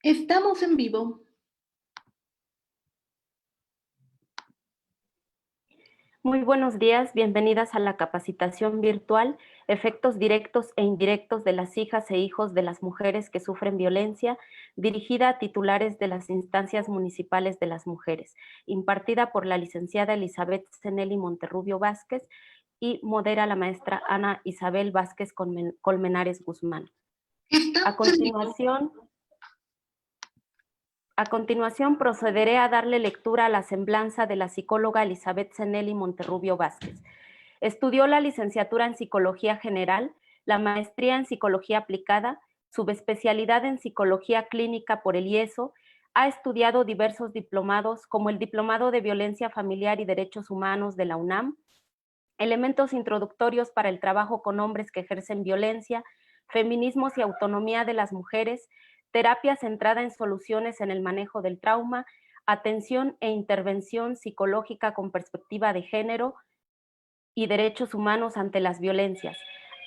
Estamos en vivo. Muy buenos días, bienvenidas a la capacitación virtual Efectos directos e indirectos de las hijas e hijos de las mujeres que sufren violencia, dirigida a titulares de las instancias municipales de las mujeres, impartida por la licenciada Elizabeth Zenelli Monterrubio Vázquez y modera la maestra Ana Isabel Vázquez Colmenares Guzmán. A continuación procederé a darle lectura a la semblanza de la psicóloga Elizabeth Zenelli Monterrubio Vázquez. Estudió la licenciatura en Psicología General, la maestría en Psicología Aplicada, subespecialidad en Psicología Clínica por el IESO, ha estudiado diversos diplomados como el Diplomado de Violencia Familiar y Derechos Humanos de la UNAM, elementos introductorios para el trabajo con hombres que ejercen violencia, feminismos y autonomía de las mujeres, terapia centrada en soluciones en el manejo del trauma, atención e intervención psicológica con perspectiva de género y derechos humanos ante las violencias.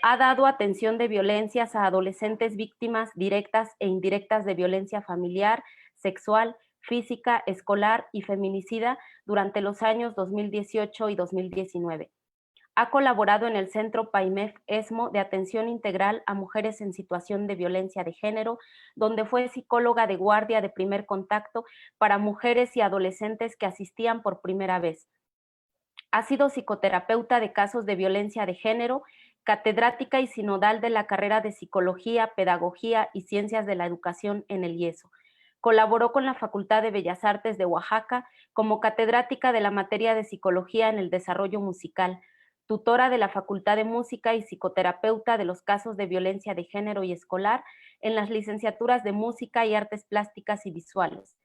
Ha dado atención de violencias a adolescentes víctimas directas e indirectas de violencia familiar, sexual, física, escolar y feminicida durante los años 2018 y 2019. Ha colaborado en el Centro PAIMEF-ESMO de Atención Integral a Mujeres en Situación de Violencia de Género, donde fue psicóloga de guardia de primer contacto para mujeres y adolescentes que asistían por primera vez. Ha sido psicoterapeuta de casos de violencia de género, catedrática y sinodal de la carrera de Psicología, Pedagogía y Ciencias de la Educación en el IESO. Colaboró con la Facultad de Bellas Artes de Oaxaca como catedrática de la materia de Psicología en el Desarrollo Musical, tutora de la Facultad de Música y psicoterapeuta de los casos de violencia de género y escolar en las licenciaturas de Música y Artes Plásticas y Visuales.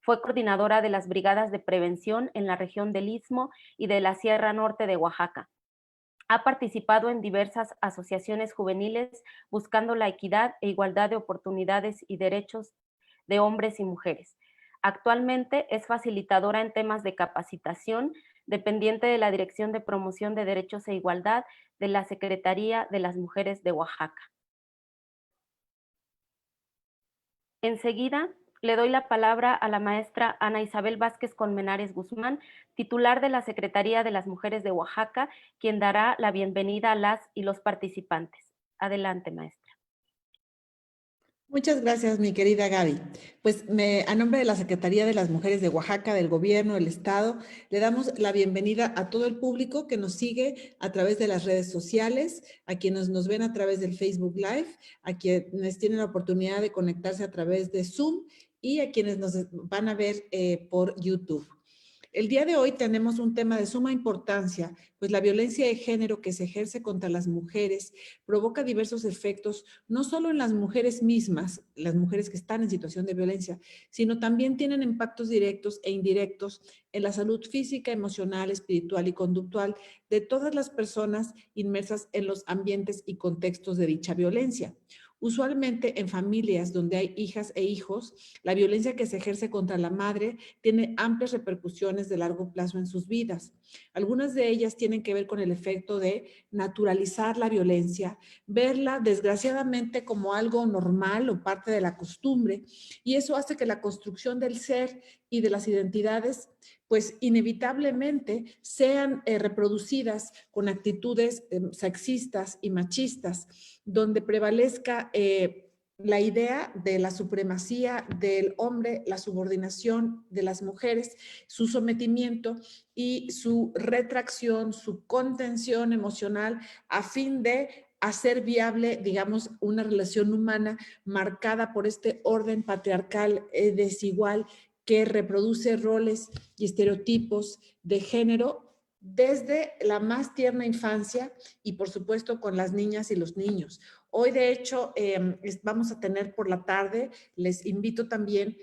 Fue coordinadora de las brigadas de prevención en la región del Istmo y de la Sierra Norte de Oaxaca. Ha participado en diversas asociaciones juveniles buscando la equidad e igualdad de oportunidades y derechos de hombres y mujeres. Actualmente es facilitadora en temas de capacitación, dependiente de la Dirección de Promoción de Derechos e Igualdad de la Secretaría de las Mujeres de Oaxaca. Enseguida, le doy la palabra a la maestra Ana Isabel Vázquez Colmenares Guzmán, titular de la Secretaría de las Mujeres de Oaxaca, quien dará la bienvenida a las y los participantes. Adelante, maestra. Muchas gracias, mi querida Gaby. Pues a nombre de la Secretaría de las Mujeres de Oaxaca, del Gobierno, del Estado, le damos la bienvenida a todo el público que nos sigue a través de las redes sociales, a quienes nos ven a través del Facebook Live, a quienes tienen la oportunidad de conectarse a través de Zoom y a quienes nos van a ver por YouTube. El día de hoy tenemos un tema de suma importancia, pues la violencia de género que se ejerce contra las mujeres provoca diversos efectos, no solo en las mujeres mismas, las mujeres que están en situación de violencia, sino también tienen impactos directos e indirectos en la salud física, emocional, espiritual y conductual de todas las personas inmersas en los ambientes y contextos de dicha violencia. Usualmente en familias donde hay hijas e hijos, la violencia que se ejerce contra la madre tiene amplias repercusiones de largo plazo en sus vidas. Algunas de ellas tienen que ver con el efecto de naturalizar la violencia, verla desgraciadamente como algo normal o parte de la costumbre, y eso hace que la construcción del ser y de las identidades pues inevitablemente sean reproducidas con actitudes sexistas y machistas, donde prevalezca la idea de la supremacía del hombre, la subordinación de las mujeres, su sometimiento y su retracción, su contención emocional a fin de hacer viable, digamos, una relación humana marcada por este orden patriarcal desigual que reproduce roles y estereotipos de género desde la más tierna infancia y por supuesto con las niñas y los niños. Hoy de hecho vamos a tener por la tarde, les invito también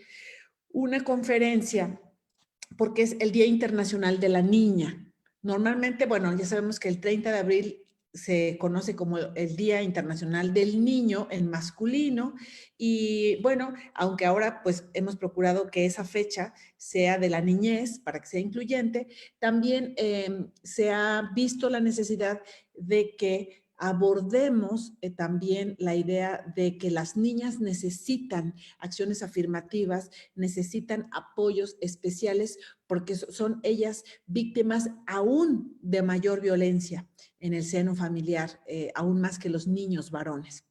una conferencia porque es el Día Internacional de la Niña. Normalmente, bueno, ya sabemos que el 30 de abril se conoce como el Día Internacional del Niño en masculino y bueno, aunque ahora pues hemos procurado que esa fecha sea de la niñez para que sea incluyente, también se ha visto la necesidad de que abordemos también la idea de que las niñas necesitan acciones afirmativas, necesitan apoyos especiales porque son ellas víctimas aún de mayor violencia en el seno familiar, aún más que los niños varones.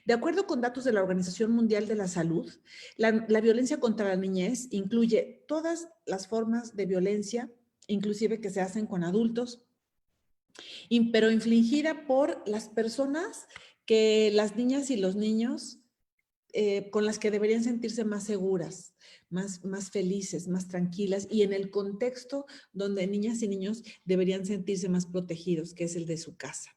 De acuerdo con datos de la Organización Mundial de la Salud, la violencia contra la niñez incluye todas las formas de violencia, inclusive que se hacen con adultos, pero infligida por las personas que las niñas y los niños con las que deberían sentirse más seguras, más felices, más tranquilas y en el contexto donde niñas y niños deberían sentirse más protegidos, que es el de su casa.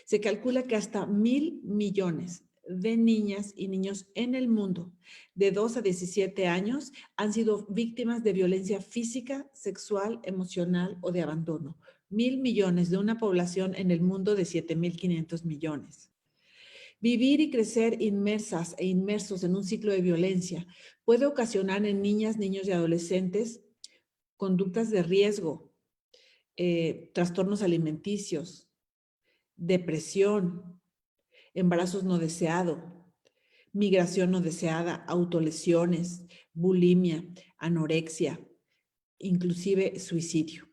Se calcula que hasta 1,000 millones de niñas y niños en el mundo de 2 a 17 años han sido víctimas de violencia física, sexual, emocional o de abandono. 1,000 millones de una población en el mundo de 7,500 millones. Vivir y crecer inmersas e inmersos en un ciclo de violencia puede ocasionar en niñas, niños y adolescentes conductas de riesgo, trastornos alimenticios, depresión, embarazos no deseados, migración no deseada, autolesiones, bulimia, anorexia, inclusive suicidio.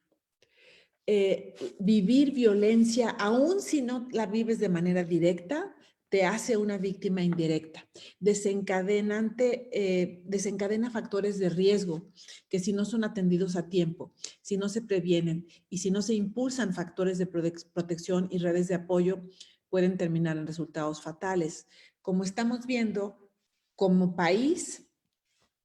Vivir violencia, aun si no la vives de manera directa, te hace una víctima indirecta. Desencadena factores de riesgo que si no son atendidos a tiempo, si no se previenen y si no se impulsan factores de protección y redes de apoyo, pueden terminar en resultados fatales. Como estamos viendo, como país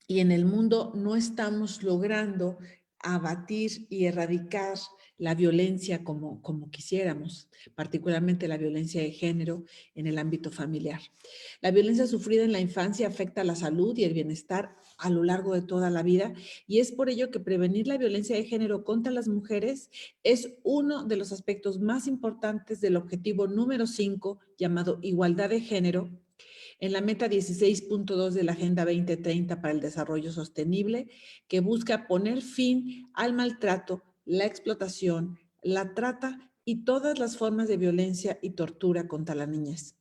y en el mundo no estamos logrando abatir y erradicar la violencia como quisiéramos, particularmente la violencia de género en el ámbito familiar. La violencia sufrida en la infancia afecta la salud y el bienestar a lo largo de toda la vida y es por ello que prevenir la violencia de género contra las mujeres es uno de los aspectos más importantes del objetivo número 5 llamado igualdad de género en la meta 16.2 de la Agenda 2030 para el Desarrollo Sostenible, que busca poner fin al maltrato, la explotación, la trata y todas las formas de violencia y tortura contra la niñez.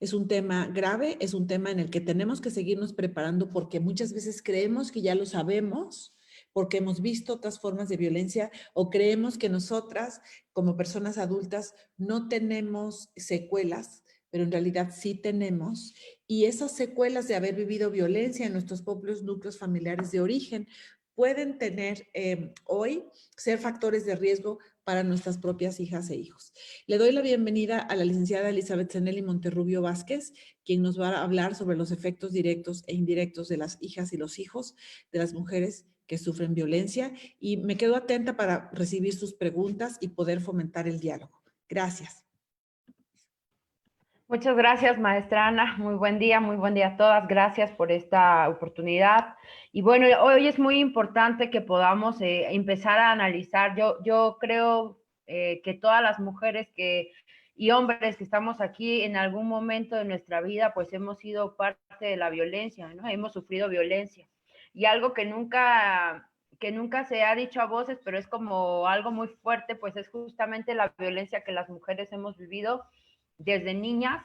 Es un tema grave, es un tema en el que tenemos que seguirnos preparando porque muchas veces creemos que ya lo sabemos, porque hemos visto otras formas de violencia o creemos que nosotras como personas adultas no tenemos secuelas, pero en realidad sí tenemos, y esas secuelas de haber vivido violencia en nuestros propios núcleos familiares de origen pueden tener hoy ser factores de riesgo para nuestras propias hijas e hijos. Le doy la bienvenida a la licenciada Elizabeth Zenelli Monterrubio Vázquez, quien nos va a hablar sobre los efectos directos e indirectos de las hijas y los hijos de las mujeres que sufren violencia, y me quedo atenta para recibir sus preguntas y poder fomentar el diálogo. Gracias. Muchas gracias, maestra Ana. Muy buen día a todas. Gracias por esta oportunidad. Y bueno, hoy es muy importante que podamos empezar a analizar. Yo creo que todas las mujeres y hombres que estamos aquí en algún momento de nuestra vida, pues hemos sido parte de la violencia, ¿no? Hemos sufrido violencia. Y algo que nunca se ha dicho a voces, pero es como algo muy fuerte, pues es justamente la violencia que las mujeres hemos vivido desde niñas,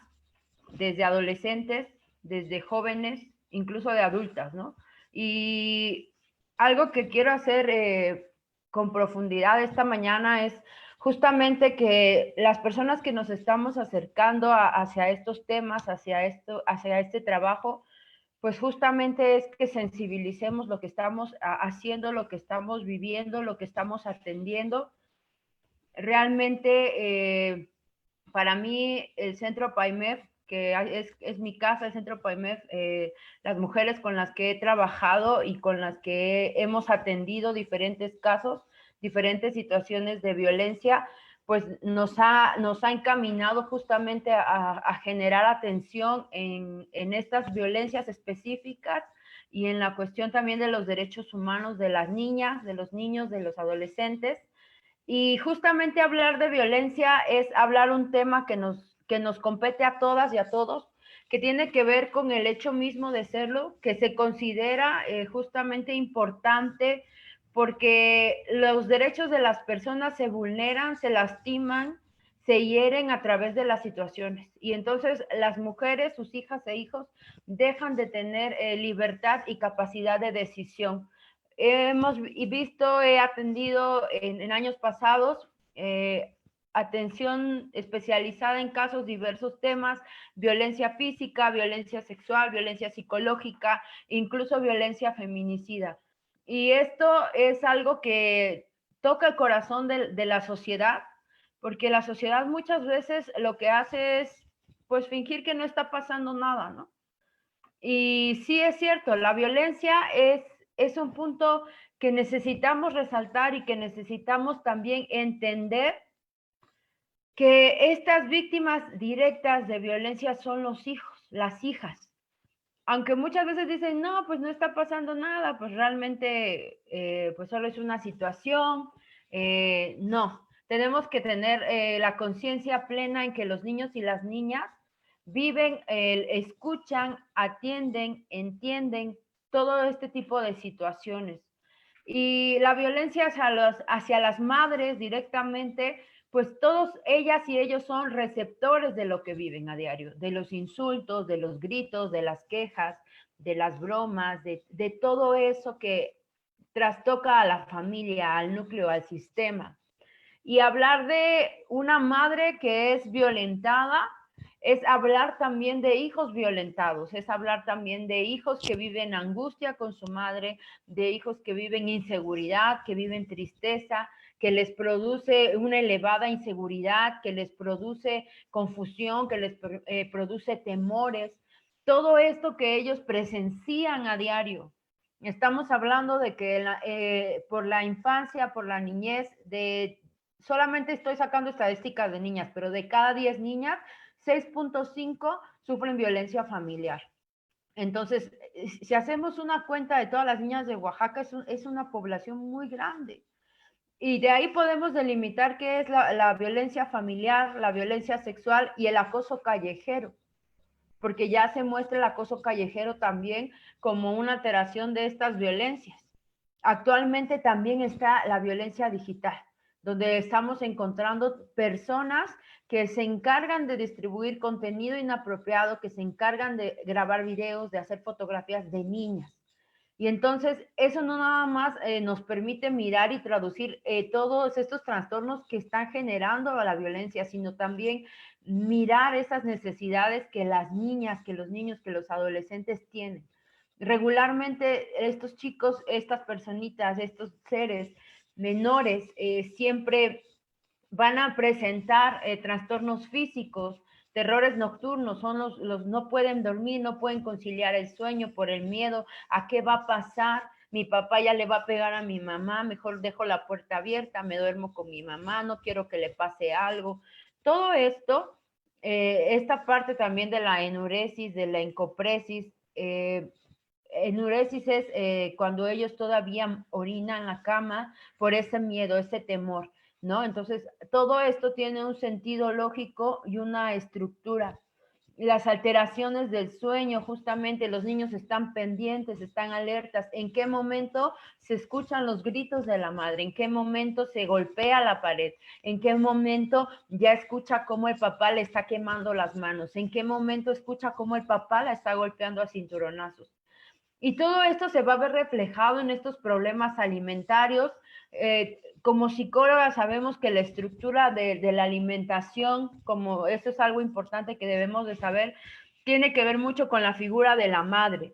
desde adolescentes, desde jóvenes, incluso de adultas, ¿no? Y algo que quiero hacer con profundidad esta mañana es justamente que las personas que nos estamos acercando hacia estos temas, hacia este trabajo, pues justamente es que sensibilicemos lo que estamos haciendo, lo que estamos viviendo, lo que estamos atendiendo. Realmente, para mí, el Centro PAIMEF, que es mi casa, el Centro PAIMEF, las mujeres con las que he trabajado y con las que hemos atendido diferentes casos, diferentes situaciones de violencia, pues nos ha encaminado justamente a generar atención en estas violencias específicas y en la cuestión también de los derechos humanos de las niñas, de los niños, de los adolescentes. Y justamente hablar de violencia es hablar un tema que nos compete a todas y a todos, que tiene que ver con el hecho mismo de serlo, que se considera justamente importante porque los derechos de las personas se vulneran, se lastiman, se hieren a través de las situaciones. Y entonces las mujeres, sus hijas e hijos, dejan de tener libertad y capacidad de decisión. Hemos visto, he atendido en años pasados atención especializada en casos, diversos temas, violencia física, violencia sexual, violencia psicológica, incluso violencia feminicida. Y esto es algo que toca el corazón de la sociedad, porque la sociedad muchas veces lo que hace es pues fingir que no está pasando nada, ¿no? Y sí es cierto, la violencia es un punto que necesitamos resaltar y que necesitamos también entender que estas víctimas directas de violencia son los hijos, las hijas. Aunque muchas veces dicen, no, pues no está pasando nada, pues realmente pues solo es una situación. No, tenemos que tener la conciencia plena en que los niños y las niñas viven, escuchan, atienden, entienden todo este tipo de situaciones. Y la violencia hacia las madres directamente, pues todos ellas y ellos son receptores de lo que viven a diario, de los insultos, de los gritos, de las quejas, de las bromas, de todo eso que trastoca a la familia, al núcleo, al sistema. Y hablar de una madre que es violentada es hablar también de hijos violentados, es hablar también de hijos que viven angustia con su madre, de hijos que viven inseguridad, que viven tristeza, que les produce una elevada inseguridad, que les produce confusión, que les produce temores. Todo esto que ellos presencian a diario. Estamos hablando de que por la infancia, por la niñez, solamente estoy sacando estadísticas de niñas, pero de cada 10 niñas, 6.5 sufren violencia familiar. Entonces, si hacemos una cuenta de todas las niñas de Oaxaca, es una población muy grande. Y de ahí podemos delimitar qué es la violencia familiar, la violencia sexual y el acoso callejero, porque ya se muestra el acoso callejero también como una alteración de estas violencias. Actualmente también está la violencia digital, donde estamos encontrando personas que se encargan de distribuir contenido inapropiado, que se encargan de grabar videos, de hacer fotografías de niñas. Y entonces eso no nada más nos permite mirar y traducir todos estos trastornos que están generando la violencia, sino también mirar esas necesidades que las niñas, que los niños, que los adolescentes tienen. Regularmente estos chicos, estas personitas, estos seres menores siempre van a presentar trastornos físicos, terrores nocturnos, son no pueden dormir, no pueden conciliar el sueño por el miedo a qué va a pasar. Mi papá ya le va a pegar a mi mamá, mejor dejo la puerta abierta, me duermo con mi mamá, no quiero que le pase algo. Todo esto, esta parte también de la enuresis, de la encopresis, enuresis es cuando ellos todavía orinan en la cama por ese miedo, ese temor, ¿no? Entonces, todo esto tiene un sentido lógico y una estructura. Las alteraciones del sueño, justamente los niños están pendientes, están alertas. ¿En qué momento se escuchan los gritos de la madre? ¿En qué momento se golpea la pared? ¿En qué momento ya escucha cómo el papá le está quemando las manos? ¿En qué momento escucha cómo el papá la está golpeando a cinturonazos? Y todo esto se va a ver reflejado en estos problemas alimentarios. Como psicólogas sabemos que la estructura de la alimentación, como eso es algo importante que debemos de saber, tiene que ver mucho con la figura de la madre.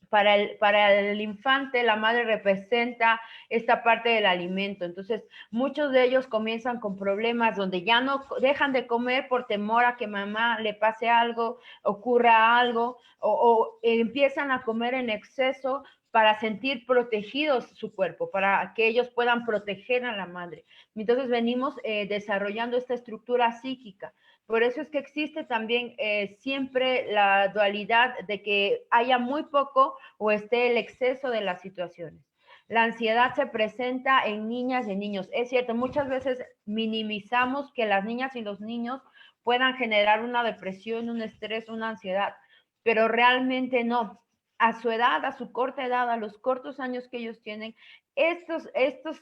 Para el infante, la madre representa esta parte del alimento. Entonces, muchos de ellos comienzan con problemas donde ya no dejan de comer por temor a que mamá le pase algo, ocurra algo, o empiezan a comer en exceso para sentir protegidos su cuerpo, para que ellos puedan proteger a la madre. Entonces, venimos desarrollando esta estructura psíquica. Por eso es que existe también siempre la dualidad de que haya muy poco o esté el exceso de las situaciones. La ansiedad se presenta en niñas y en niños. Es cierto, muchas veces minimizamos que las niñas y los niños puedan generar una depresión, un estrés, una ansiedad, pero realmente no. a su edad, a su corta edad, a los cortos años que ellos tienen, estas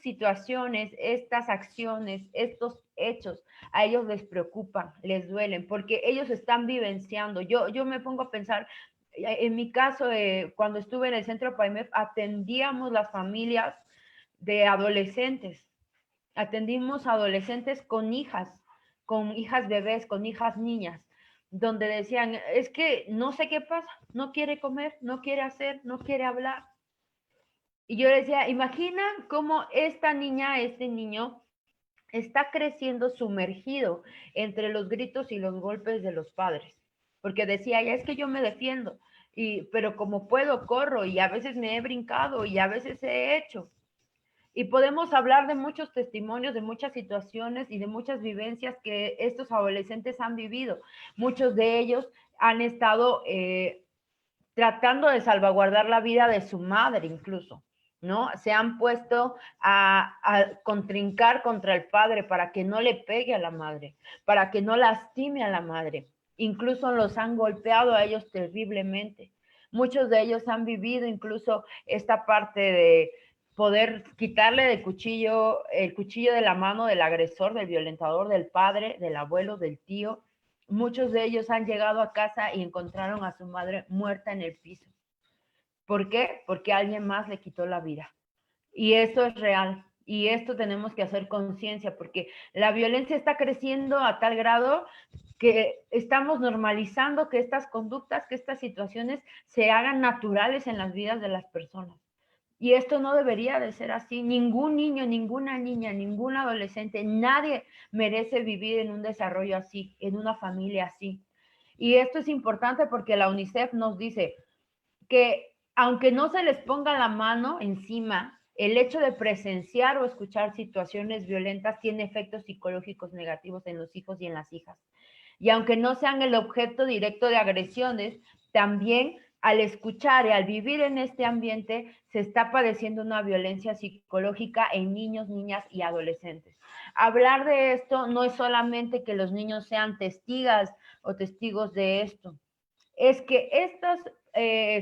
situaciones, estas acciones, estos hechos, a ellos les preocupan, les duelen, porque ellos están vivenciando. Yo me pongo a pensar, en mi caso, cuando estuve en el centro PAIMEF, atendíamos las familias de adolescentes, atendimos a adolescentes con hijas bebés, con hijas niñas, donde decían, es que no sé qué pasa, no quiere comer, no quiere hacer, no quiere hablar. Y yo decía, imagina cómo esta niña, este niño, está creciendo sumergido entre los gritos y los golpes de los padres. Porque decía, ya es que yo me defiendo, pero como puedo, corro, y a veces me he brincado, y a veces he hecho. Y podemos hablar de muchos testimonios, de muchas situaciones y de muchas vivencias que estos adolescentes han vivido. Muchos de ellos han estado tratando de salvaguardar la vida de su madre incluso, ¿no? Se han puesto a contrincar contra el padre para que no le pegue a la madre, para que no lastime a la madre. Incluso los han golpeado a ellos terriblemente. Muchos de ellos han vivido incluso esta parte de poder quitarle el cuchillo de la mano del agresor, del violentador, del padre, del abuelo, del tío. Muchos de ellos han llegado a casa y encontraron a su madre muerta en el piso. ¿Por qué? Porque alguien más le quitó la vida. Y esto es real. Y esto tenemos que hacer conciencia, porque la violencia está creciendo a tal grado que estamos normalizando que estas conductas, que estas situaciones se hagan naturales en las vidas de las personas. Y esto no debería de ser así. Ningún niño, ninguna niña, ningún adolescente, nadie merece vivir en un desarrollo así, en una familia así. Y esto es importante porque la UNICEF nos dice que aunque no se les ponga la mano encima, el hecho de presenciar o escuchar situaciones violentas tiene efectos psicológicos negativos en los hijos y en las hijas. Y aunque no sean el objeto directo de agresiones, también al escuchar y al vivir en este ambiente se está padeciendo una violencia psicológica en niños, niñas y adolescentes. Hablar de esto no es solamente que los niños sean testigas o testigos de esto, es que estas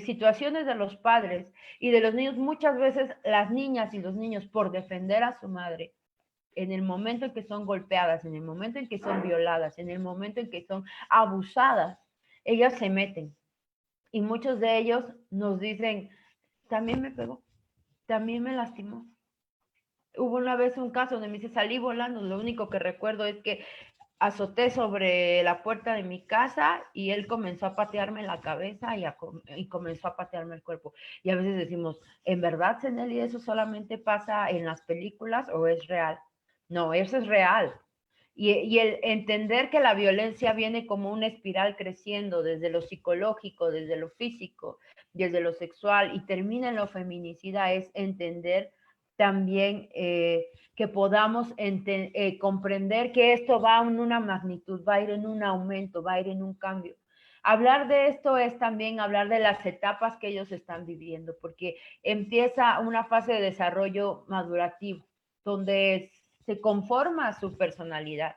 situaciones de los padres y de los niños, muchas veces las niñas y los niños por defender a su madre, en el momento en que son golpeadas, en el momento en que son violadas, en el momento en que son abusadas, ellas se meten. Y muchos de ellos nos dicen, también me pegó, también me lastimó. Hubo una vez un caso donde me dice, salí volando, lo único que recuerdo es que azoté sobre la puerta de mi casa y él comenzó a patearme la cabeza y comenzó a patearme el cuerpo. Y a veces decimos, ¿en verdad, Zeneli, eso solamente pasa en las películas o es real? No, eso es real. Y el entender que la violencia viene como una espiral creciendo desde lo psicológico, desde lo físico, desde lo sexual y termina en lo feminicida es entender también que podamos comprender que esto va en una magnitud, va a ir en un aumento, va a ir en un cambio. Hablar de esto es también hablar de las etapas que ellos están viviendo, porque empieza una fase de desarrollo madurativo, donde se conforma su personalidad.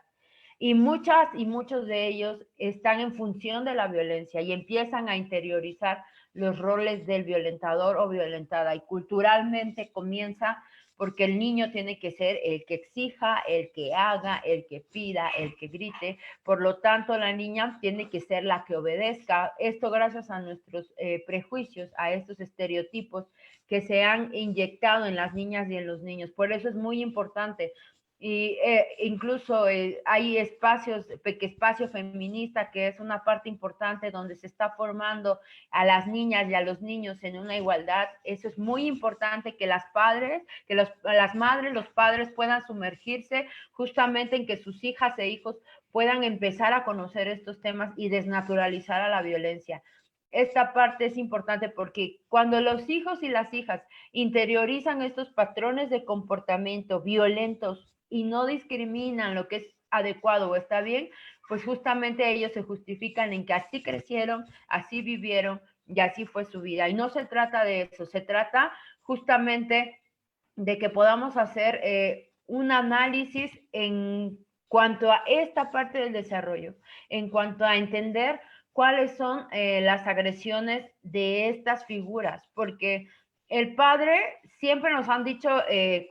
Y muchas y muchos de ellos están en función de la violencia y empiezan a interiorizar los roles del violentador o violentada. Y culturalmente comienza porque el niño tiene que ser el que exija, el que haga, el que pida, el que grite. Por lo tanto, la niña tiene que ser la que obedezca. Esto gracias a nuestros prejuicios, a estos estereotipos que se han inyectado en las niñas y en los niños. Por eso es muy importante. Y incluso hay espacios, espacio feminista, que es una parte importante donde se está formando a las niñas y a los niños en una igualdad. Eso es muy importante que las madres, los padres puedan sumergirse justamente en que sus hijas e hijos puedan empezar a conocer estos temas y desnaturalizar a la violencia. Esta parte es importante porque cuando los hijos y las hijas interiorizan estos patrones de comportamiento violentos y no discriminan lo que es adecuado o está bien, pues justamente ellos se justifican en que así crecieron, así vivieron y así fue su vida. Y no se trata de eso, se trata justamente de que podamos hacer un análisis en cuanto a esta parte del desarrollo, en cuanto a entender cuáles son las agresiones de estas figuras, porque el padre siempre nos han dicho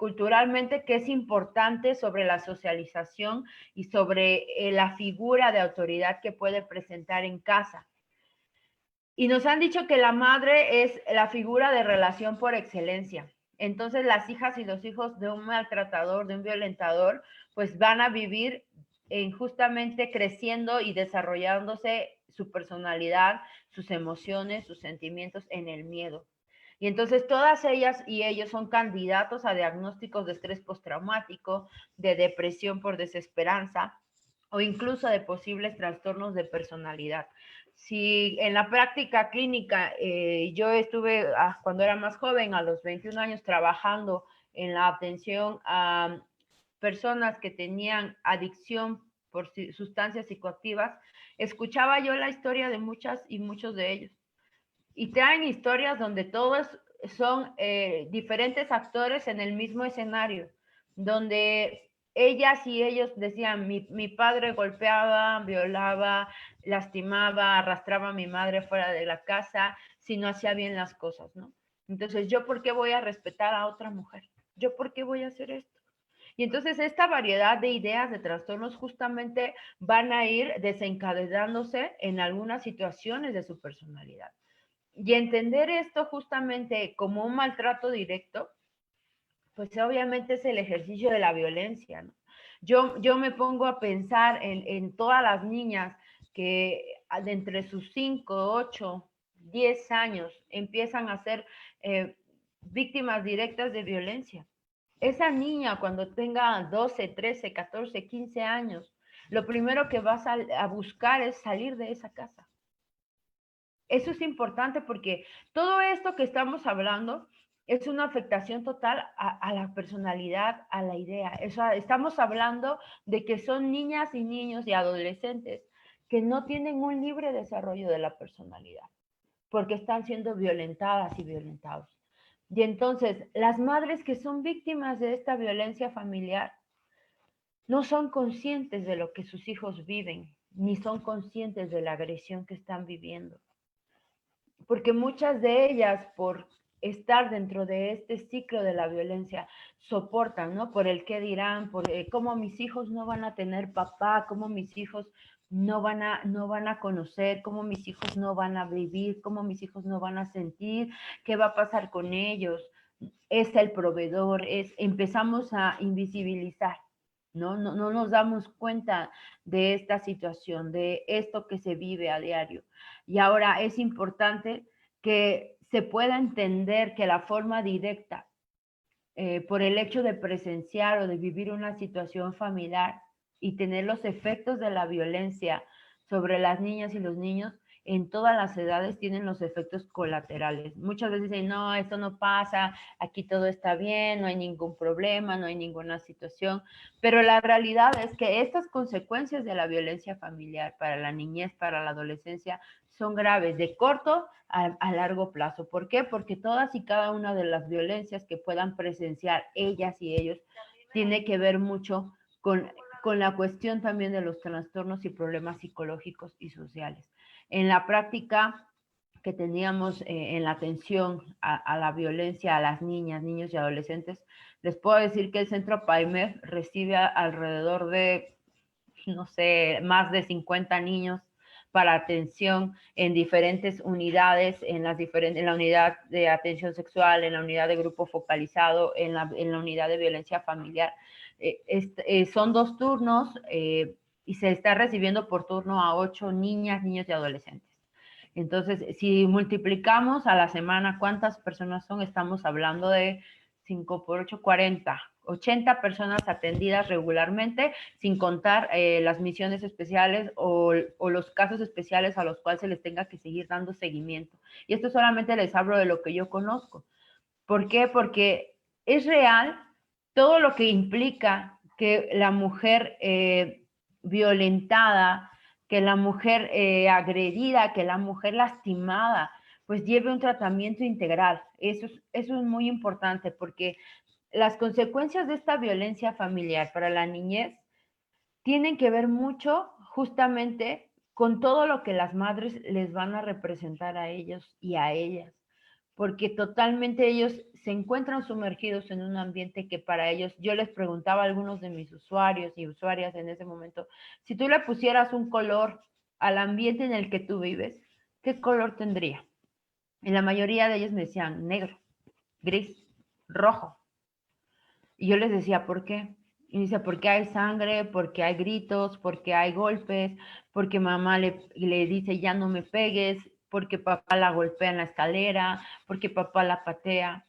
culturalmente que es importante sobre la socialización y sobre la figura de autoridad que puede presentar en casa. Y nos han dicho que la madre es la figura de relación por excelencia. Entonces las hijas y los hijos de un maltratador, de un violentador, pues van a vivir justamente creciendo y desarrollándose su personalidad, sus emociones, sus sentimientos en el miedo. Y entonces todas ellas y ellos son candidatos a diagnósticos de estrés postraumático, de depresión por desesperanza o incluso de posibles trastornos de personalidad. Si en la práctica clínica yo estuve cuando era más joven, a los 21 años, trabajando en la atención a personas que tenían adicción por sustancias psicoactivas, escuchaba yo la historia de muchas y muchos de ellos. Y traen historias donde todos son diferentes actores en el mismo escenario, donde ellas y ellos decían, mi padre golpeaba, violaba, lastimaba, arrastraba a mi madre fuera de la casa si no hacía bien las cosas, ¿no? Entonces, ¿yo por qué voy a respetar a otra mujer? ¿Yo por qué voy a hacer esto? Y entonces esta variedad de ideas, de trastornos, justamente van a ir desencadenándose en algunas situaciones de su personalidad. Y entender esto justamente como un maltrato directo, pues obviamente es el ejercicio de la violencia, ¿no? Yo me pongo a pensar en todas las niñas que de entre sus 5, 8, 10 años empiezan a ser víctimas directas de violencia. Esa niña cuando tenga 12, 13, 14, 15 años, lo primero que vas a buscar es salir de esa casa. Eso es importante porque todo esto que estamos hablando es una afectación total a la personalidad, a la idea. O sea, estamos hablando de que son niñas y niños y adolescentes que no tienen un libre desarrollo de la personalidad porque están siendo violentadas y violentados. Y entonces, las madres que son víctimas de esta violencia familiar no son conscientes de lo que sus hijos viven, ni son conscientes de la agresión que están viviendo. Porque muchas de ellas, por estar dentro de este ciclo de la violencia, soportan, ¿no? Por el qué dirán, por cómo mis hijos no van a tener papá, cómo mis hijos no van a conocer, cómo mis hijos no van a vivir, cómo mis hijos no van a sentir, qué va a pasar con ellos. Es el proveedor, empezamos a invisibilizar. No nos damos cuenta de esta situación, de esto que se vive a diario. Y ahora es importante que se pueda entender que la forma directa, por el hecho de presenciar o de vivir una situación familiar y tener los efectos de la violencia sobre las niñas y los niños, en todas las edades tienen los efectos colaterales. Muchas veces dicen, no, esto no pasa, aquí todo está bien, no hay ningún problema, no hay ninguna situación, pero la realidad es que estas consecuencias de la violencia familiar para la niñez, para la adolescencia, son graves, de corto a largo plazo. ¿Por qué? Porque todas y cada una de las violencias que puedan presenciar ellas y ellos tiene que ver mucho con la cuestión también de los trastornos y problemas psicológicos y sociales. En la práctica que teníamos en la atención a la violencia a las niñas, niños y adolescentes, les puedo decir que el Centro PAIMEF recibe alrededor de, no sé, más de 50 niños para atención en diferentes unidades, en la unidad de atención sexual, en la unidad de grupo focalizado, en la unidad de violencia familiar. Son 2 turnos y se está recibiendo por turno a 8 niñas, niños y adolescentes. Entonces, si multiplicamos a la semana cuántas personas son, estamos hablando de 5 por 8, 40, 80 personas atendidas regularmente, sin contar las misiones especiales o los casos especiales a los cuales se les tenga que seguir dando seguimiento. Y esto solamente les hablo de lo que yo conozco. ¿Por qué? Porque es real todo lo que implica que la mujer violentada, que la mujer agredida, que la mujer lastimada, pues lleve un tratamiento integral. Eso es muy importante porque las consecuencias de esta violencia familiar para la niñez tienen que ver mucho justamente con todo lo que las madres les van a representar a ellos y a ellas, porque totalmente ellos se encuentran sumergidos en un ambiente que para ellos, yo les preguntaba a algunos de mis usuarios y usuarias en ese momento, si tú le pusieras un color al ambiente en el que tú vives, ¿qué color tendría? Y la mayoría de ellos me decían negro, gris, rojo. Y yo les decía, ¿por qué? Y dice, porque hay sangre, porque hay gritos, porque hay golpes, porque mamá le dice, ya no me pegues, porque papá la golpea en la escalera, porque papá la patea.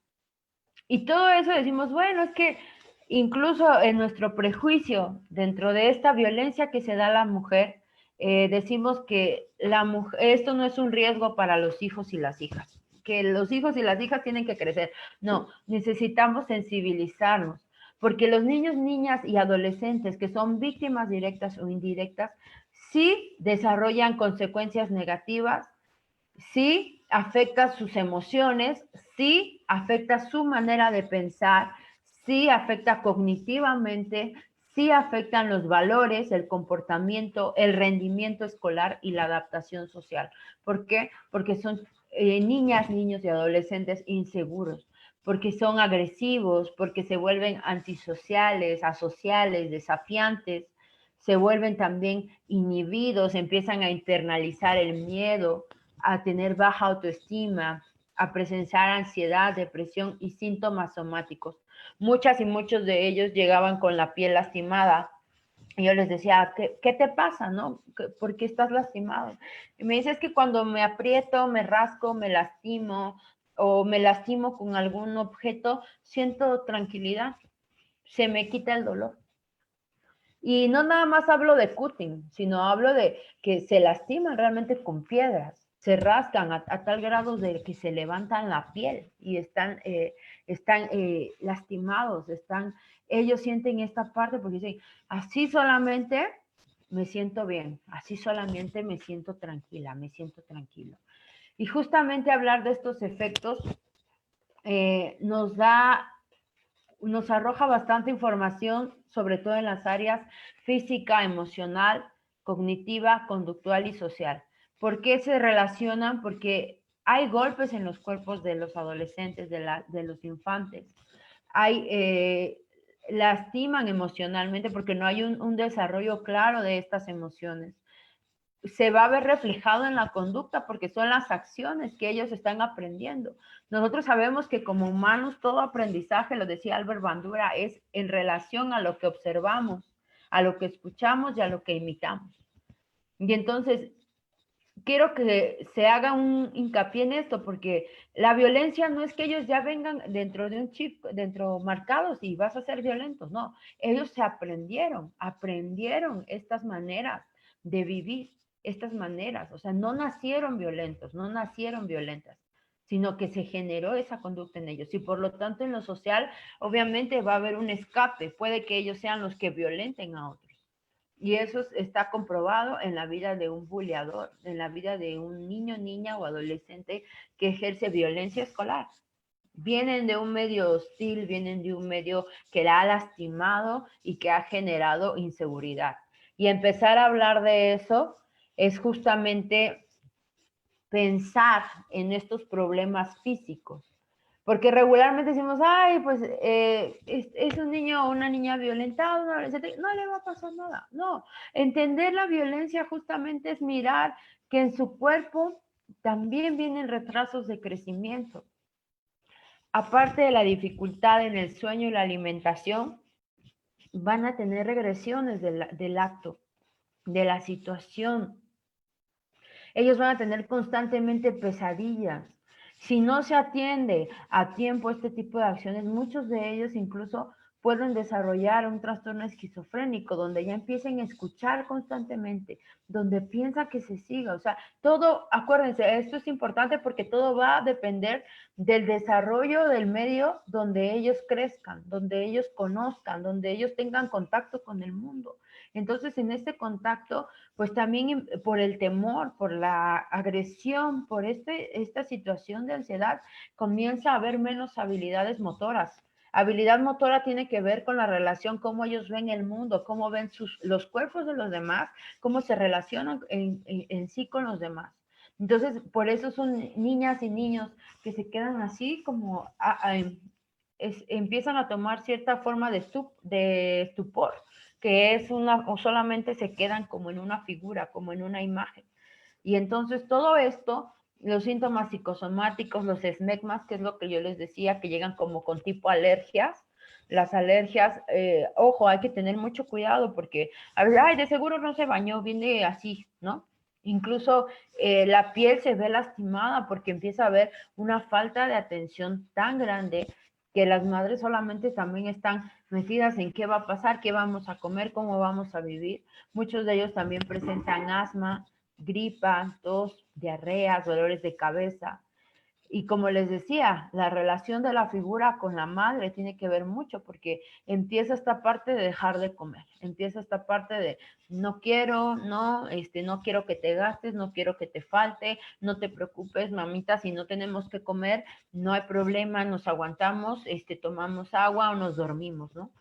Y todo eso decimos, bueno, es que incluso en nuestro prejuicio, dentro de esta violencia que se da a la mujer, decimos que la mujer, esto no es un riesgo para los hijos y las hijas, que los hijos y las hijas tienen que crecer. No, necesitamos sensibilizarnos, porque los niños, niñas y adolescentes que son víctimas directas o indirectas, sí desarrollan consecuencias negativas, sí afecta sus emociones, sí afecta su manera de pensar, sí afecta cognitivamente, sí afectan los valores, el comportamiento, el rendimiento escolar y la adaptación social. ¿Por qué? Porque son niñas, niños y adolescentes inseguros, porque son agresivos, porque se vuelven antisociales, asociales, desafiantes, se vuelven también inhibidos, empiezan a internalizar el miedo, a tener baja autoestima, a presenciar ansiedad, depresión y síntomas somáticos. Muchas y muchos de ellos llegaban con la piel lastimada. Y yo les decía, ¿qué te pasa, no? ¿Por qué estás lastimado? Y me dice, es que cuando me aprieto, me rasco, me lastimo o me lastimo con algún objeto, siento tranquilidad, se me quita el dolor. Y no nada más hablo de cutting, sino hablo de que se lastiman realmente con piedras, se rascan a tal grado de que se levantan la piel y están lastimados, ellos sienten esta parte porque dicen, así solamente me siento bien, así solamente me siento tranquila, me siento tranquilo. Y justamente hablar de estos efectos nos arroja bastante información, sobre todo en las áreas física, emocional, cognitiva, conductual y social. ¿Por qué se relacionan? Porque hay golpes en los cuerpos de los adolescentes, de los infantes. Lastiman emocionalmente porque no hay un desarrollo claro de estas emociones. Se va a ver reflejado en la conducta porque son las acciones que ellos están aprendiendo. Nosotros sabemos que como humanos todo aprendizaje, lo decía Albert Bandura, es en relación a lo que observamos, a lo que escuchamos y a lo que imitamos. Y entonces quiero que se haga un hincapié en esto porque la violencia no es que ellos ya vengan dentro de un chip, dentro marcados y vas a ser violentos, no, ellos se aprendieron estas maneras de vivir, estas maneras, o sea, no nacieron violentos, no nacieron violentas, sino que se generó esa conducta en ellos y por lo tanto en lo social obviamente va a haber un escape, puede que ellos sean los que violenten a otros. Y eso está comprobado en la vida de un buleador, en la vida de un niño, niña o adolescente que ejerce violencia escolar. Vienen de un medio hostil, vienen de un medio que la ha lastimado y que ha generado inseguridad. Y empezar a hablar de eso es justamente pensar en estos problemas físicos. Porque regularmente decimos, ay, pues es un niño o una niña violentada, un adolescente, no le va a pasar nada. No, entender la violencia justamente es mirar que en su cuerpo también vienen retrasos de crecimiento. Aparte de la dificultad en el sueño y la alimentación, van a tener regresiones del acto, de la situación. Ellos van a tener constantemente pesadillas. Si no se atiende a tiempo este tipo de acciones, muchos de ellos incluso pueden desarrollar un trastorno esquizofrénico, donde ya empiecen a escuchar constantemente, donde piensa que se siga. O sea, todo, acuérdense, esto es importante porque todo va a depender del desarrollo del medio donde ellos crezcan, donde ellos conozcan, donde ellos tengan contacto con el mundo. Entonces, en este contacto, pues también por el temor, por la agresión, por esta situación de ansiedad, comienza a haber menos habilidades motoras. Habilidad motora tiene que ver con la relación, cómo ellos ven el mundo, cómo ven los cuerpos de los demás, cómo se relacionan en sí con los demás. Entonces, por eso son niñas y niños que se quedan así como empiezan a tomar cierta forma de estupor, que es o solamente se quedan como en una figura, como en una imagen. Y entonces todo esto, los síntomas psicosomáticos, los esmegmas, que es lo que yo les decía, que llegan como con tipo alergias. Las alergias, ojo, hay que tener mucho cuidado porque, a ver, ay, de seguro no se bañó, viene así, ¿no? Incluso la piel se ve lastimada porque empieza a haber una falta de atención tan grande que las madres solamente también están metidas en qué va a pasar, qué vamos a comer, cómo vamos a vivir. Muchos de ellos también presentan asma, gripa, tos, diarreas, dolores de cabeza. Y como les decía, la relación de la figura con la madre tiene que ver mucho porque empieza esta parte de dejar de comer, empieza esta parte de no quiero, no quiero que te gastes, no quiero que te falte, no te preocupes, mamita, si no tenemos que comer, no hay problema, nos aguantamos, tomamos agua o nos dormimos, ¿no?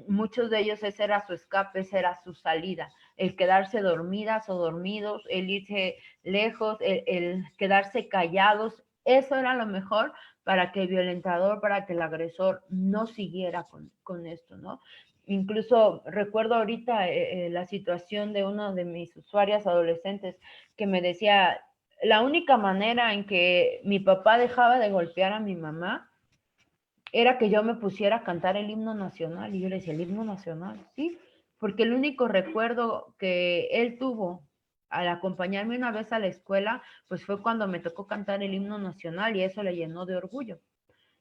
Muchos de ellos ese era su escape, esa era su salida, el quedarse dormidas o dormidos, el irse lejos, el quedarse callados, eso era lo mejor para que el violentador, para que el agresor no siguiera con esto, ¿no? Incluso recuerdo ahorita la situación de una de mis usuarias adolescentes que me decía, la única manera en que mi papá dejaba de golpear a mi mamá era que yo me pusiera a cantar el himno nacional. Y yo le decía, ¿el himno nacional? Sí, porque el único recuerdo que él tuvo al acompañarme una vez a la escuela, pues fue cuando me tocó cantar el himno nacional y eso le llenó de orgullo.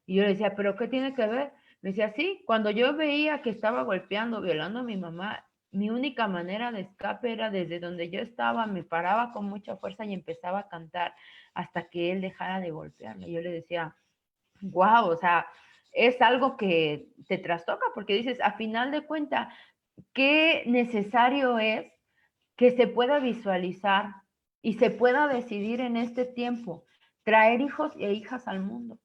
Y yo le decía, ¿pero qué tiene que ver? Me decía, sí, cuando yo veía que estaba golpeando, violando a mi mamá, mi única manera de escape era desde donde yo estaba, me paraba con mucha fuerza y empezaba a cantar hasta que él dejara de golpearme. Yo le decía, wow, o sea, es algo que te trastoca porque dices, a final de cuentas, qué necesario es que se pueda visualizar y se pueda decidir en este tiempo traer hijos e hijas al mundo.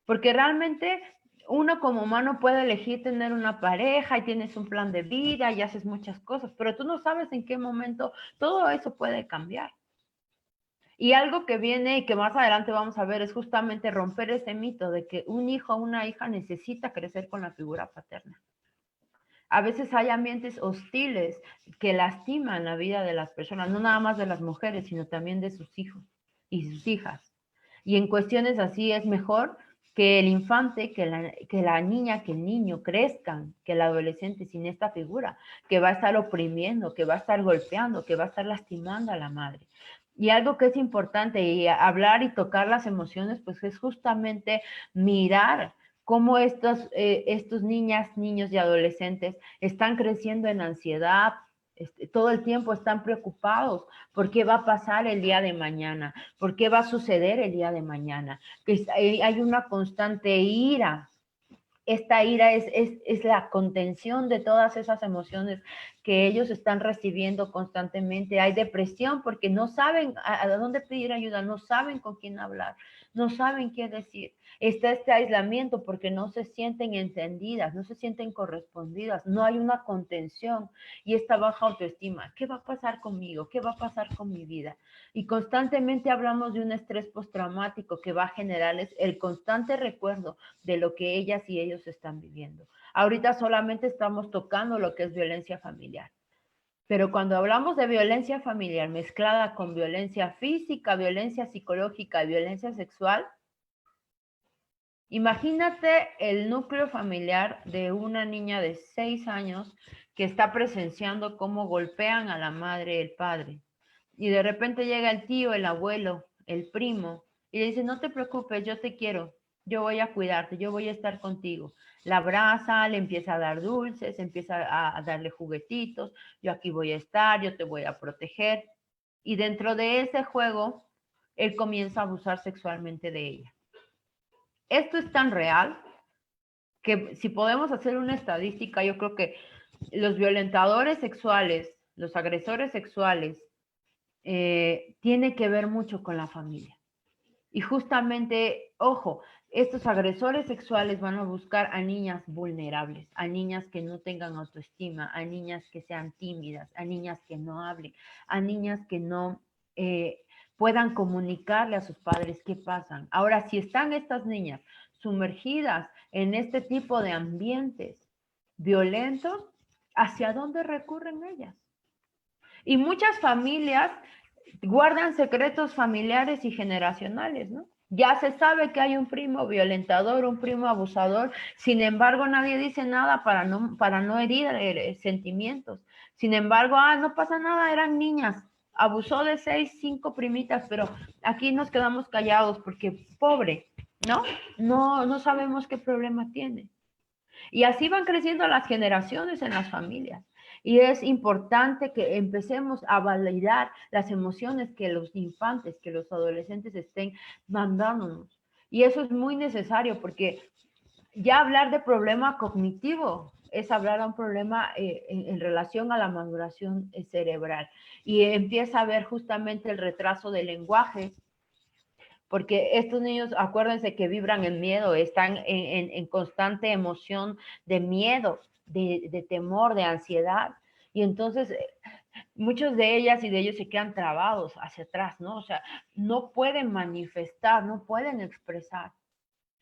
Porque realmente uno como humano puede elegir tener una pareja y tienes un plan de vida y haces muchas cosas, pero tú no sabes en qué momento todo eso puede cambiar. Y algo que viene y que más adelante vamos a ver es justamente romper ese mito de que un hijo o una hija necesita crecer con la figura paterna. A veces hay ambientes hostiles que lastiman la vida de las personas, no nada más de las mujeres, sino también de sus hijos y sus hijas. Y en cuestiones así es mejor que el infante, que la niña, que el niño crezcan, que el adolescente sin esta figura, que va a estar oprimiendo, que va a estar golpeando, que va a estar lastimando a la madre. Y algo que es importante y hablar y tocar las emociones, pues es justamente mirar cómo estos niñas, niños y adolescentes están creciendo en ansiedad, todo el tiempo están preocupados por qué va a pasar el día de mañana, por qué va a suceder el día de mañana, que hay una constante ira. Esta ira es la contención de todas esas emociones que ellos están recibiendo constantemente. Hay depresión porque no saben a dónde pedir ayuda, no saben con quién hablar, no saben qué decir. Está este aislamiento porque no se sienten entendidas, no se sienten correspondidas, no hay una contención y esta baja autoestima. ¿Qué va a pasar conmigo? ¿Qué va a pasar con mi vida? Y constantemente hablamos de un estrés postraumático que va a generarles el constante recuerdo de lo que ellas y ellos están viviendo. Ahorita solamente estamos tocando lo que es violencia familiar. Pero cuando hablamos de violencia familiar mezclada con violencia física, violencia psicológica y violencia sexual, imagínate el núcleo familiar de una niña de 6 años que está presenciando cómo golpean a la madre, el padre. Y de repente llega el tío, el abuelo, el primo, y le dice, no te preocupes, yo te quiero, yo voy a cuidarte, yo voy a estar contigo. La abraza, le empieza a dar dulces, empieza a darle juguetitos, yo aquí voy a estar, yo te voy a proteger. Y dentro de ese juego, él comienza a abusar sexualmente de ella. Esto es tan real que si podemos hacer una estadística, yo creo que los violentadores sexuales, los agresores sexuales, tiene que ver mucho con la familia. Y justamente, ojo, estos agresores sexuales van a buscar a niñas vulnerables, a niñas que no tengan autoestima, a niñas que sean tímidas, a niñas que no hablen, a niñas que no puedan comunicarle a sus padres qué pasan. Ahora, si están estas niñas sumergidas en este tipo de ambientes violentos, ¿hacia dónde recurren ellas? Y muchas familias guardan secretos familiares y generacionales, ¿no? Ya se sabe que hay un primo violentador, un primo abusador, sin embargo nadie dice nada para no herir sentimientos. Sin embargo, no pasa nada, eran niñas, abusó de 6, 5 primitas, pero aquí nos quedamos callados porque pobre, ¿no? No sabemos qué problema tiene. Y así van creciendo las generaciones en las familias. Y es importante que empecemos a validar las emociones que los infantes, que los adolescentes estén mandándonos. Y eso es muy necesario porque ya hablar de problema cognitivo es hablar de un problema en relación a la maduración cerebral. Y empieza a ver justamente el retraso del lenguaje, porque estos niños, acuérdense que vibran en miedo, están en constante emoción de miedo, de temor, de ansiedad. Y entonces muchos de ellas y de ellos se quedan trabados hacia atrás, ¿no? O sea, no pueden manifestar, no pueden expresar.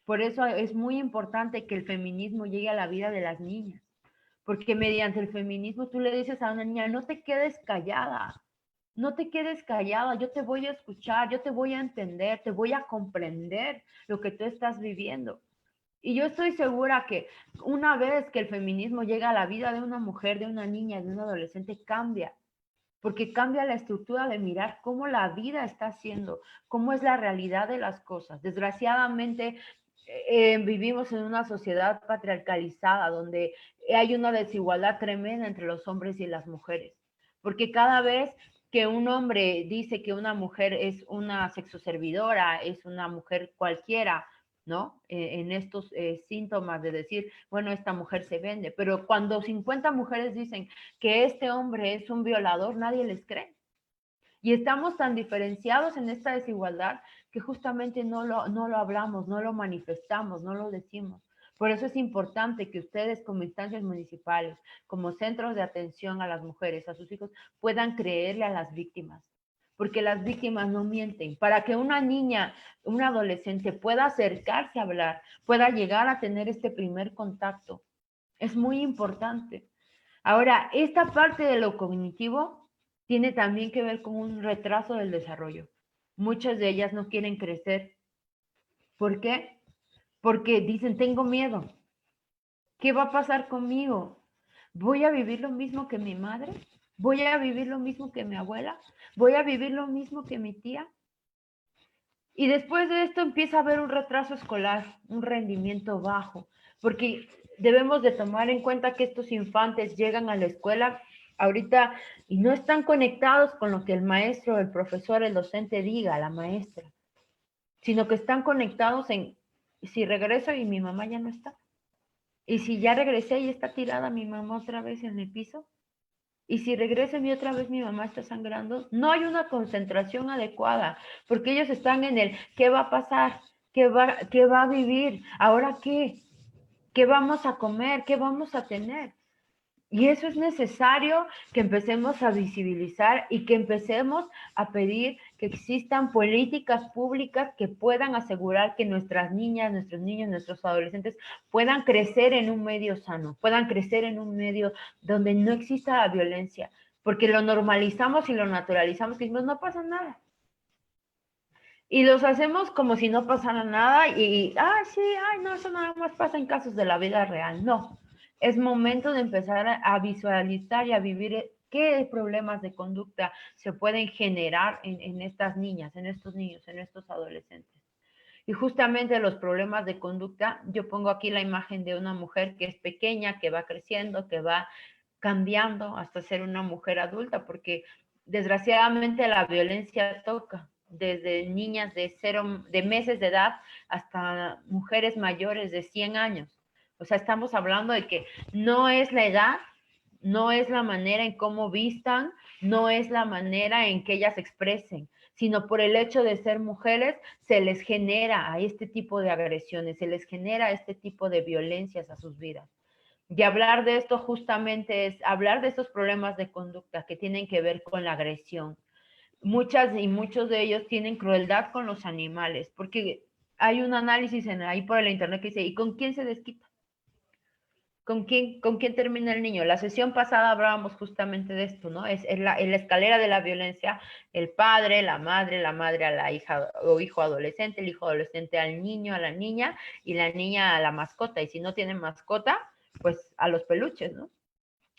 Por eso es muy importante que el feminismo llegue a la vida de las niñas, porque mediante el feminismo tú le dices a una niña, no te quedes callada, no te quedes callada, yo te voy a escuchar, yo te voy a entender, te voy a comprender lo que tú estás viviendo. Y yo estoy segura que una vez que el feminismo llega a la vida de una mujer, de una niña, de un adolescente, cambia, porque cambia la estructura de mirar cómo la vida está siendo, cómo es la realidad de las cosas. Desgraciadamente, vivimos en una sociedad patriarcalizada donde hay una desigualdad tremenda entre los hombres y las mujeres, porque cada vez que un hombre dice que una mujer es una sexoservidora, es una mujer cualquiera, ¿no? En estos síntomas de decir, bueno, esta mujer se vende, pero cuando 50 mujeres dicen que este hombre es un violador, nadie les cree. Y estamos tan diferenciados en esta desigualdad que justamente no lo hablamos, no lo manifestamos, no lo decimos. Por eso es importante que ustedes como instancias municipales, como centros de atención a las mujeres, a sus hijos, puedan creerle a las víctimas, porque las víctimas no mienten. Para que una niña, un adolescente pueda acercarse a hablar, pueda llegar a tener este primer contacto, es muy importante. Ahora, esta parte de lo cognitivo tiene también que ver con un retraso del desarrollo. Muchas de ellas no quieren crecer. ¿Por qué? Porque dicen, tengo miedo. ¿Qué va a pasar conmigo? ¿Voy a vivir lo mismo que mi madre? ¿Voy a vivir lo mismo que mi abuela? ¿Voy a vivir lo mismo que mi tía? Y después de esto empieza a haber un retraso escolar, un rendimiento bajo, porque debemos de tomar en cuenta que estos infantes llegan a la escuela ahorita y no están conectados con lo que el maestro, el profesor, el docente diga, la maestra, sino que están conectados en, si regreso y mi mamá ya no está, y si ya regresé y está tirada mi mamá otra vez en el piso, y si regresa y otra vez mi mamá está sangrando, no hay una concentración adecuada, porque ellos están en el ¿qué va a pasar? ¿Qué va a vivir? ¿Ahora qué? ¿Qué vamos a comer? ¿Qué vamos a tener? Y eso es necesario que empecemos a visibilizar y que empecemos a pedir que existan políticas públicas que puedan asegurar que nuestras niñas, nuestros niños, nuestros adolescentes puedan crecer en un medio sano, puedan crecer en un medio donde no exista la violencia, porque lo normalizamos y lo naturalizamos, que decimos, no pasa nada. Y los hacemos como si no pasara nada sí, no, eso nada más pasa en casos de la vida real. No, es momento de empezar a visualizar y a vivir qué problemas de conducta se pueden generar en estas niñas, en estos niños, en estos adolescentes. Y justamente los problemas de conducta, yo pongo aquí la imagen de una mujer que es pequeña, que va creciendo, que va cambiando hasta ser una mujer adulta, porque desgraciadamente la violencia toca desde niñas de meses de edad hasta mujeres mayores de 100 años. O sea, estamos hablando de que no es la edad, no es la manera en cómo vistan, no es la manera en que ellas expresen, sino por el hecho de ser mujeres se les genera a este tipo de agresiones, se les genera este tipo de violencias a sus vidas. Y hablar de esto justamente es hablar de estos problemas de conducta que tienen que ver con la agresión. Muchas y muchos de ellos tienen crueldad con los animales, porque hay un análisis ahí por el internet que dice, ¿y con quién se desquita? ¿Con quién termina el niño? La sesión pasada hablábamos justamente de esto, ¿no? En la escalera de la violencia, el padre, la madre a la hija o hijo adolescente, el hijo adolescente al niño, a la niña, y la niña a la mascota. Y si no tienen mascota, pues a los peluches, ¿no?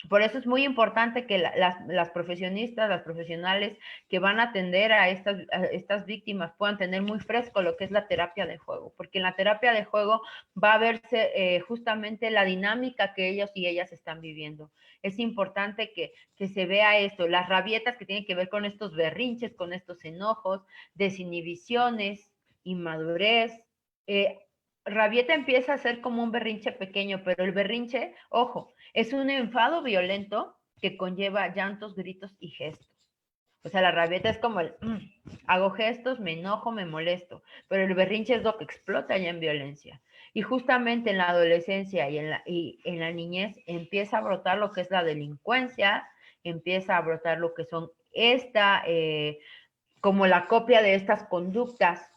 Por eso es muy importante que las profesionistas, las profesionales que van a atender a estas víctimas puedan tener muy fresco lo que es la terapia de juego, porque en la terapia de juego va a verse justamente la dinámica que ellos y ellas están viviendo. Es importante que se vea esto, las rabietas que tienen que ver con estos berrinches, con estos enojos, desinhibiciones, inmadurez. Rabieta empieza a ser como un berrinche pequeño, pero el berrinche, ojo, es un enfado violento que conlleva llantos, gritos y gestos. O sea, la rabieta es como hago gestos, me enojo, me molesto, pero el berrinche es lo que explota ya en violencia. Y justamente en la adolescencia y en la niñez empieza a brotar lo que es la delincuencia, empieza a brotar lo que son como la copia de estas conductas.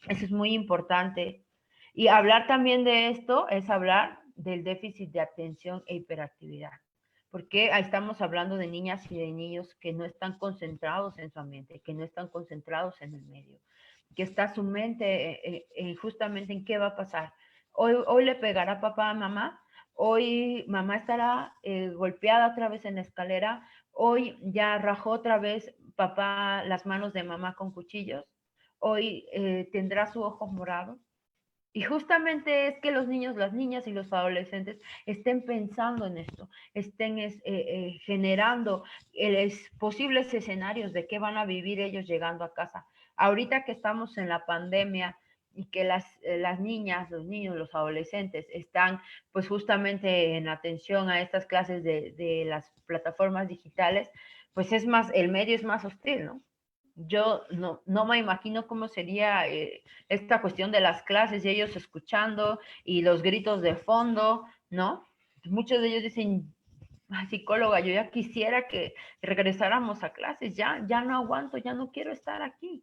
Eso es muy importante. Y hablar también de esto es hablar del déficit de atención e hiperactividad, porque ahí estamos hablando de niñas y de niños que no están concentrados en su ambiente, que no están concentrados en el medio, que está su mente justamente en qué va a pasar. Hoy le pegará papá a mamá, hoy mamá estará golpeada otra vez en la escalera, hoy ya rajó otra vez papá las manos de mamá con cuchillos, hoy tendrá su ojo morado. Y justamente es que los niños, las niñas y los adolescentes estén pensando en esto, estén generando posibles escenarios de qué van a vivir ellos llegando a casa. Ahorita que estamos en la pandemia y que las niñas, los niños, los adolescentes están pues justamente en atención a estas clases de las plataformas digitales, pues es más, el medio es más hostil, ¿no? Yo no me imagino cómo sería esta cuestión de las clases y ellos escuchando y los gritos de fondo, ¿no? Muchos de ellos dicen, psicóloga, yo ya quisiera que regresáramos a clases, ya no aguanto, ya no quiero estar aquí.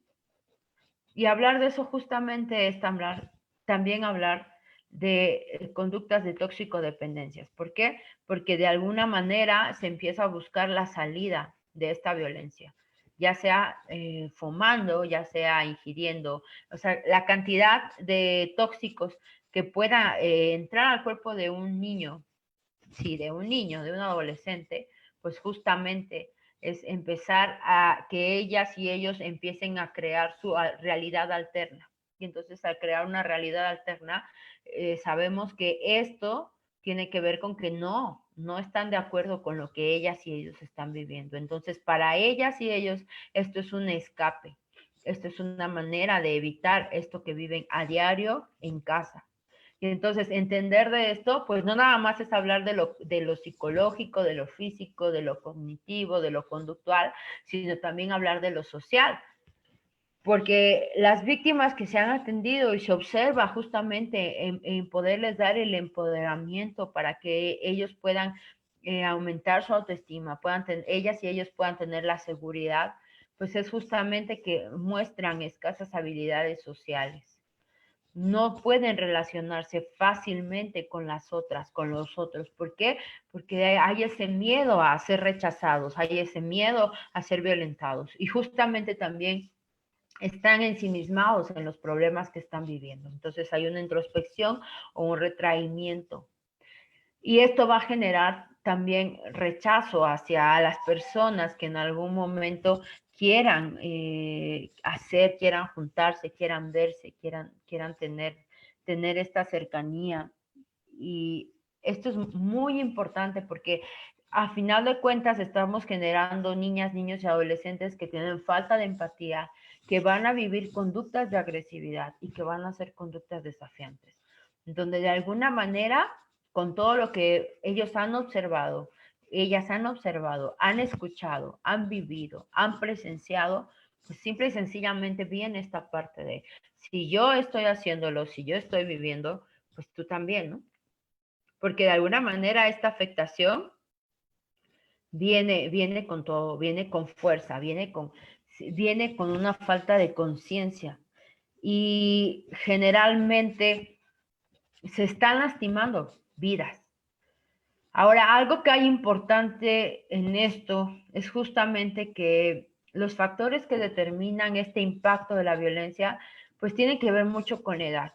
Y hablar de eso justamente es también hablar de conductas de toxicodependencias. ¿Por qué? Porque de alguna manera se empieza a buscar la salida de esta violencia, ya sea fumando, ya sea ingiriendo, o sea, la cantidad de tóxicos que pueda entrar al cuerpo de un niño, sí, de un niño, de un adolescente, pues justamente es empezar a que ellas y ellos empiecen a crear su realidad alterna. Y entonces al crear una realidad alterna, sabemos que esto tiene que ver con que no están de acuerdo con lo que ellas y ellos están viviendo. Entonces, para ellas y ellos, esto es un escape. Esto es una manera de evitar esto que viven a diario en casa. Y entonces, entender de esto, pues no nada más es hablar de lo psicológico, de lo físico, de lo cognitivo, de lo conductual, sino también hablar de lo social. Porque las víctimas que se han atendido y se observa justamente en poderles dar el empoderamiento para que ellos puedan aumentar su autoestima, ellas y ellos puedan tener la seguridad, pues es justamente que muestran escasas habilidades sociales, no pueden relacionarse fácilmente con las otras, con los otros. ¿Por qué? Porque hay ese miedo a ser rechazados, hay ese miedo a ser violentados. Y justamente también están ensimismados en los problemas que están viviendo. Entonces hay una introspección o un retraimiento. Y esto va a generar también rechazo hacia las personas que en algún momento quieran quieran juntarse, quieran verse, quieran tener esta cercanía. Y esto es muy importante porque a final de cuentas estamos generando niñas, niños y adolescentes que tienen falta de empatía, que van a vivir conductas de agresividad y que van a ser conductas desafiantes, donde de alguna manera, con todo lo que ellos han observado, ellas han observado, han escuchado, han vivido, han presenciado, pues simple y sencillamente viene esta parte de, si yo estoy haciéndolo, si yo estoy viviendo, pues tú también, ¿no? Porque de alguna manera esta afectación viene con todo, viene con fuerza, viene con una falta de conciencia y generalmente se están lastimando vidas. Ahora, algo que hay importante en esto es justamente que los factores que determinan este impacto de la violencia, pues tienen que ver mucho con la edad,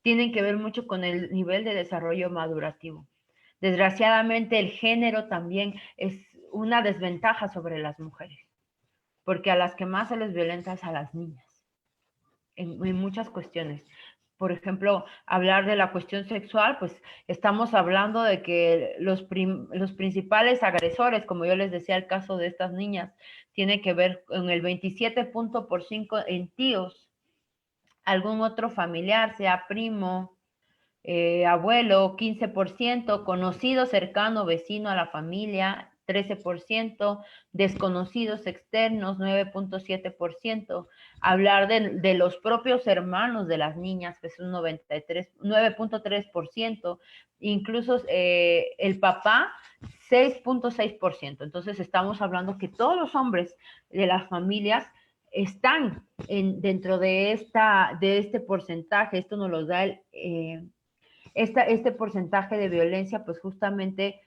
tienen que ver mucho con el nivel de desarrollo madurativo. Desgraciadamente, el género también es una desventaja sobre las mujeres, porque a las que más se les violenta es a las niñas, en muchas cuestiones. Por ejemplo, hablar de la cuestión sexual, pues estamos hablando de que los principales agresores, como yo les decía, el caso de estas niñas, tiene que ver con el 27% en tíos, algún otro familiar, sea primo, abuelo, 15%, conocido, cercano, vecino a la familia, 13%, desconocidos externos, 9.7%, hablar de los propios hermanos de las niñas, pues un 9.3%, incluso el papá, 6.6%. Entonces estamos hablando que todos los hombres de las familias están dentro de este porcentaje. Esto nos lo da este porcentaje de violencia, pues justamente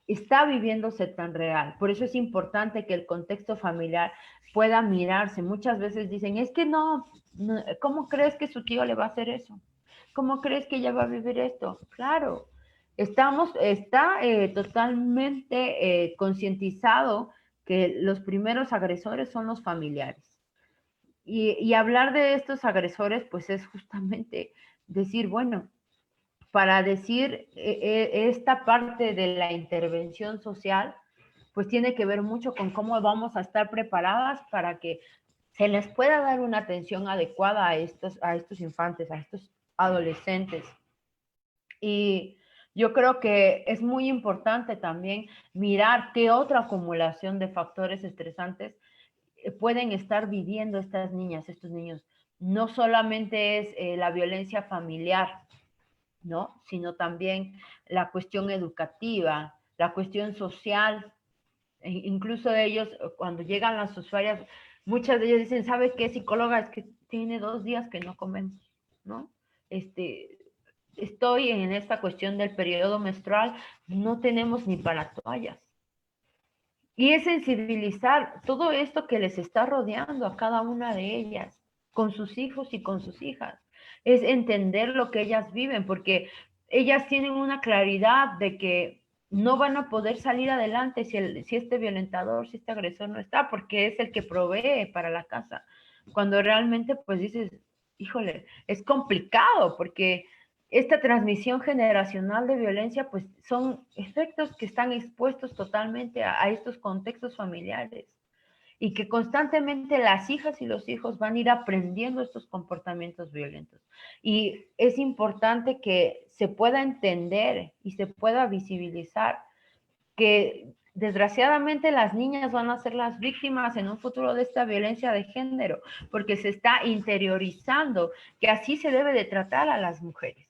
está viviéndose tan real. Por eso es importante que el contexto familiar pueda mirarse. Muchas veces dicen, es que no, ¿cómo crees que su tío le va a hacer eso? ¿Cómo crees que ella va a vivir esto? Claro, está totalmente concientizado que los primeros agresores son los familiares. Y hablar de estos agresores, pues es justamente decir, bueno, para decir esta parte de la intervención social, pues tiene que ver mucho con cómo vamos a estar preparadas para que se les pueda dar una atención adecuada a estos infantes, a estos adolescentes. Y yo creo que es muy importante también mirar qué otra acumulación de factores estresantes pueden estar viviendo estas niñas, estos niños. No solamente es la violencia familiar, ¿no? Sino también la cuestión educativa, la cuestión social. Incluso ellos, cuando llegan las usuarias, muchas de ellas dicen, ¿sabe qué, psicóloga? Es que tiene 2 días que no comemos, ¿no? Estoy en esta cuestión del periodo menstrual, no tenemos ni para toallas. Y es sensibilizar todo esto que les está rodeando a cada una de ellas, con sus hijos y con sus hijas. Es entender lo que ellas viven, porque ellas tienen una claridad de que no van a poder salir adelante si este violentador, si este agresor no está, porque es el que provee para la casa. Cuando realmente, pues dices, híjole, es complicado, porque esta transmisión generacional de violencia, pues son efectos que están expuestos totalmente a estos contextos familiares y que constantemente las hijas y los hijos van a ir aprendiendo estos comportamientos violentos. Y es importante que se pueda entender y se pueda visibilizar que desgraciadamente las niñas van a ser las víctimas en un futuro de esta violencia de género, porque se está interiorizando que así se debe de tratar a las mujeres.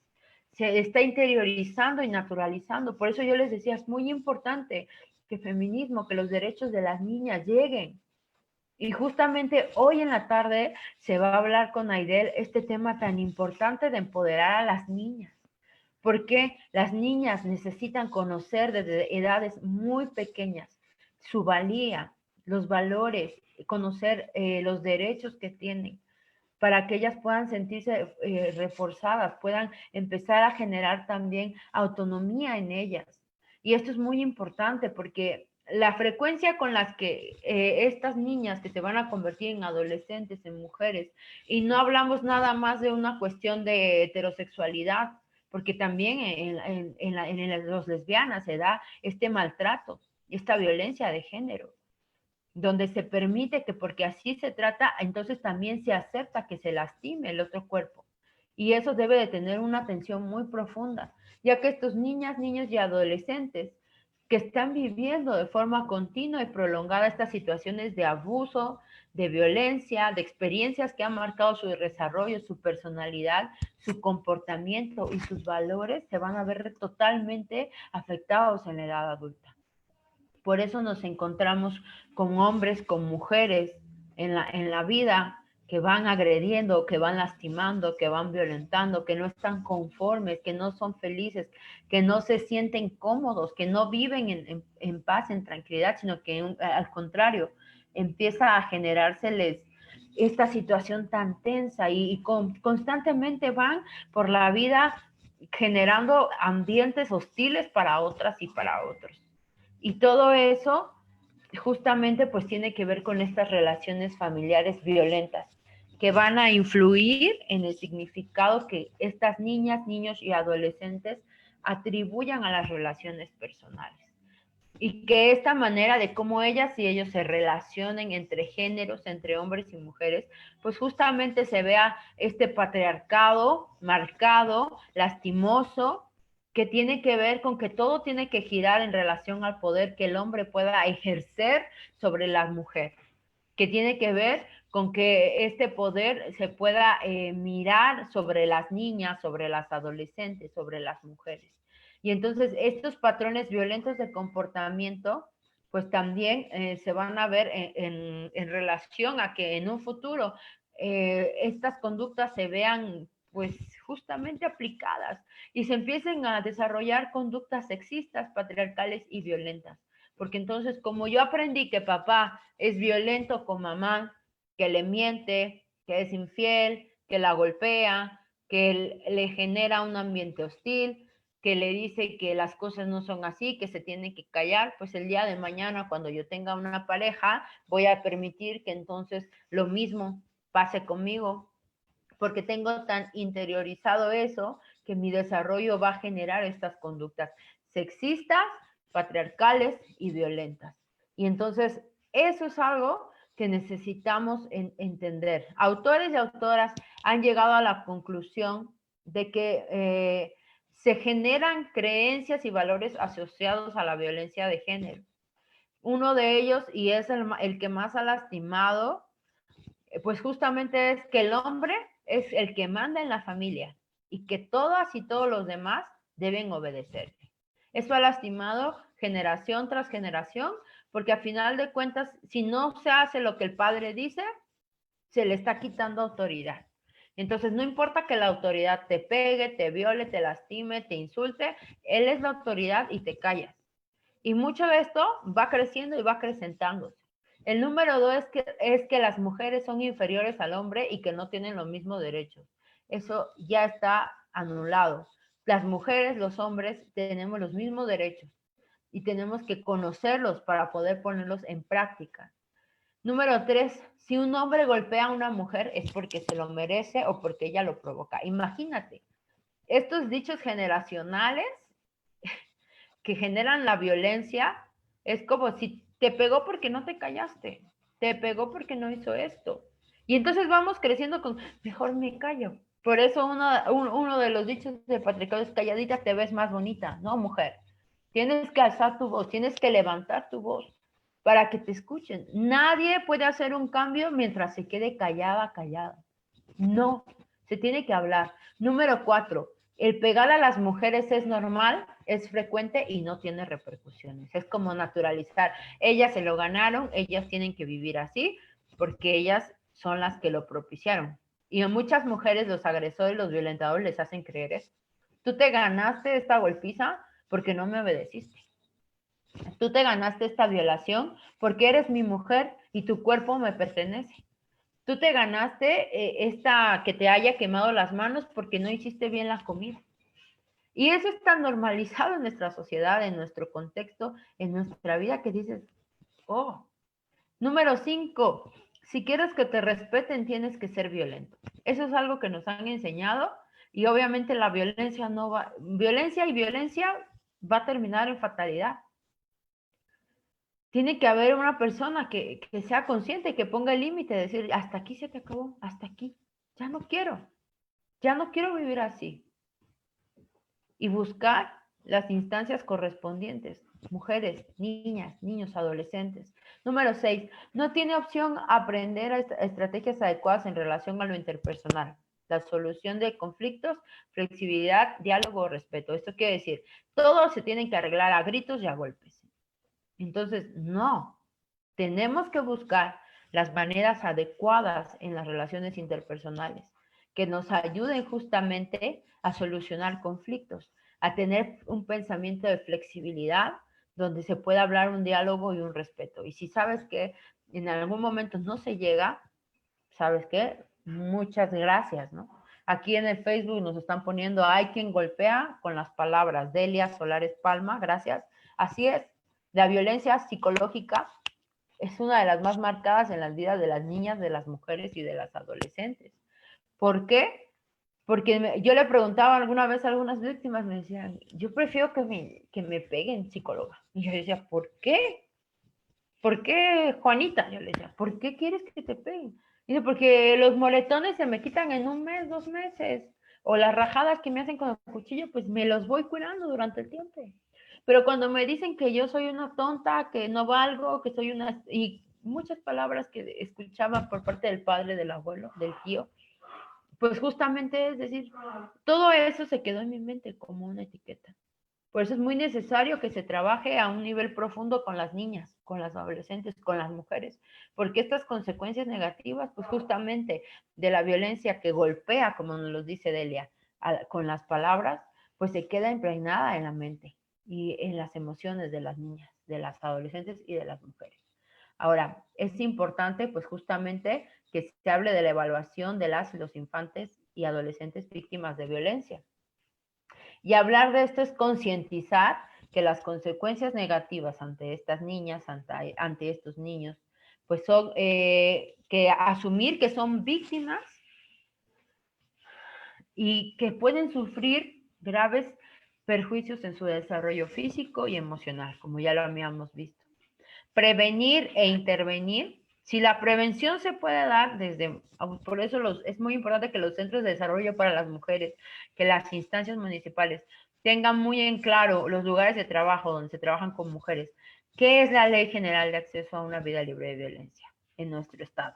Se está interiorizando y naturalizando. Por eso yo les decía, es muy importante que el feminismo, que los derechos de las niñas lleguen. Y justamente hoy en la tarde se va a hablar con Aidel este tema tan importante de empoderar a las niñas, porque las niñas necesitan conocer desde edades muy pequeñas su valía, los valores, conocer los derechos que tienen, para que ellas puedan sentirse reforzadas, puedan empezar a generar también autonomía en ellas. Y esto es muy importante porque la frecuencia con las que estas niñas que se van a convertir en adolescentes, en mujeres, y no hablamos nada más de una cuestión de heterosexualidad, porque también en los lesbianas se da este maltrato, esta violencia de género, donde se permite que porque así se trata, entonces también se acepta que se lastime el otro cuerpo. Y eso debe de tener una atención muy profunda, ya que estos niñas, niños y adolescentes que están viviendo de forma continua y prolongada estas situaciones de abuso, de violencia, de experiencias que han marcado su desarrollo, su personalidad, su comportamiento y sus valores, se van a ver totalmente afectados en la edad adulta. Por eso nos encontramos con hombres, con mujeres en la vida que van agrediendo, que van lastimando, que van violentando, que no están conformes, que no son felices, que no se sienten cómodos, que no viven en paz, en tranquilidad, sino que al contrario, empieza a generárseles esta situación tan tensa y constantemente van por la vida generando ambientes hostiles para otras y para otros. Y todo eso justamente pues tiene que ver con estas relaciones familiares violentas que van a influir en el significado que estas niñas, niños y adolescentes atribuyan a las relaciones personales. Y que esta manera de cómo ellas y ellos se relacionen entre géneros, entre hombres y mujeres, pues justamente se vea este patriarcado marcado, lastimoso, que tiene que ver con que todo tiene que girar en relación al poder que el hombre pueda ejercer sobre la mujer, que tiene que ver con que este poder se pueda mirar sobre las niñas, sobre las adolescentes, sobre las mujeres. Y entonces estos patrones violentos de comportamiento, pues también se van a ver en relación a que en un futuro estas conductas se vean pues justamente aplicadas y se empiecen a desarrollar conductas sexistas, patriarcales y violentas. Porque entonces, como yo aprendí que papá es violento con mamá, que le miente, que es infiel, que la golpea, que le genera un ambiente hostil, que le dice que las cosas no son así, que se tiene que callar, pues el día de mañana, cuando yo tenga una pareja, voy a permitir que entonces lo mismo pase conmigo, porque tengo tan interiorizado eso que mi desarrollo va a generar estas conductas sexistas, patriarcales y violentas. Y entonces eso es algo que necesitamos entender. Autores y autoras han llegado a la conclusión de que se generan creencias y valores asociados a la violencia de género. Uno de ellos, y es el que más ha lastimado, pues justamente es que el hombre es el que manda en la familia y que todas y todos los demás deben obedecer. Eso ha lastimado generación tras generación, porque a final de cuentas, si no se hace lo que el padre dice, se le está quitando autoridad. Entonces, no importa que la autoridad te pegue, te viole, te lastime, te insulte, él es la autoridad y te callas. Y mucho de esto va creciendo y va acrecentándose. El número 2 es que las mujeres son inferiores al hombre y que no tienen los mismos derechos. Eso ya está anulado. Las mujeres, los hombres, tenemos los mismos derechos y tenemos que conocerlos para poder ponerlos en práctica. Número 3, si un hombre golpea a una mujer es porque se lo merece o porque ella lo provoca. Imagínate, estos dichos generacionales que generan la violencia, es como si te pegó porque no te callaste, te pegó porque no hizo esto. Y entonces vamos creciendo con, mejor me callo. Por eso uno de los dichos de patriarcado es calladita te ves más bonita, ¿no, mujer? Tienes que alzar tu voz, tienes que levantar tu voz para que te escuchen. Nadie puede hacer un cambio mientras se quede callada, callada. No, se tiene que hablar. Número 4, el pegar a las mujeres es normal, es frecuente y no tiene repercusiones. Es como naturalizar. Ellas se lo ganaron, ellas tienen que vivir así porque ellas son las que lo propiciaron. Y a muchas mujeres los agresores, los violentadores les hacen creer eso. Tú te ganaste esta golpiza porque no me obedeciste. Tú te ganaste esta violación porque eres mi mujer y tu cuerpo me pertenece. Tú te ganaste esta que te haya quemado las manos porque no hiciste bien la comida. Y eso está normalizado en nuestra sociedad, en nuestro contexto, en nuestra vida, que dices, oh. Número 5, si quieres que te respeten, tienes que ser violento. Eso es algo que nos han enseñado y obviamente la violencia no va, violencia y violencia va a terminar en fatalidad. Tiene que haber una persona que sea consciente, que ponga el límite, decir, hasta aquí se te acabó, hasta aquí, ya no quiero vivir así. Y buscar las instancias correspondientes. mujeres, niñas, niños, adolescentes. Número 6, no tiene opción aprender estrategias adecuadas en relación a lo interpersonal. La solución de conflictos, flexibilidad, diálogo, respeto. Esto quiere decir, todo se tiene que arreglar a gritos y a golpes. Entonces, no, tenemos que buscar las maneras adecuadas en las relaciones interpersonales que nos ayuden justamente a solucionar conflictos, a tener un pensamiento de flexibilidad donde se pueda hablar un diálogo y un respeto. Y si sabes que en algún momento no se llega, ¿sabes qué? Muchas gracias, ¿no? Aquí en el Facebook nos están poniendo, hay quien golpea con las palabras. Delia Solares Palma, gracias. Así es, la violencia psicológica es una de las más marcadas en las vidas de las niñas, de las mujeres y de las adolescentes. ¿Por qué? Porque yo le preguntaba alguna vez a algunas víctimas, me decían, yo prefiero que me peguen, psicóloga. Y yo decía, ¿por qué? ¿Por qué, Juanita? Yo le decía, ¿por qué quieres que te peguen? Dice, porque los moretones se me quitan en un mes, 2 meses. O las rajadas que me hacen con el cuchillo, pues me los voy curando durante el tiempo. Pero cuando me dicen que yo soy una tonta, que no valgo, que soy una... Y muchas palabras que escuchaba por parte del padre, del abuelo, del tío, pues justamente es decir, todo eso se quedó en mi mente como una etiqueta. Por eso es muy necesario que se trabaje a un nivel profundo con las niñas, con las adolescentes, con las mujeres, porque estas consecuencias negativas, pues justamente de la violencia que golpea, como nos lo dice Delia, con las palabras, pues se queda impregnada en la mente y en las emociones de las niñas, de las adolescentes y de las mujeres. Ahora, es importante, pues justamente, que se hable de la evaluación de las y los infantes y adolescentes víctimas de violencia. Y hablar de esto es concientizar que las consecuencias negativas ante estas niñas, ante estos niños, pues son que asumir que son víctimas y que pueden sufrir graves perjuicios en su desarrollo físico y emocional, como ya lo habíamos visto. Prevenir e intervenir. Si la prevención se puede dar desde, por eso es muy importante que los centros de desarrollo para las mujeres, que las instancias municipales tengan muy en claro los lugares de trabajo donde se trabajan con mujeres. ¿Qué es la Ley General de Acceso a una Vida Libre de Violencia en nuestro estado?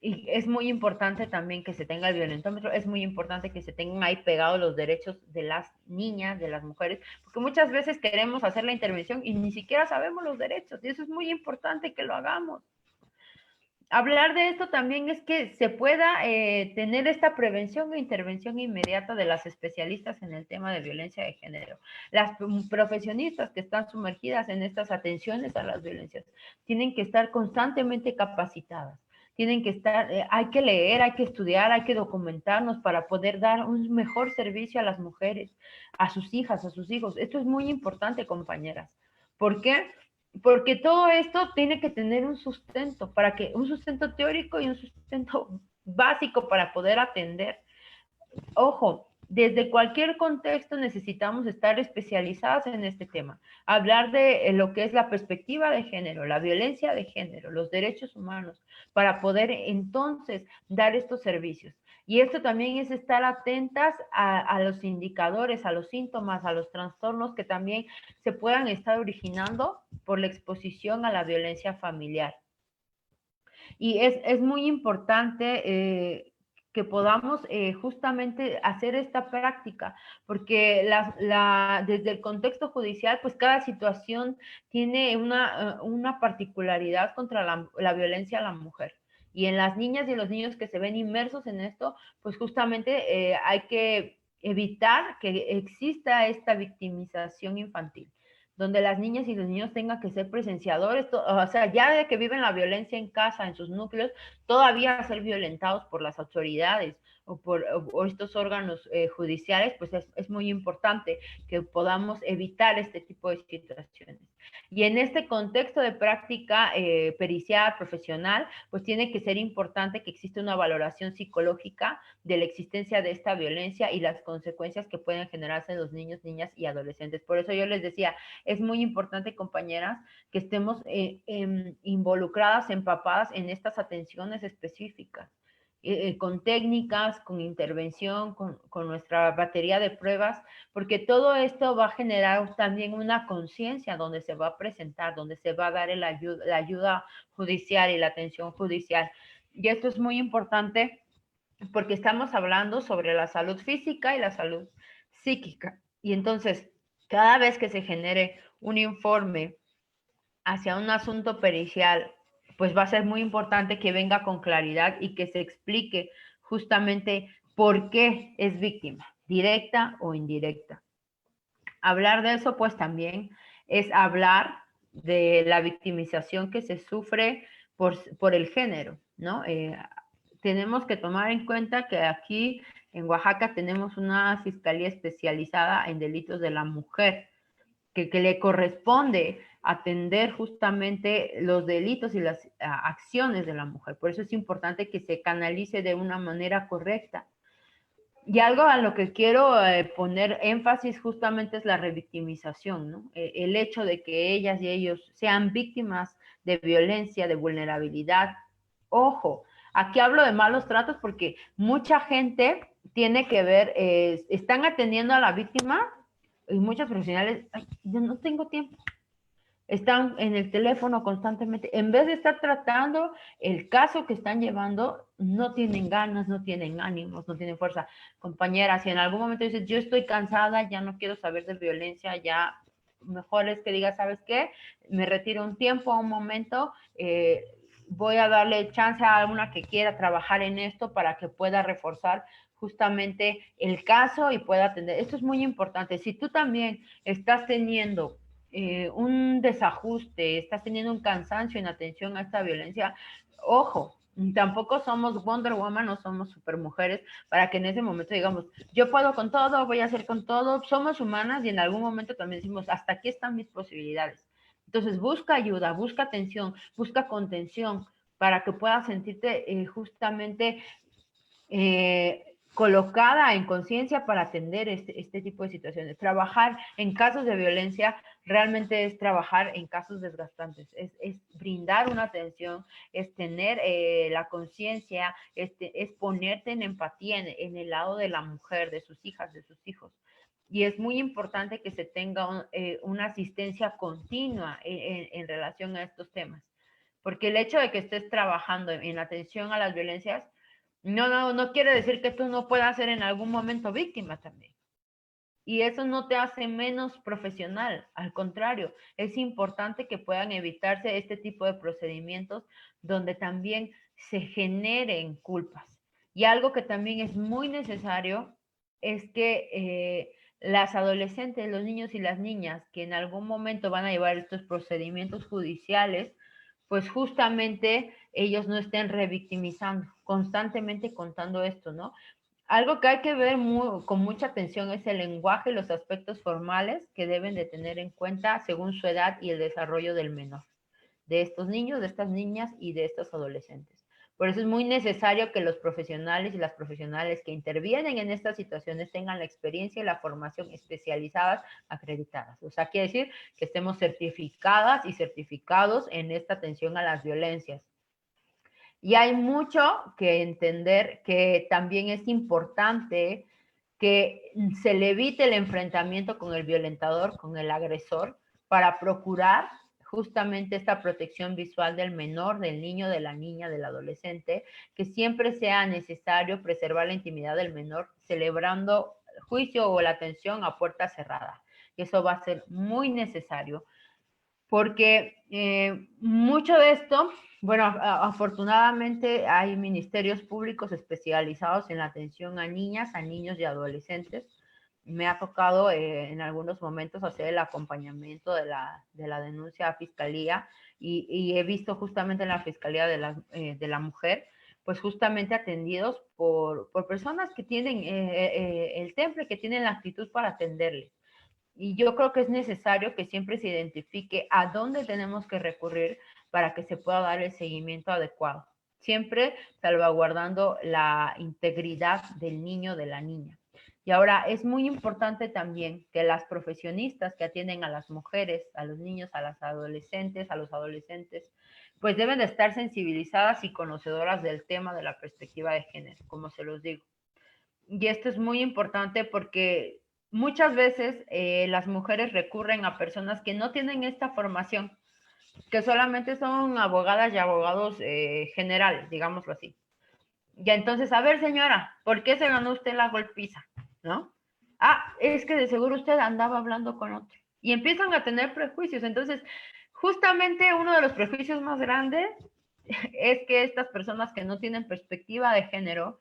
Y es muy importante también que se tenga el violentómetro, es muy importante que se tengan ahí pegados los derechos de las niñas, de las mujeres, porque muchas veces queremos hacer la intervención y ni siquiera sabemos los derechos, y eso es muy importante que lo hagamos. Hablar de esto también es que se pueda tener esta prevención e intervención inmediata de las especialistas en el tema de violencia de género. Las profesionistas que están sumergidas en estas atenciones a las violencias tienen que estar constantemente capacitadas. Tienen que estar, hay que leer, hay que estudiar, hay que documentarnos para poder dar un mejor servicio a las mujeres, a sus hijas, a sus hijos. Esto es muy importante, compañeras. ¿Por qué? Porque todo esto tiene que tener un sustento, un sustento teórico y un sustento básico para poder atender. Ojo, desde cualquier contexto necesitamos estar especializadas en este tema. Hablar de lo que es la perspectiva de género, la violencia de género, los derechos humanos, para poder entonces dar estos servicios. Y esto también es estar atentas a los indicadores, a los síntomas, a los trastornos que también se puedan estar originando por la exposición a la violencia familiar. Y es muy importante que podamos justamente hacer esta práctica, porque desde el contexto judicial, pues cada situación tiene una particularidad contra la violencia a la mujer. Y en las niñas y los niños que se ven inmersos en esto, pues justamente hay que evitar que exista esta victimización infantil, donde las niñas y los niños tengan que ser presenciadores, o sea, ya de que viven la violencia en casa, en sus núcleos, todavía ser violentados por las autoridades o estos órganos judiciales, pues es muy importante que podamos evitar este tipo de situaciones. Y en este contexto de práctica pericial, profesional, pues tiene que ser importante que exista una valoración psicológica de la existencia de esta violencia y las consecuencias que pueden generarse en los niños, niñas y adolescentes. Por eso yo les decía, es muy importante, compañeras, que estemos involucradas, empapadas en estas atenciones específicas. con técnicas, con intervención, con nuestra batería de pruebas, porque todo esto va a generar también una conciencia donde se va a presentar, donde se va a dar la ayuda judicial y la atención judicial. Y esto es muy importante porque estamos hablando sobre la salud física y la salud psíquica. Y entonces, cada vez que se genere un informe hacia un asunto pericial, pues va a ser muy importante que venga con claridad y que se explique justamente por qué es víctima, directa o indirecta. Hablar de eso, pues también es hablar de la victimización que se sufre por el género, ¿no? Tenemos que tomar en cuenta que aquí en Oaxaca tenemos una fiscalía especializada en delitos de la mujer, que le corresponde atender justamente los delitos y las acciones de la mujer. Por eso es importante que se canalice de una manera correcta. Y algo a lo que quiero poner énfasis justamente es la revictimización, ¿no? El hecho de que ellas y ellos sean víctimas de violencia, de vulnerabilidad. Ojo, aquí hablo de malos tratos porque mucha gente tiene que ver, están atendiendo a la víctima y muchos profesionales, ay, yo no tengo tiempo. Están en el teléfono constantemente. En vez de estar tratando el caso que están llevando, no tienen ganas, no tienen ánimos, no tienen fuerza. Compañera, si en algún momento dices, yo estoy cansada, ya no quiero saber de violencia, ya mejor es que digas, ¿sabes qué? Me retiro un tiempo, un momento, voy a darle chance a alguna que quiera trabajar en esto para que pueda reforzar justamente el caso y pueda atender. Esto es muy importante. Si tú también estás teniendo un desajuste, estás teniendo un cansancio en atención a esta violencia, ojo, tampoco somos Wonder Woman, no somos supermujeres para que en ese momento digamos, yo puedo con todo, voy a hacer con todo, somos humanas y en algún momento también decimos, hasta aquí están mis posibilidades. Entonces busca ayuda, busca atención, busca contención para que puedas sentirte justamente colocada en conciencia para atender este tipo de situaciones. Trabajar en casos de violencia realmente es trabajar en casos desgastantes, es brindar una atención, es tener la conciencia, es ponerte en empatía en el lado de la mujer, de sus hijas, de sus hijos. Y es muy importante que se tenga una asistencia continua en relación a estos temas. Porque el hecho de que estés trabajando en atención a las violencias no quiere decir que tú no puedas ser en algún momento víctima también. Y eso no te hace menos profesional, al contrario, es importante que puedan evitarse este tipo de procedimientos donde también se generen culpas. Y algo que también es muy necesario es que las adolescentes, los niños y las niñas que en algún momento van a llevar estos procedimientos judiciales, pues justamente ellos no estén revictimizando, constantemente contando esto, ¿no? Algo que hay que ver con mucha atención es el lenguaje y los aspectos formales que deben de tener en cuenta según su edad y el desarrollo del menor, de estos niños, de estas niñas y de estos adolescentes. Por eso es muy necesario que los profesionales y las profesionales que intervienen en estas situaciones tengan la experiencia y la formación especializadas acreditadas. O sea, quiere decir que estemos certificadas y certificados en esta atención a las violencias. Y hay mucho que entender que también es importante que se le evite el enfrentamiento con el violentador, con el agresor, para procurar justamente esta protección visual del menor, del niño, de la niña, del adolescente, que siempre sea necesario preservar la intimidad del menor, celebrando el juicio o la atención a puerta cerrada. Y eso va a ser muy necesario, porque mucho de esto, bueno, afortunadamente hay ministerios públicos especializados en la atención a niñas, a niños y adolescentes. Me ha tocado en algunos momentos hacer el acompañamiento de la denuncia a fiscalía y he visto justamente en la Fiscalía de la Mujer, pues justamente atendidos por personas que tienen el temple, que tienen la actitud para atenderles. Y yo creo que es necesario que siempre se identifique a dónde tenemos que recurrir para que se pueda dar el seguimiento adecuado. Siempre salvaguardando la integridad del niño o de la niña. Y ahora es muy importante también que las profesionistas que atienden a las mujeres, a los niños, a las adolescentes, a los adolescentes, pues deben de estar sensibilizadas y conocedoras del tema de la perspectiva de género, como se los digo. Y esto es muy importante porque muchas veces las mujeres recurren a personas que no tienen esta formación, que solamente son abogadas y abogados generales, digámoslo así. Y entonces, a ver, señora, ¿por qué se ganó usted la golpiza? ¿No? Ah, es que de seguro usted andaba hablando con otro. Y empiezan a tener prejuicios. Entonces, justamente uno de los prejuicios más grandes es que estas personas que no tienen perspectiva de género,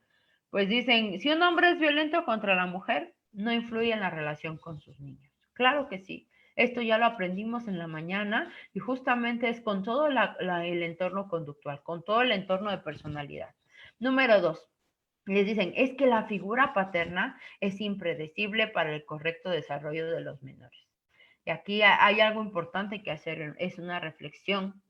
pues dicen, si un hombre es violento contra la mujer, no influye en la relación con sus niños. Claro que sí. Esto ya lo aprendimos en la mañana y justamente es con todo el entorno conductual, con todo el entorno de personalidad. Número 2, les dicen, es que la figura paterna es impredecible para el correcto desarrollo de los menores. Y aquí hay algo importante que hacer, es una reflexión,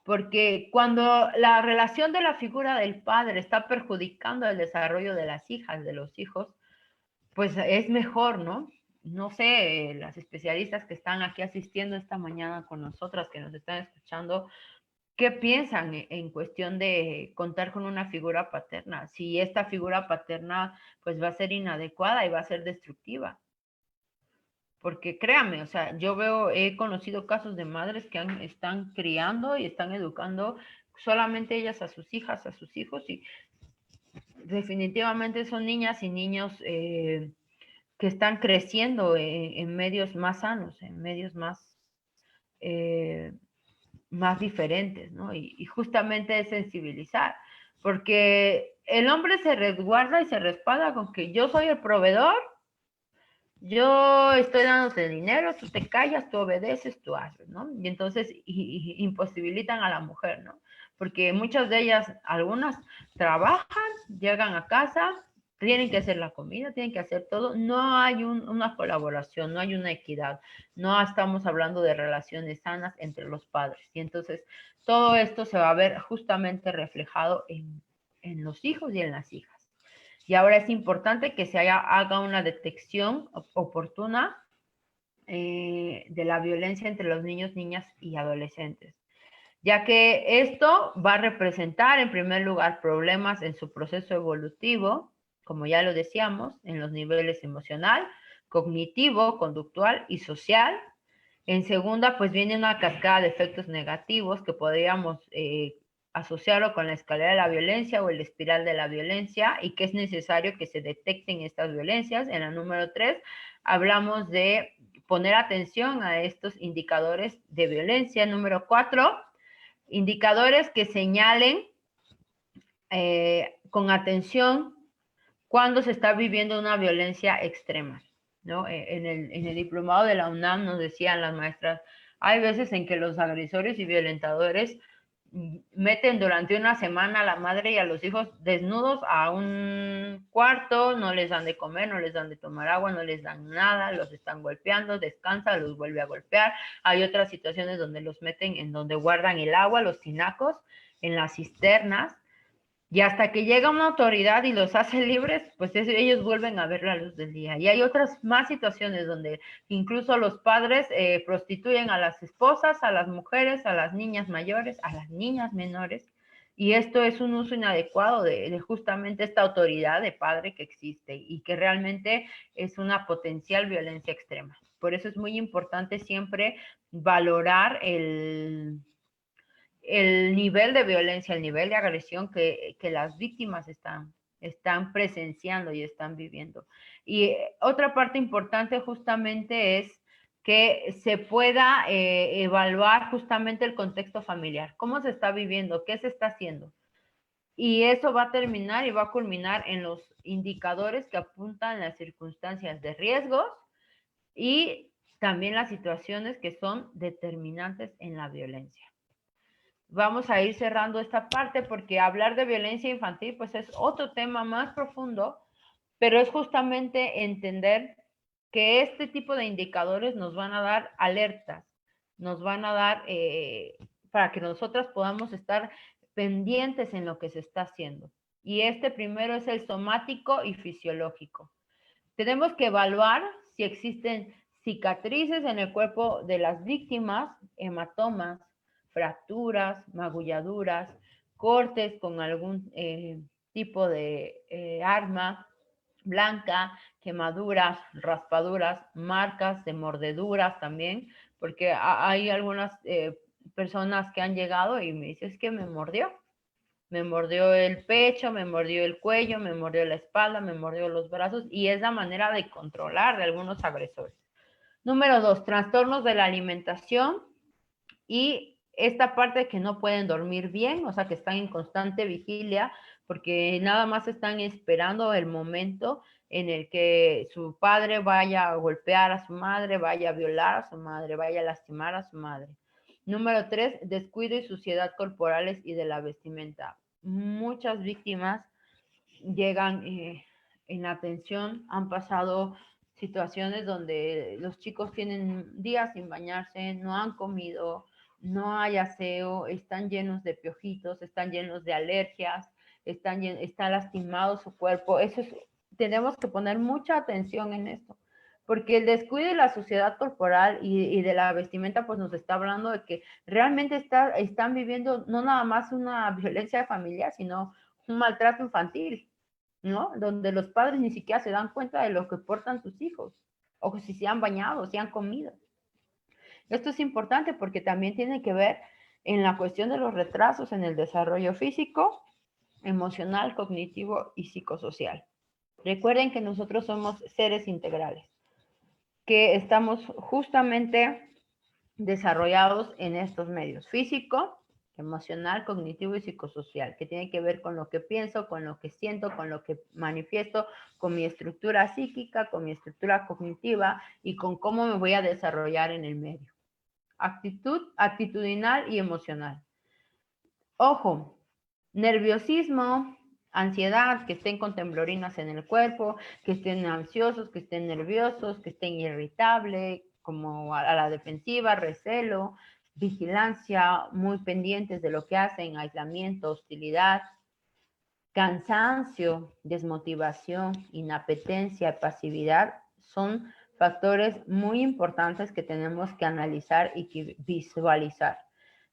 porque cuando la relación de la figura del padre está perjudicando el desarrollo de las hijas, de los hijos, pues es mejor, ¿no? No sé, las especialistas que están aquí asistiendo esta mañana con nosotras, que nos están escuchando, ¿qué piensan en cuestión de contar con una figura paterna? Si esta figura paterna pues va a ser inadecuada y va a ser destructiva. Porque créanme, o sea, he conocido casos de madres que están criando y están educando solamente ellas a sus hijas, a sus hijos, y definitivamente son niñas y niños que están creciendo en medios más sanos, en medios eh, más diferentes, ¿no? Y justamente es sensibilizar, porque el hombre se resguarda y se respalda con que yo soy el proveedor, yo estoy dándote dinero, tú te callas, tú obedeces, tú haces, ¿no? Y entonces imposibilitan a la mujer, ¿no? Porque muchas de ellas, algunas trabajan, llegan a casa, tienen que hacer la comida, tienen que hacer todo, no hay una colaboración, no hay una equidad, no estamos hablando de relaciones sanas entre los padres. Y entonces todo esto se va a ver justamente reflejado en los hijos y en las hijas. Y ahora es importante que haga una detección oportuna de la violencia entre los niños, niñas y adolescentes, ya que esto va a representar en primer lugar problemas en su proceso evolutivo, como ya lo decíamos, en los niveles emocional, cognitivo, conductual y social. En segunda, pues viene una cascada de efectos negativos que podríamos asociarlo con la escalera de la violencia o el espiral de la violencia y que es necesario que se detecten estas violencias. En la número 3, hablamos de poner atención a estos indicadores de violencia. Número 4, indicadores que señalen con atención cuando se está viviendo una violencia extrema, ¿no? En el diplomado de la UNAM nos decían las maestras, hay veces en que los agresores y violentadores meten durante una semana a la madre y a los hijos desnudos a un cuarto, no les dan de comer, no les dan de tomar agua, no les dan nada, los están golpeando, descansa, los vuelve a golpear. Hay otras situaciones donde los meten en donde guardan el agua, los tinacos, en las cisternas, y hasta que llega una autoridad y los hace libres, pues ellos vuelven a ver la luz del día. Y hay otras más situaciones donde incluso los padres prostituyen a las esposas, a las mujeres, a las niñas mayores, a las niñas menores. Y esto es un uso inadecuado de justamente esta autoridad de padre que existe y que realmente es una potencial violencia extrema. Por eso es muy importante siempre valorar el nivel de violencia, el nivel de agresión que las víctimas están presenciando y están viviendo. Y otra parte importante justamente es que se pueda evaluar justamente el contexto familiar, cómo se está viviendo, qué se está haciendo. Y eso va a terminar y va a culminar en los indicadores que apuntan las circunstancias de riesgos y también las situaciones que son determinantes en la violencia. Vamos a ir cerrando esta parte porque hablar de violencia infantil pues es otro tema más profundo, pero es justamente entender que este tipo de indicadores nos van a dar alertas, nos van a dar para que nosotras podamos estar pendientes en lo que se está haciendo. Y este primero es el somático y fisiológico. Tenemos que evaluar si existen cicatrices en el cuerpo de las víctimas, hematomas, fracturas, magulladuras, cortes con algún tipo de arma blanca, quemaduras, raspaduras, marcas de mordeduras también, porque hay algunas personas que han llegado y me dicen, es que me mordió el pecho, me mordió el cuello, me mordió la espalda, me mordió los brazos, y es la manera de controlar de algunos agresores. Número 2, trastornos de la alimentación y esta parte que no pueden dormir bien, o sea, que están en constante vigilia porque nada más están esperando el momento en el que su padre vaya a golpear a su madre, vaya a violar a su madre, vaya a lastimar a su madre. Número 3, descuido y suciedad corporales y de la vestimenta. Muchas víctimas llegan en atención, han pasado situaciones donde los chicos tienen días sin bañarse, no han comido, no hay aseo, están llenos de piojitos, están llenos de alergias, está lastimado su cuerpo. Tenemos que poner mucha atención en esto, porque el descuido de la suciedad corporal y de la vestimenta pues nos está hablando de que realmente están viviendo no nada más una violencia familiar, sino un maltrato infantil, ¿no? Donde los padres ni siquiera se dan cuenta de lo que portan sus hijos, o si se han bañado, si han comido. Esto es importante porque también tiene que ver en la cuestión de los retrasos en el desarrollo físico, emocional, cognitivo y psicosocial. Recuerden que nosotros somos seres integrales, que estamos justamente desarrollados en estos medios: físico, emocional, cognitivo y psicosocial, que tiene que ver con lo que pienso, con lo que siento, con lo que manifiesto, con mi estructura psíquica, con mi estructura cognitiva y con cómo me voy a desarrollar en el medio. Actitudinal y emocional. Ojo, nerviosismo, ansiedad, que estén con temblorinas en el cuerpo, que estén ansiosos, que estén nerviosos, que estén irritables, como a la defensiva, recelo, vigilancia, muy pendientes de lo que hacen, aislamiento, hostilidad, cansancio, desmotivación, inapetencia, pasividad, son factores muy importantes que tenemos que analizar y que visualizar.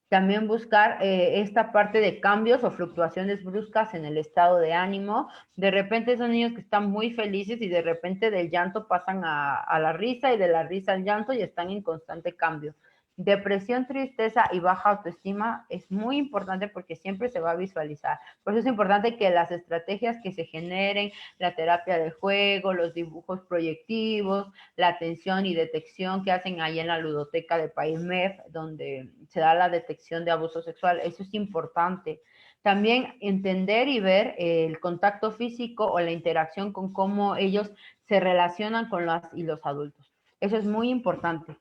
También buscar esta parte de cambios o fluctuaciones bruscas en el estado de ánimo. De repente son niños que están muy felices y de repente del llanto pasan a la risa y de la risa al llanto y están en constante cambio. Depresión, tristeza y baja autoestima es muy importante porque siempre se va a visualizar. Por eso es importante que las estrategias que se generen, la terapia de juego, los dibujos proyectivos, la atención y detección que hacen ahí en la ludoteca de PAIMEF, donde se da la detección de abuso sexual, eso es importante. También entender y ver el contacto físico o la interacción con cómo ellos se relacionan con los adultos. Eso es muy importante,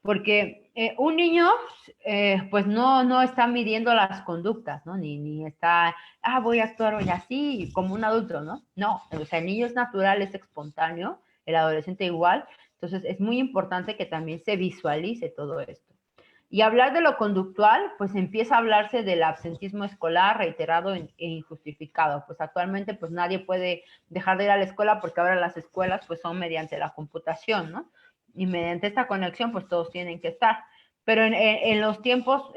porque un niño pues no está midiendo las conductas, ¿no? Ni está, voy a actuar hoy así como un adulto, ¿no? No, o sea, el niño es natural, es espontáneo, el adolescente igual. Entonces es muy importante que también se visualice todo esto. Y hablar de lo conductual, pues empieza a hablarse del absentismo escolar reiterado e injustificado. Pues actualmente pues nadie puede dejar de ir a la escuela porque ahora las escuelas pues son mediante la computación, ¿no? Y mediante esta conexión pues todos tienen que estar. Pero en los tiempos,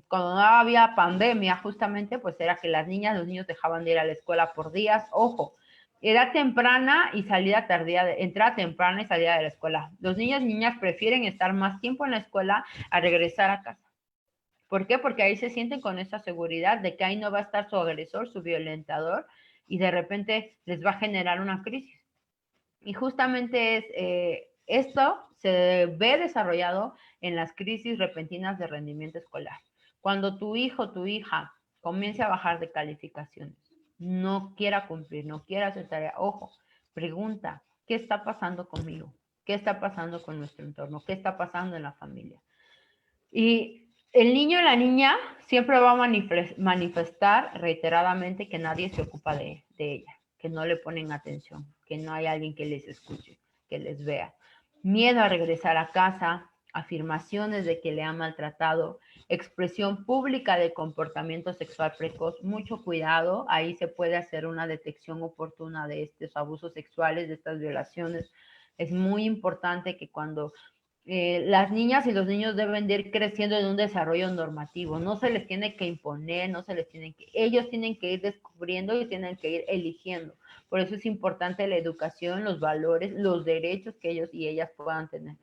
cuando no había pandemia justamente, pues era que las niñas, los niños dejaban de ir a la escuela por días. Ojo, edad temprana y salida tardía, entrada temprana y salida de la escuela. Los niños y niñas prefieren estar más tiempo en la escuela a regresar a casa. ¿Por qué? Porque ahí se sienten con esa seguridad de que ahí no va a estar su agresor, su violentador, y de repente les va a generar una crisis. Y justamente esto se ve desarrollado en las crisis repentinas de rendimiento escolar. Cuando tu hijo o tu hija comience a bajar de calificaciones, no quiera cumplir, no quiera hacer tarea, ojo, pregunta, ¿qué está pasando conmigo? ¿Qué está pasando con nuestro entorno? ¿Qué está pasando en la familia? Y el niño o la niña siempre va a manifestar reiteradamente que nadie se ocupa de ella, que no le ponen atención, que no hay alguien que les escuche, que les vea. Miedo a regresar a casa, afirmaciones de que le han maltratado, expresión pública de comportamiento sexual precoz, mucho cuidado, ahí se puede hacer una detección oportuna de estos abusos sexuales, de estas violaciones. Es muy importante que cuando las niñas y los niños deben de ir creciendo en un desarrollo normativo, no se les tiene que imponer, no se les tienen que, ellos tienen que ir descubriendo y tienen que ir eligiendo. Por eso es importante la educación, los valores, los derechos que ellos y ellas puedan tener.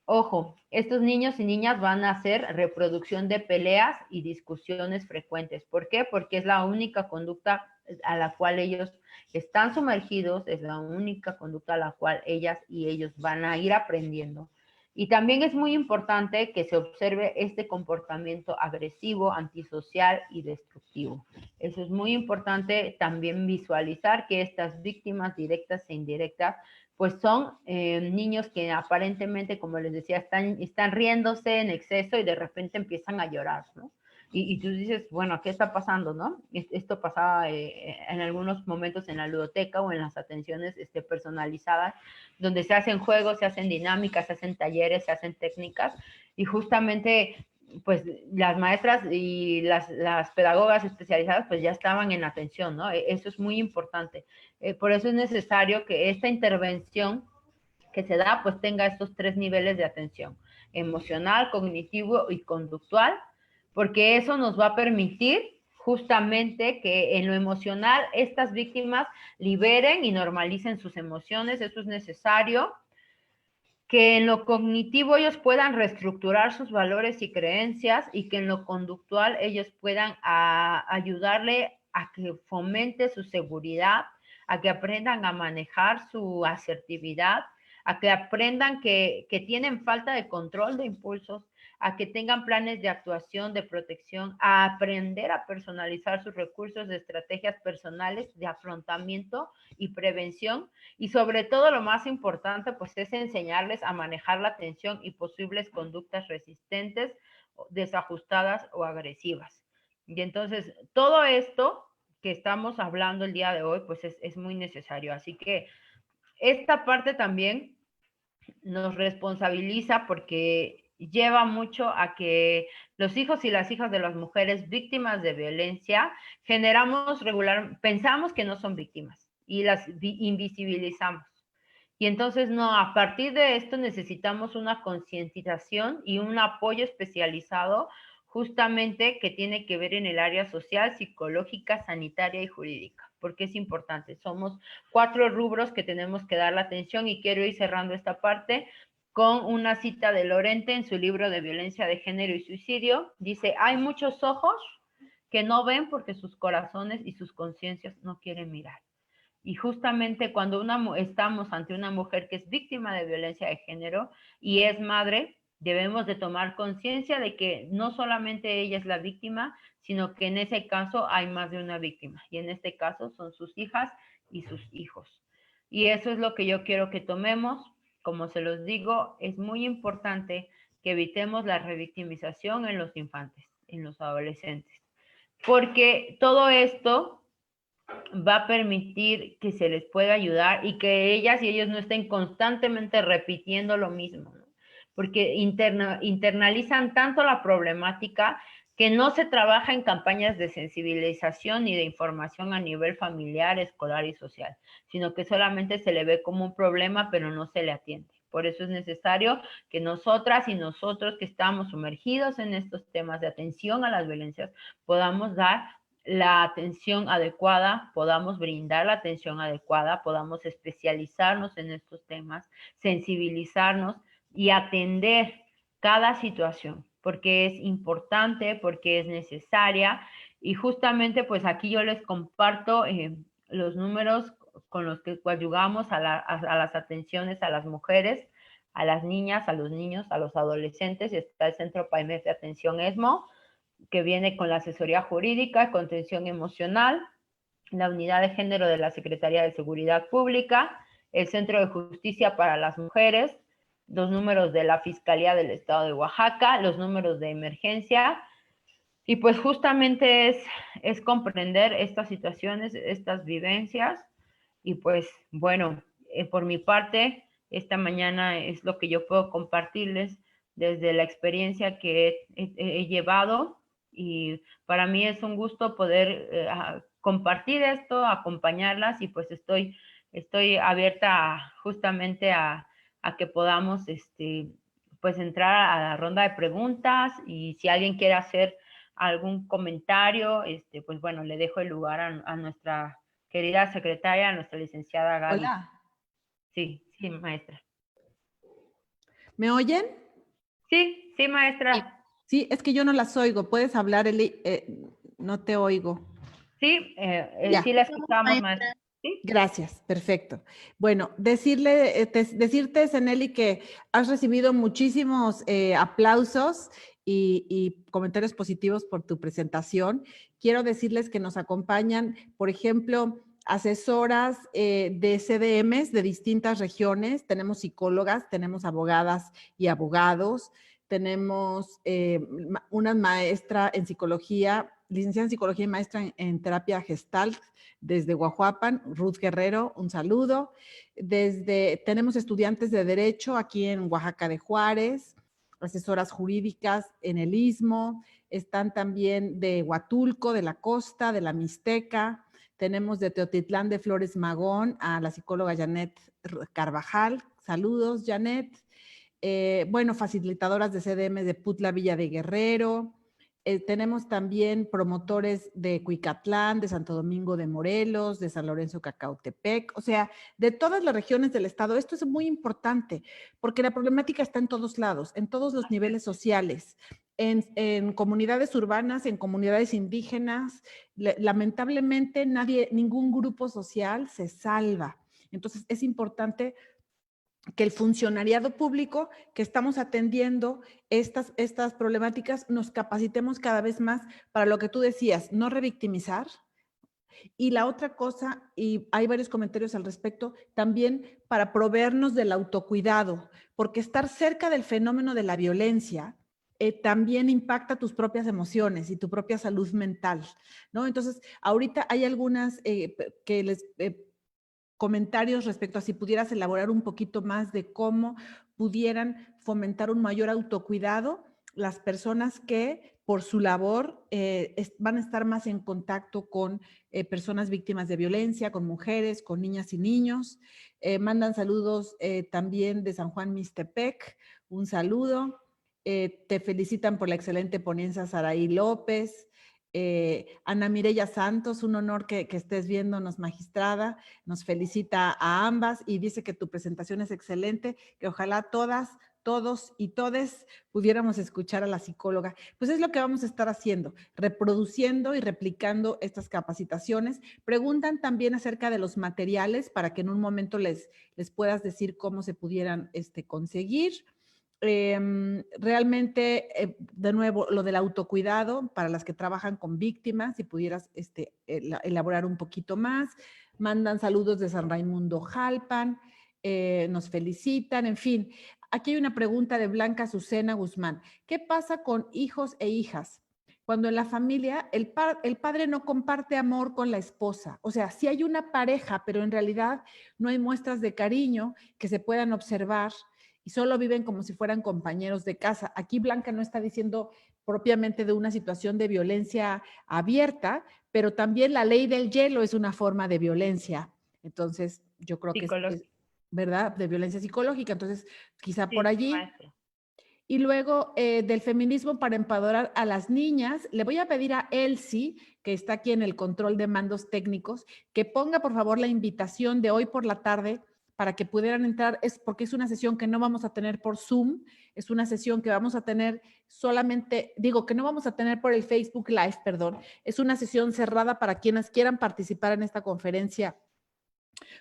Ojo, estos niños y niñas van a hacer reproducción de peleas y discusiones frecuentes. ¿Por qué? Porque es la única conducta a la cual ellos están sumergidos, es la única conducta a la cual ellas y ellos van a ir aprendiendo. Y también es muy importante que se observe este comportamiento agresivo, antisocial y destructivo. Eso es muy importante también visualizar que estas víctimas directas e indirectas pues son niños que aparentemente, como les decía, están riéndose en exceso y de repente empiezan a llorar, ¿no? Y tú dices, bueno, ¿qué está pasando, no? Esto pasaba en algunos momentos en la ludoteca o en las atenciones personalizadas, donde se hacen juegos, se hacen dinámicas, se hacen talleres, se hacen técnicas, y justamente pues las maestras y las pedagogas especializadas pues ya estaban en atención, ¿no? Eso es muy importante. Por eso es necesario que esta intervención que se da pues tenga estos 3 niveles de atención: emocional, cognitivo y conductual, porque eso nos va a permitir justamente que en lo emocional estas víctimas liberen y normalicen sus emociones. Eso es necesario. Que en lo cognitivo ellos puedan reestructurar sus valores y creencias, y que en lo conductual ellos puedan ayudarle a que fomente su seguridad, a que aprendan a manejar su asertividad, a que aprendan que tienen falta de control de impulsos, a que tengan planes de actuación, de protección, a aprender a personalizar sus recursos de estrategias personales de afrontamiento y prevención. Y sobre todo, lo más importante, pues es enseñarles a manejar la tensión y posibles conductas resistentes, desajustadas o agresivas. Y entonces, todo esto que estamos hablando el día de hoy, pues es muy necesario. Así que esta parte también nos responsabiliza, porque lleva mucho a que los hijos y las hijas de las mujeres víctimas de violencia pensamos que no son víctimas y las invisibilizamos. Y entonces, no, a partir de esto necesitamos una concientización y un apoyo especializado, justamente que tiene que ver en el área social, psicológica, sanitaria y jurídica, porque es importante. Somos 4 rubros que tenemos que dar la atención, y quiero ir cerrando esta parte con una cita de Lorente en su libro de Violencia de Género y Suicidio. Dice: hay muchos ojos que no ven porque sus corazones y sus conciencias no quieren mirar. Y justamente cuando estamos ante una mujer que es víctima de violencia de género y es madre, debemos de tomar conciencia de que no solamente ella es la víctima, sino que en ese caso hay más de una víctima. Y en este caso son sus hijas y sus hijos. Y eso es lo que yo quiero que tomemos. Como se los digo, es muy importante que evitemos la revictimización en los infantes, en los adolescentes, porque todo esto va a permitir que se les pueda ayudar y que ellas y ellos no estén constantemente repitiendo lo mismo, ¿no? Porque internalizan tanto la problemática que no se trabaja en campañas de sensibilización ni de información a nivel familiar, escolar y social, sino que solamente se le ve como un problema, pero no se le atiende. Por eso es necesario que nosotras y nosotros que estamos sumergidos en estos temas de atención a las violencias podamos dar la atención adecuada, podamos brindar la atención adecuada, podamos especializarnos en estos temas, sensibilizarnos y atender cada situación, porque es importante, porque es necesaria. Y justamente pues aquí yo les comparto los números con los que coadyuvamos a las atenciones a las mujeres, a las niñas, a los niños, a los adolescentes. Está el Centro PAIMEF de Atención ESMO, que viene con la asesoría jurídica, contención emocional, la unidad de género de la Secretaría de Seguridad Pública, el Centro de Justicia para las Mujeres, los números de la Fiscalía del Estado de Oaxaca, los números de emergencia. Y pues justamente es comprender estas situaciones, estas vivencias. Y pues bueno, por mi parte, esta mañana es lo que yo puedo compartirles, desde la experiencia que he llevado, y para mí es un gusto poder compartir esto, acompañarlas, y pues estoy abierta justamente a que podamos pues entrar a la ronda de preguntas, y si alguien quiere hacer algún comentario, pues bueno, le dejo el lugar a nuestra querida secretaria, a nuestra licenciada Gaby. Hola. Sí, sí, maestra. ¿Me oyen? Sí, sí, maestra. Sí, es que yo no las oigo. ¿Puedes hablar, Eli? No te oigo. Sí, Ya. sí la escuchamos, maestra. ¿Sí? Gracias, perfecto. Bueno, decirte, Zeneli, que has recibido muchísimos aplausos y comentarios positivos por tu presentación. Quiero decirles que nos acompañan, por ejemplo, asesoras de CDMs de distintas regiones. Tenemos psicólogas, tenemos abogadas y abogados, tenemos una maestra en psicología, licenciada en psicología y maestra en terapia Gestalt desde Guajuapan, Ruth Guerrero, un saludo. Tenemos estudiantes de Derecho aquí en Oaxaca de Juárez, asesoras jurídicas en el Istmo, están también de Huatulco, de la Costa, de la Mixteca, tenemos de Teotitlán de Flores Magón a la psicóloga Janet Carvajal, saludos Janet. Bueno, facilitadoras de CDM de Putla Villa de Guerrero, tenemos también promotores de Cuicatlán, de Santo Domingo de Morelos, de San Lorenzo Cacautepec, o sea, de todas las regiones del estado. Esto es muy importante porque la problemática está en todos lados, en todos los niveles sociales, en comunidades urbanas, en comunidades indígenas. Lamentablemente ningún grupo social se salva. Entonces es importante que el funcionariado público que estamos atendiendo estas problemáticas nos capacitemos cada vez más para lo que tú decías, no revictimizar. Y la otra cosa, y hay varios comentarios al respecto, también para proveernos del autocuidado, porque estar cerca del fenómeno de la violencia también impacta tus propias emociones y tu propia salud mental, ¿no? Entonces, ahorita hay algunas que les comentarios respecto a si pudieras elaborar un poquito más de cómo pudieran fomentar un mayor autocuidado las personas que por su labor van a estar más en contacto con personas víctimas de violencia, con mujeres, con niñas y niños. Mandan saludos también de San Juan Mixtepec, un saludo. Te felicitan por la excelente ponencia Saraí López. Ana Mireya Santos, un honor que estés viéndonos, magistrada, nos felicita a ambas y dice que tu presentación es excelente, que ojalá todas, todos y todes pudiéramos escuchar a la psicóloga. Pues es lo que vamos a estar haciendo, reproduciendo y replicando estas capacitaciones. Preguntan también acerca de los materiales para que en un momento les puedas decir cómo se pudieran conseguir. Realmente, de nuevo, lo del autocuidado para las que trabajan con víctimas, si pudieras elaborar un poquito más. Mandan saludos de San Raimundo Jalpan, nos felicitan, en fin. Aquí hay una pregunta de Blanca Azucena Guzmán. ¿Qué pasa con hijos e hijas? Cuando en la familia el padre no comparte amor con la esposa. O sea, sí hay una pareja, pero en realidad no hay muestras de cariño que se puedan observar y solo viven como si fueran compañeros de casa. Aquí Blanca no está diciendo propiamente de una situación de violencia abierta, pero también la ley del hielo es una forma de violencia. Entonces, yo creo que es ¿verdad? De violencia psicológica. Entonces, quizá Sí, por allí. maestra. Y luego del feminismo para empoderar a las niñas, le voy a pedir a Elsie, que está aquí en el control de mandos técnicos, que ponga por favor la invitación de hoy por la tarde para que pudieran entrar, porque es una sesión que no vamos a tener por Zoom, es una sesión que vamos a tener solamente, digo, que no vamos a tener por el Facebook Live, perdón, es una sesión cerrada para quienes quieran participar en esta conferencia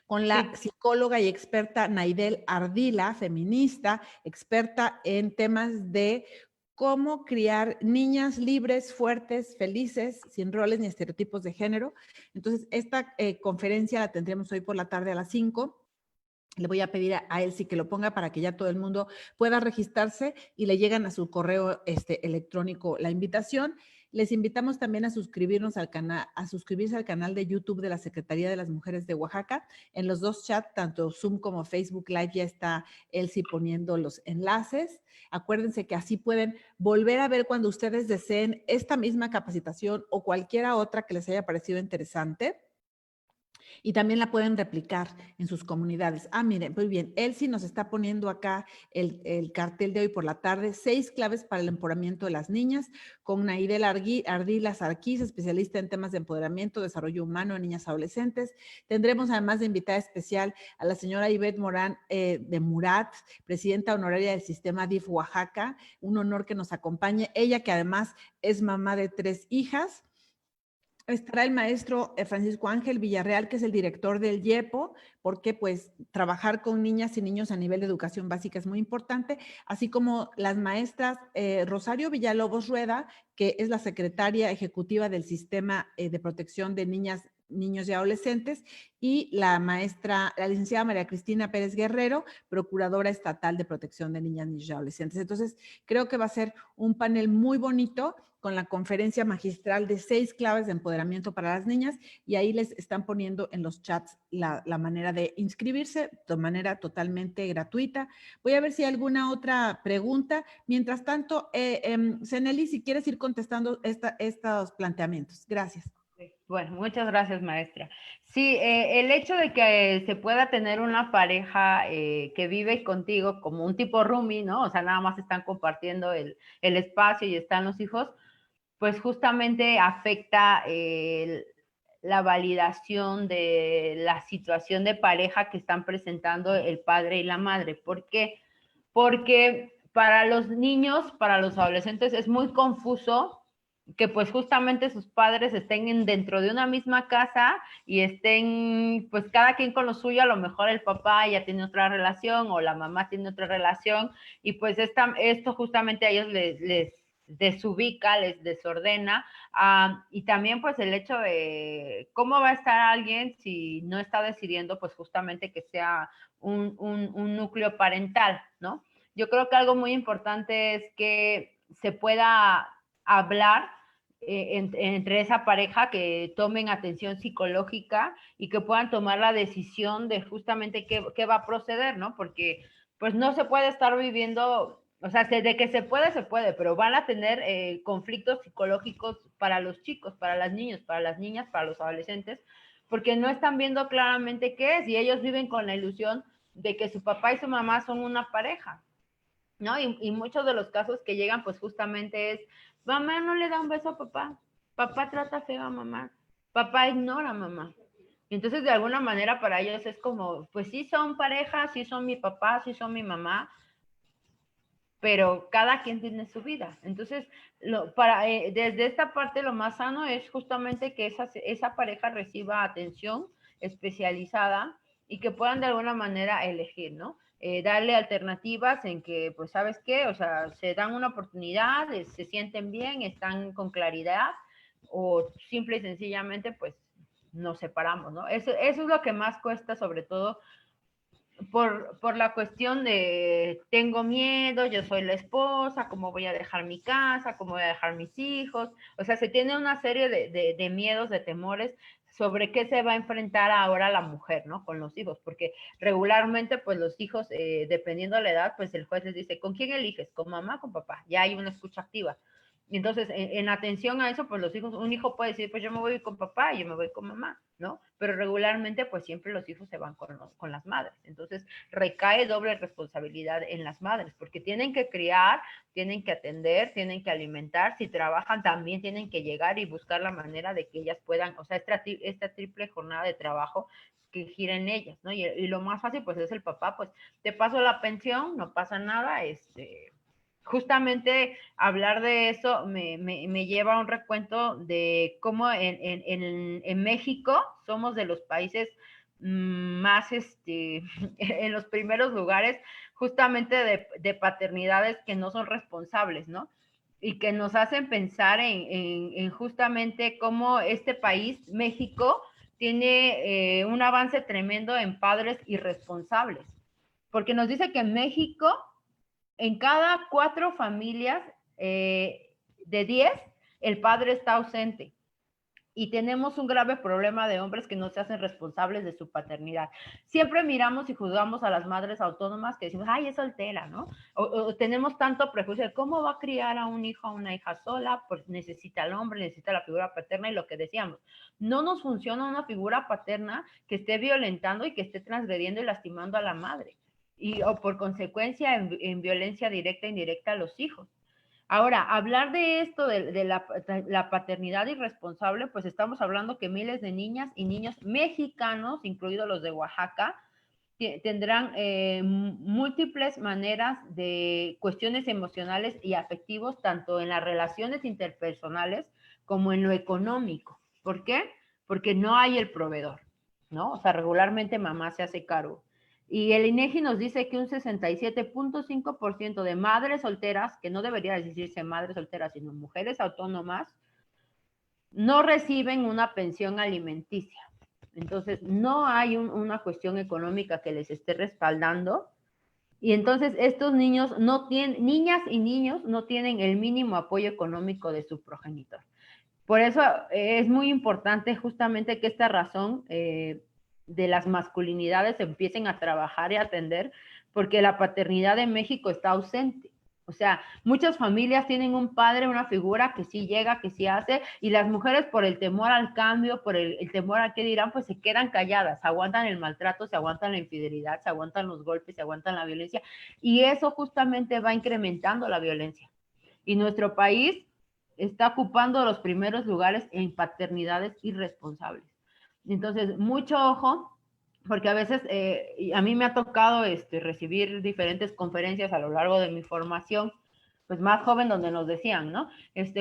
con la psicóloga y experta Naidel Ardila, feminista, experta en temas de cómo criar niñas libres, fuertes, felices, sin roles ni estereotipos de género. Entonces, esta conferencia la tendremos hoy por la tarde a las 5. Le voy a pedir a Elsie que lo ponga para que ya todo el mundo pueda registrarse y le llegan a su correo electrónico la invitación. Les invitamos también a suscribirnos al canal, a suscribirse al canal de YouTube de la Secretaría de las Mujeres de Oaxaca. En los dos chats, tanto Zoom como Facebook Live, ya está Elsie poniendo los enlaces. Acuérdense que así pueden volver a ver cuando ustedes deseen esta misma capacitación o cualquiera otra que les haya parecido interesante. Y también la pueden replicar en sus comunidades. Ah, miren, muy bien. Elsie nos está poniendo acá el cartel de hoy por la tarde, 6 claves para el empoderamiento de las niñas, con Naidel Ardila Sarquís, especialista en temas de empoderamiento, desarrollo humano en niñas adolescentes. Tendremos además de invitada especial a la señora Ivette Morán de Murat, presidenta honoraria del sistema DIF Oaxaca. Un honor que nos acompañe. Ella que además es mamá de 3 hijas. Estará el maestro Francisco Ángel Villarreal, que es el director del IEPO, porque pues trabajar con niñas y niños a nivel de educación básica es muy importante, así como las maestras Rosario Villalobos Rueda, que es la secretaria ejecutiva del Sistema de Protección de Niñas, Niños y Adolescentes, y la licenciada María Cristina Pérez Guerrero, procuradora estatal de protección de niñas, niños y adolescentes. Entonces, creo que va a ser un panel muy bonito con la conferencia magistral de 6 claves de empoderamiento para las niñas, y ahí les están poniendo en los chats la manera de inscribirse de manera totalmente gratuita. Voy a ver si hay alguna otra pregunta. Mientras tanto, Zeneli, si quieres ir contestando estos planteamientos. Gracias. Bueno, muchas gracias, maestra. Sí, el hecho de que se pueda tener una pareja que vive contigo como un tipo roomie, ¿no? O sea, nada más están compartiendo el espacio y están los hijos, pues justamente afecta la validación de la situación de pareja que están presentando el padre y la madre. ¿Por qué? Porque para los niños, para los adolescentes, es muy confuso que pues justamente sus padres estén dentro de una misma casa y estén pues cada quien con lo suyo. A lo mejor el papá ya tiene otra relación o la mamá tiene otra relación, y pues esto justamente a ellos les desubica, les desordena. Y también pues el hecho de cómo va a estar alguien si no está decidiendo pues justamente que sea un núcleo parental, ¿no? Yo creo que algo muy importante es que se pueda hablar entre esa pareja, que tomen atención psicológica y que puedan tomar la decisión de justamente qué va a proceder, ¿no? Porque pues no se puede estar viviendo, o sea, de que se puede, pero van a tener conflictos psicológicos para los chicos, para los niños, para las niñas, para los adolescentes, porque no están viendo claramente qué es, y ellos viven con la ilusión de que su papá y su mamá son una pareja, ¿no? Y muchos de los casos que llegan, pues justamente es, mamá no le da un beso a papá, papá trata feo a mamá, papá ignora a mamá. Y entonces de alguna manera para ellos es como, pues sí son pareja, sí son mi papá, sí son mi mamá, pero cada quien tiene su vida. Entonces, desde esta parte lo más sano es justamente que esa pareja reciba atención especializada y que puedan de alguna manera elegir, ¿no? Darle alternativas en que, pues, ¿sabes qué? O sea, se dan una oportunidad, se sienten bien, están con claridad, o simple y sencillamente, pues, nos separamos, ¿no? Eso es lo que más cuesta, sobre todo por la cuestión de tengo miedo, yo soy la esposa, cómo voy a dejar mi casa, cómo voy a dejar mis hijos. O sea, se tiene una serie de miedos, de temores sobre qué se va a enfrentar ahora la mujer, ¿no? Con los hijos, porque regularmente, pues los hijos, dependiendo de la edad, pues el juez les dice, ¿con quién eliges? ¿Con mamá o con papá? Ya hay una escucha activa. Y entonces, en atención a eso, pues los hijos, un hijo puede decir, pues yo me voy con papá y yo me voy con mamá, ¿no? Pero regularmente, pues siempre los hijos se van con las madres. Entonces, recae doble responsabilidad en las madres, porque tienen que criar, tienen que atender, tienen que alimentar. Si trabajan, también tienen que llegar y buscar la manera de que ellas puedan, o sea, esta triple jornada de trabajo que gira en ellas, ¿no? Y lo más fácil, pues es el papá, pues te paso la pensión, no pasa nada, justamente hablar de eso me lleva a un recuento de cómo en México somos de los países más, en los primeros lugares justamente de paternidades que no son responsables, ¿no? Y que nos hacen pensar en justamente cómo este país, México, tiene un avance tremendo en padres irresponsables, porque nos dice que en México, en cada 4 familias de 10, el padre está ausente. Y tenemos un grave problema de hombres que no se hacen responsables de su paternidad. Siempre miramos y juzgamos a las madres autónomas que decimos, ay, es soltera, ¿no? O tenemos tanto prejuicio de cómo va a criar a un hijo, a una hija sola, pues necesita al hombre, necesita la figura paterna, y lo que decíamos, no nos funciona una figura paterna que esté violentando y que esté transgrediendo y lastimando a la madre, o por consecuencia en violencia directa e indirecta a los hijos. Ahora, hablar de esto, de la paternidad irresponsable, pues estamos hablando que miles de niñas y niños mexicanos, incluidos los de Oaxaca, tendrán múltiples maneras de cuestiones emocionales y afectivos, tanto en las relaciones interpersonales como en lo económico. ¿Por qué? Porque no hay el proveedor, ¿no? O sea, regularmente mamá se hace cargo. Y el INEGI nos dice que un 67.5% de madres solteras, que no debería decirse madres solteras, sino mujeres autónomas, no reciben una pensión alimenticia. Entonces, no hay una cuestión económica que les esté respaldando. Y entonces estos niños no tienen, niñas y niños no tienen el mínimo apoyo económico de su progenitor. Por eso es muy importante justamente que esta razón de las masculinidades empiecen a trabajar y a atender, porque la paternidad en México está ausente. O sea, muchas familias tienen un padre, una figura que sí llega, que sí hace, y las mujeres por el temor al cambio, por el temor a qué dirán, pues se quedan calladas, aguantan el maltrato, se aguantan la infidelidad, se aguantan los golpes, se aguantan la violencia, y eso justamente va incrementando la violencia. Y nuestro país está ocupando los primeros lugares en paternidades irresponsables. Entonces, mucho ojo, porque a veces a mí me ha tocado recibir diferentes conferencias a lo largo de mi formación, pues más joven, donde nos decían, ¿no?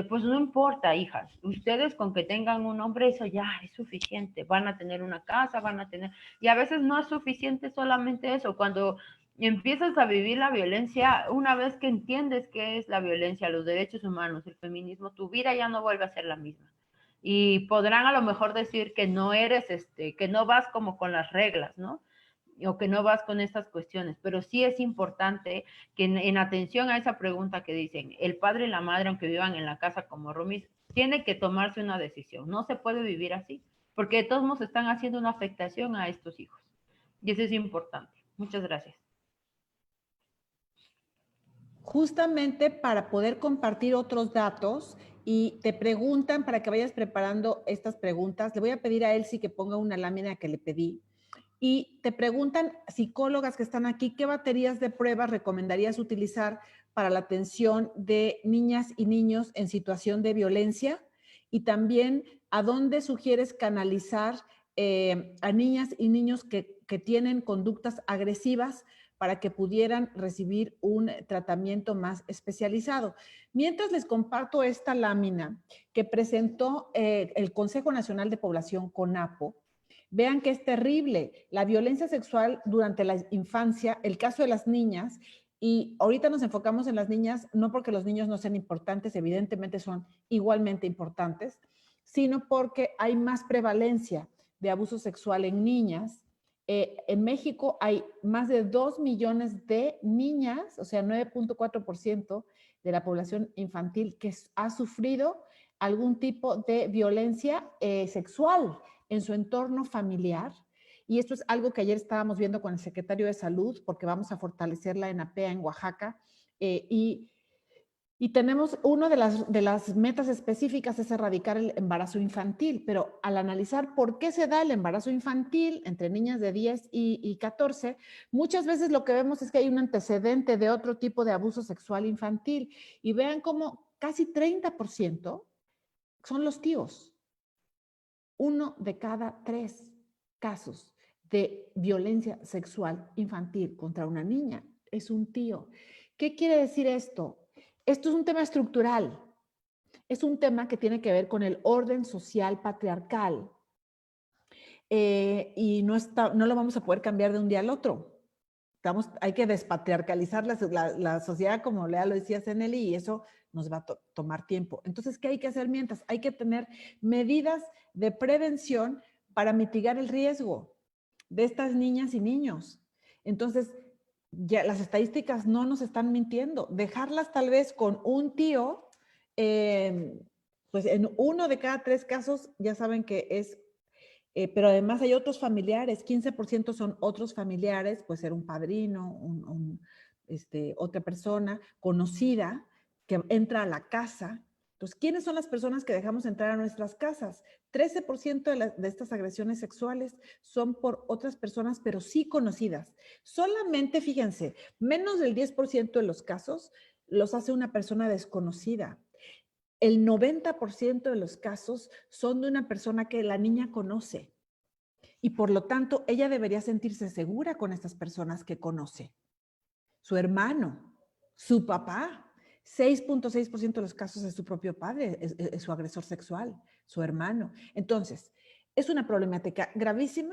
Pues no importa, hijas, ustedes con que tengan un hombre, eso ya es suficiente, van a tener una casa, van a tener, y a veces no es suficiente solamente eso, cuando empiezas a vivir la violencia, una vez que entiendes qué es la violencia, los derechos humanos, el feminismo, tu vida ya no vuelve a ser la misma. Y podrán a lo mejor decir que no eres, que no vas como con las reglas, ¿no? O que no vas con estas cuestiones, pero sí es importante que en atención a esa pregunta que dicen, el padre y la madre, aunque vivan en la casa como roomies, tiene que tomarse una decisión, no se puede vivir así, porque de todos modos están haciendo una afectación a estos hijos, y eso es importante. Muchas gracias. Justamente para poder compartir otros datos, y te preguntan, para que vayas preparando estas preguntas, le voy a pedir a Elsie que ponga una lámina que le pedí, y te preguntan psicólogas que están aquí, ¿qué baterías de pruebas recomendarías utilizar para la atención de niñas y niños en situación de violencia? Y también, ¿a dónde sugieres canalizar a niñas y niños que tienen conductas agresivas para que pudieran recibir un tratamiento más especializado? Mientras les comparto esta lámina que presentó el Consejo Nacional de Población, CONAPO, vean que es terrible la violencia sexual durante la infancia, el caso de las niñas, y ahorita nos enfocamos en las niñas, no porque los niños no sean importantes, evidentemente son igualmente importantes, sino porque hay más prevalencia de abuso sexual en niñas. En México hay más de 2 millones de niñas, o sea, 9.4% de la población infantil que ha sufrido algún tipo de violencia sexual en su entorno familiar. Y esto es algo que ayer estábamos viendo con el secretario de Salud, porque vamos a fortalecer la ENAPEA en Oaxaca. Y tenemos, una de las metas específicas es erradicar el embarazo infantil, pero al analizar por qué se da el embarazo infantil entre niñas de 10 y 14, muchas veces lo que vemos es que hay un antecedente de otro tipo de abuso sexual infantil. Y vean cómo casi 30% son los tíos. 1 de cada 3 casos de violencia sexual infantil contra una niña es un tío. ¿Qué quiere decir esto? Esto es un tema estructural. Es un tema que tiene que ver con el orden social patriarcal. Y no lo vamos a poder cambiar de un día al otro. Hay que despatriarcalizar la sociedad, como Lea lo decía Zeneli, y eso nos va a tomar tiempo. Entonces, ¿qué hay que hacer mientras? Hay que tener medidas de prevención para mitigar el riesgo de estas niñas y niños. Entonces, ya las estadísticas no nos están mintiendo. Dejarlas tal vez con un tío, pues en 1 de cada 3 casos ya saben que es, pero además hay otros familiares, 15% son otros familiares, puede ser un padrino, otra persona conocida que entra a la casa. Entonces, ¿quiénes son las personas que dejamos entrar a nuestras casas? 13% de estas agresiones sexuales son por otras personas, pero sí conocidas. Solamente, fíjense, menos del 10% de los casos los hace una persona desconocida. El 90% de los casos son de una persona que la niña conoce. Y por lo tanto, ella debería sentirse segura con estas personas que conoce. Su hermano, su papá. 6.6% de los casos es su propio padre, es su agresor sexual, su hermano. Entonces, es una problemática gravísima,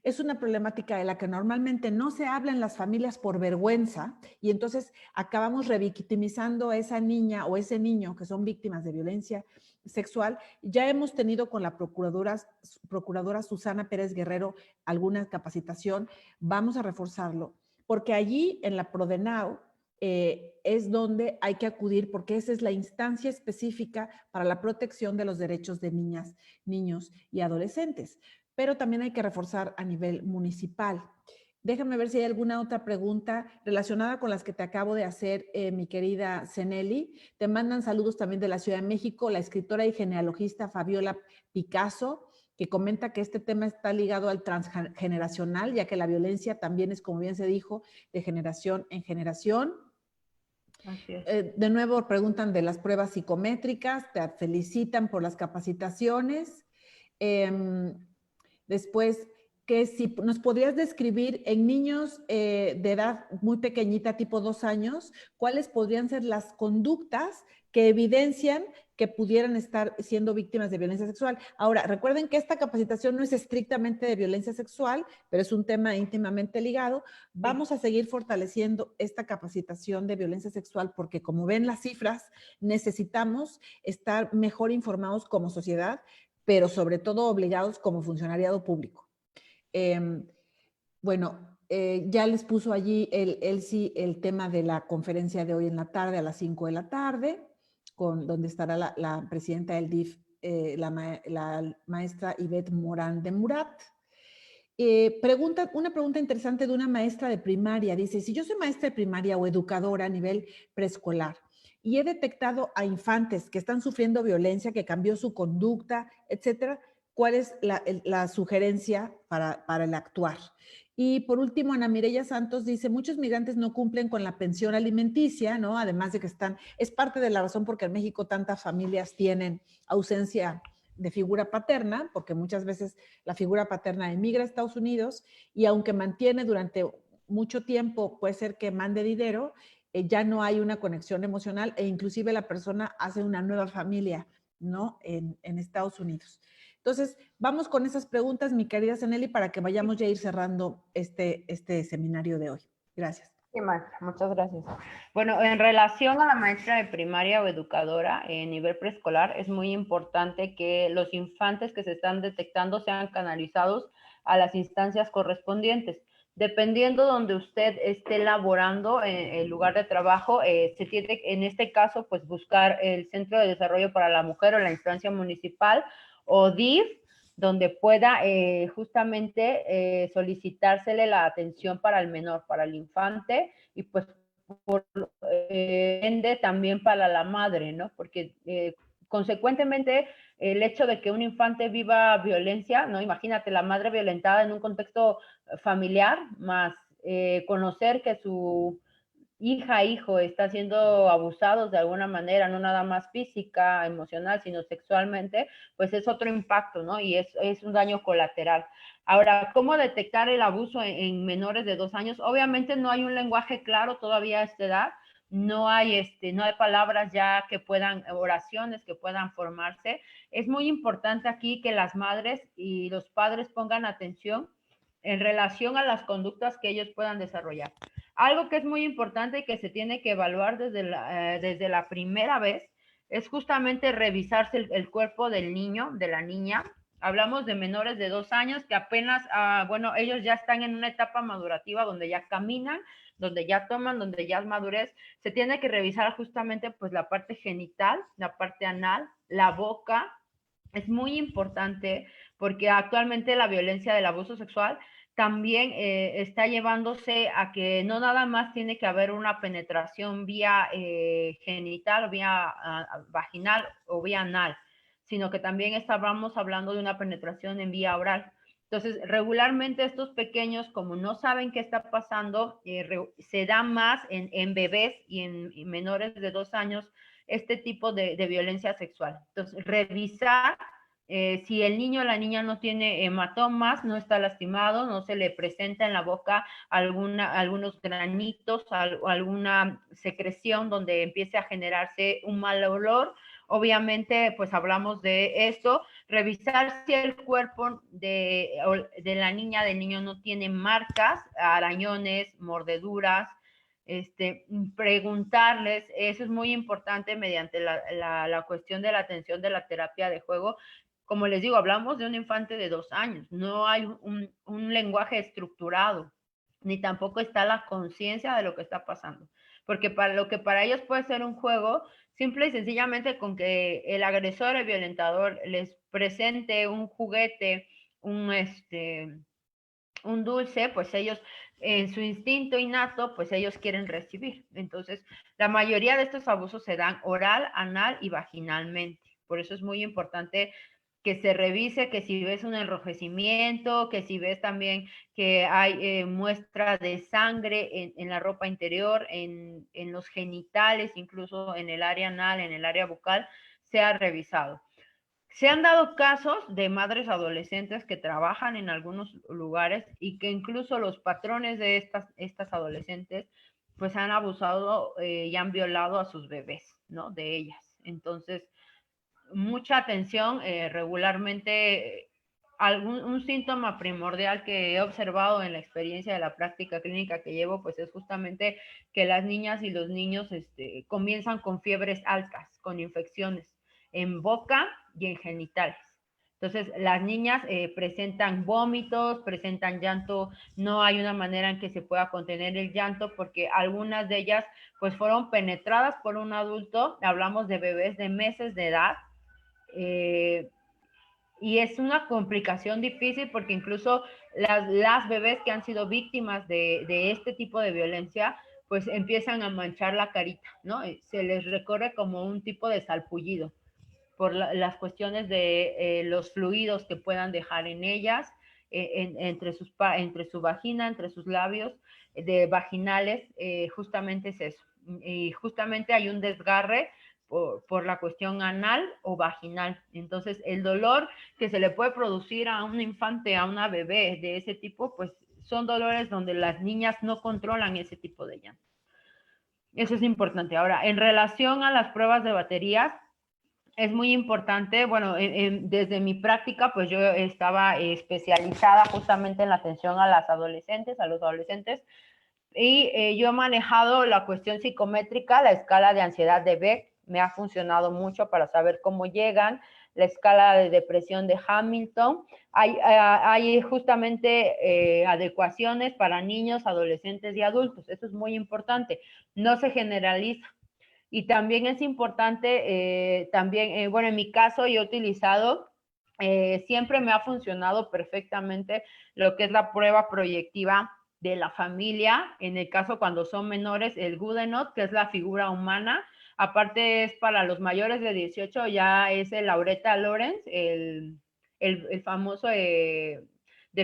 es una problemática de la que normalmente no se habla en las familias por vergüenza y entonces acabamos revictimizando a esa niña o ese niño que son víctimas de violencia sexual. Ya hemos tenido con la procuradora Susana Pérez Guerrero alguna capacitación, vamos a reforzarlo, porque allí en la Prodenao es donde hay que acudir porque esa es la instancia específica para la protección de los derechos de niñas, niños y adolescentes. Pero también hay que reforzar a nivel municipal. Déjame ver si hay alguna otra pregunta relacionada con las que te acabo de hacer, mi querida Zeneli. Te mandan saludos también de la Ciudad de México, la escritora y genealogista Fabiola Picasso, que comenta que este tema está ligado al transgeneracional, ya que la violencia también es, como bien se dijo, de generación en generación. Así es. De nuevo preguntan de las pruebas psicométricas, te felicitan por las capacitaciones. Después, que si nos podrías describir en niños de edad muy pequeñita, tipo 2 años, cuáles podrían ser las conductas que evidencian que pudieran estar siendo víctimas de violencia sexual. Ahora, recuerden que esta capacitación no es estrictamente de violencia sexual, pero es un tema íntimamente ligado. Vamos a seguir fortaleciendo esta capacitación de violencia sexual porque, como ven las cifras, necesitamos estar mejor informados como sociedad, pero sobre todo obligados como funcionariado público. Ya les puso allí el tema de la conferencia de hoy en la tarde a las 5 de la tarde, donde estará la presidenta del DIF, la maestra Ivette Morán de Murat. Una pregunta interesante de una maestra de primaria. Dice, si yo soy maestra de primaria o educadora a nivel preescolar y he detectado a infantes que están sufriendo violencia, que cambió su conducta, etcétera, ¿cuál es la sugerencia para el actuar? Y por último, Ana Mireya Santos dice, muchos migrantes no cumplen con la pensión alimenticia, ¿no? Además de que es parte de la razón por qué en México tantas familias tienen ausencia de figura paterna, porque muchas veces la figura paterna emigra a Estados Unidos y aunque mantiene durante mucho tiempo, puede ser que mande dinero, ya no hay una conexión emocional e inclusive la persona hace una nueva familia, ¿no? En Estados Unidos. Entonces, vamos con esas preguntas, mi querida Zeneli, para que vayamos ya a ir cerrando este seminario de hoy. Gracias. Sí, maestra, muchas gracias. Bueno, en relación a la maestra de primaria o educadora en nivel preescolar, es muy importante que los infantes que se están detectando sean canalizados a las instancias correspondientes. Dependiendo donde usted esté laborando en el lugar de trabajo, se tiene, en este caso, pues buscar el Centro de Desarrollo para la Mujer o la instancia municipal o DIF, donde pueda justamente solicitársele la atención para el menor, para el infante, y pues por ende también para la madre, ¿no? Porque consecuentemente el hecho de que un infante viva violencia, ¿no? Imagínate la madre violentada en un contexto familiar, más conocer que su hija, hijo está siendo abusados de alguna manera, no nada más física, emocional, sino sexualmente, pues es otro impacto, ¿no? Y es un daño colateral. Ahora, ¿cómo detectar el abuso en menores de 2 años? Obviamente no hay un lenguaje claro todavía a esta edad, no hay palabras ya que puedan, oraciones que puedan formarse. Es muy importante aquí que las madres y los padres pongan atención en relación a las conductas que ellos puedan desarrollar. Algo que es muy importante y que se tiene que evaluar desde la primera vez es justamente revisarse el cuerpo del niño, de la niña, Hablamos de menores de 2 años que apenas, bueno, ellos ya están en una etapa madurativa donde ya caminan, donde ya toman, donde ya es madurez. Se tiene que revisar justamente pues la parte genital, la parte anal, la boca. Es muy importante porque actualmente la violencia del abuso sexual también está llevándose a que no nada más tiene que haber una penetración vía genital o vía vaginal o vía anal, sino que también estábamos hablando de una penetración en vía oral. Entonces, regularmente estos pequeños, como no saben qué está pasando, se da más en bebés y en menores de 2 años este tipo de violencia sexual. Entonces, revisar si el niño o la niña no tiene hematomas, no está lastimado, no se le presenta en la boca algunos granitos, alguna secreción donde empiece a generarse un mal olor. Obviamente, pues hablamos de esto, revisar si el cuerpo de la niña, del niño no tiene marcas, arañones, mordeduras, preguntarles, eso es muy importante mediante la cuestión de la atención de la terapia de juego. Como les digo, hablamos de un infante de 2 años, no hay un lenguaje estructurado, ni tampoco está la conciencia de lo que está pasando. Porque para lo que para ellos puede ser un juego, simple y sencillamente con que el agresor, el violentador, les presente un juguete, un dulce, pues ellos, en su instinto innato, pues ellos quieren recibir. Entonces, la mayoría de estos abusos se dan oral, anal y vaginalmente. Por eso es muy importante que se revise, que si ves un enrojecimiento, que si ves también que hay muestra de sangre en la ropa interior, en los genitales, incluso en el área anal, en el área bucal, sea revisado. Se han dado casos de madres adolescentes que trabajan en algunos lugares y que incluso los patrones de estas adolescentes pues han abusado y han violado a sus bebés, ¿no? De ellas. Entonces, mucha atención, regularmente un síntoma primordial que he observado en la experiencia de la práctica clínica que llevo, pues es justamente que las niñas y los niños comienzan con fiebres altas, con infecciones en boca y en genitales. Entonces, las niñas presentan vómitos, presentan llanto, no hay una manera en que se pueda contener el llanto porque algunas de ellas pues fueron penetradas por un adulto, hablamos de bebés de meses de edad, eh, y es una complicación difícil porque incluso las bebés que han sido víctimas de este tipo de violencia, pues empiezan a manchar la carita, ¿no? Se les recorre como un tipo de salpullido por las cuestiones de los fluidos que puedan dejar en ellas, entre su vagina, entre sus labios de vaginales, justamente es eso. Y justamente hay un desgarre por la cuestión anal o vaginal. Entonces, el dolor que se le puede producir a un infante, a una bebé de ese tipo, pues son dolores donde las niñas no controlan ese tipo de llanto. Eso es importante. Ahora, en relación a las pruebas de baterías, es muy importante, bueno, desde mi práctica, pues yo estaba especializada justamente en la atención a las adolescentes, a los adolescentes, y yo he manejado la cuestión psicométrica, la escala de ansiedad de Beck, me ha funcionado mucho para saber cómo llegan, la escala de depresión de Hamilton, hay justamente adecuaciones para niños, adolescentes y adultos, eso es muy importante, no se generaliza. Y también es importante, bueno, en mi caso yo he utilizado, siempre me ha funcionado perfectamente lo que es la prueba proyectiva de la familia, en el caso cuando son menores, el Goodenough, que es la figura humana, aparte es para los mayores de 18, ya es el Lauretta Lawrence, el famoso de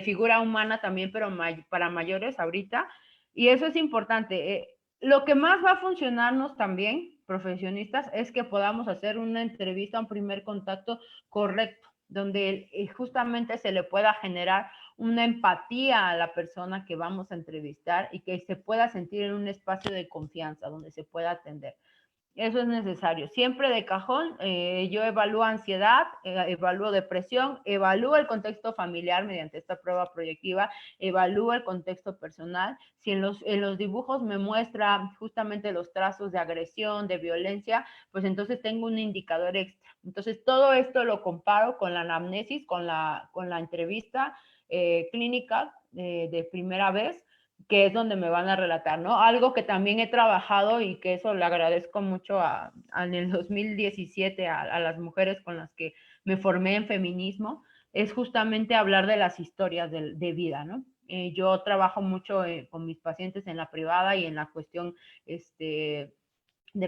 figura humana también, pero para mayores ahorita, y eso es importante. Lo que más va a funcionarnos también, profesionistas, es que podamos hacer una entrevista, un primer contacto correcto, donde justamente se le pueda generar una empatía a la persona que vamos a entrevistar y que se pueda sentir en un espacio de confianza donde se pueda atender. Eso es necesario. Siempre de cajón, yo evalúo ansiedad, evalúo depresión, evalúo el contexto familiar mediante esta prueba proyectiva, evalúo el contexto personal. Si en los dibujos me muestra justamente los trazos de agresión, de violencia, pues entonces tengo un indicador extra. Entonces todo esto lo comparo con la anamnesis, con la entrevista clínica de primera vez, que es donde me van a relatar, ¿no? Algo que también he trabajado y que eso le agradezco mucho en el 2017 a las mujeres con las que me formé en feminismo, es justamente hablar de las historias de vida, ¿no? Yo trabajo mucho con mis pacientes en la privada y en la cuestión de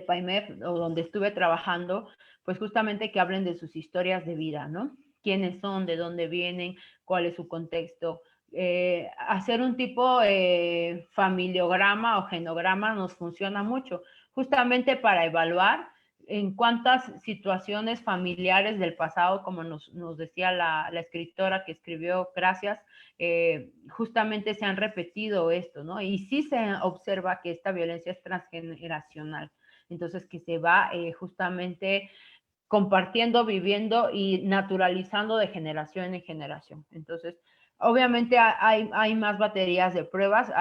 PAIMEF, o donde estuve trabajando, pues justamente que hablen de sus historias de vida, ¿no? Quiénes son, de dónde vienen, cuál es su contexto. Hacer un tipo familiograma o genograma nos funciona mucho, justamente para evaluar en cuántas situaciones familiares del pasado, como nos decía la escritora que escribió Gracias, justamente se han repetido esto, ¿no? Y sí se observa que esta violencia es transgeneracional. Entonces, que se va justamente compartiendo, viviendo y naturalizando de generación en generación. Entonces, obviamente hay más baterías de pruebas,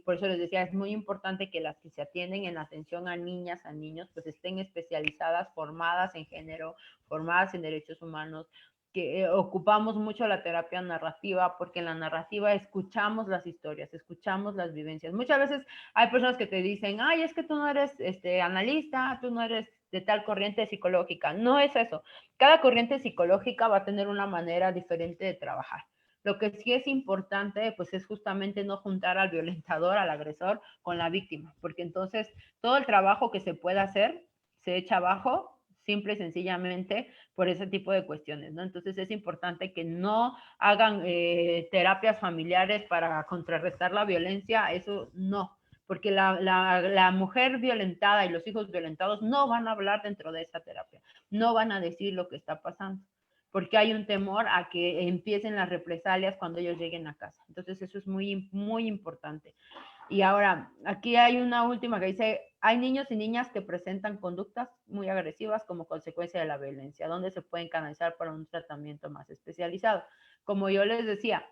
por eso les decía, es muy importante que las que se atienden en atención a niñas, a niños, pues estén especializadas, formadas en género, formadas en derechos humanos, que ocupamos mucho la terapia narrativa, porque en la narrativa escuchamos las historias, escuchamos las vivencias. Muchas veces hay personas que te dicen, ay, es que tú no eres analista, tú no eres de tal corriente psicológica. No es eso. Cada corriente psicológica va a tener una manera diferente de trabajar. Lo que sí es importante, pues, es justamente no juntar al violentador, al agresor, con la víctima, porque entonces todo el trabajo que se pueda hacer se echa abajo simple y sencillamente por ese tipo de cuestiones, ¿no? Entonces es importante que no hagan terapias familiares para contrarrestar la violencia, eso no, porque la mujer violentada y los hijos violentados no van a hablar dentro de esa terapia, no van a decir lo que está pasando, porque hay un temor a que empiecen las represalias cuando ellos lleguen a casa. Entonces eso es muy, muy importante. Y ahora, aquí hay una última que dice, hay niños y niñas que presentan conductas muy agresivas como consecuencia de la violencia, donde se pueden canalizar para un tratamiento más especializado. Como yo les decía,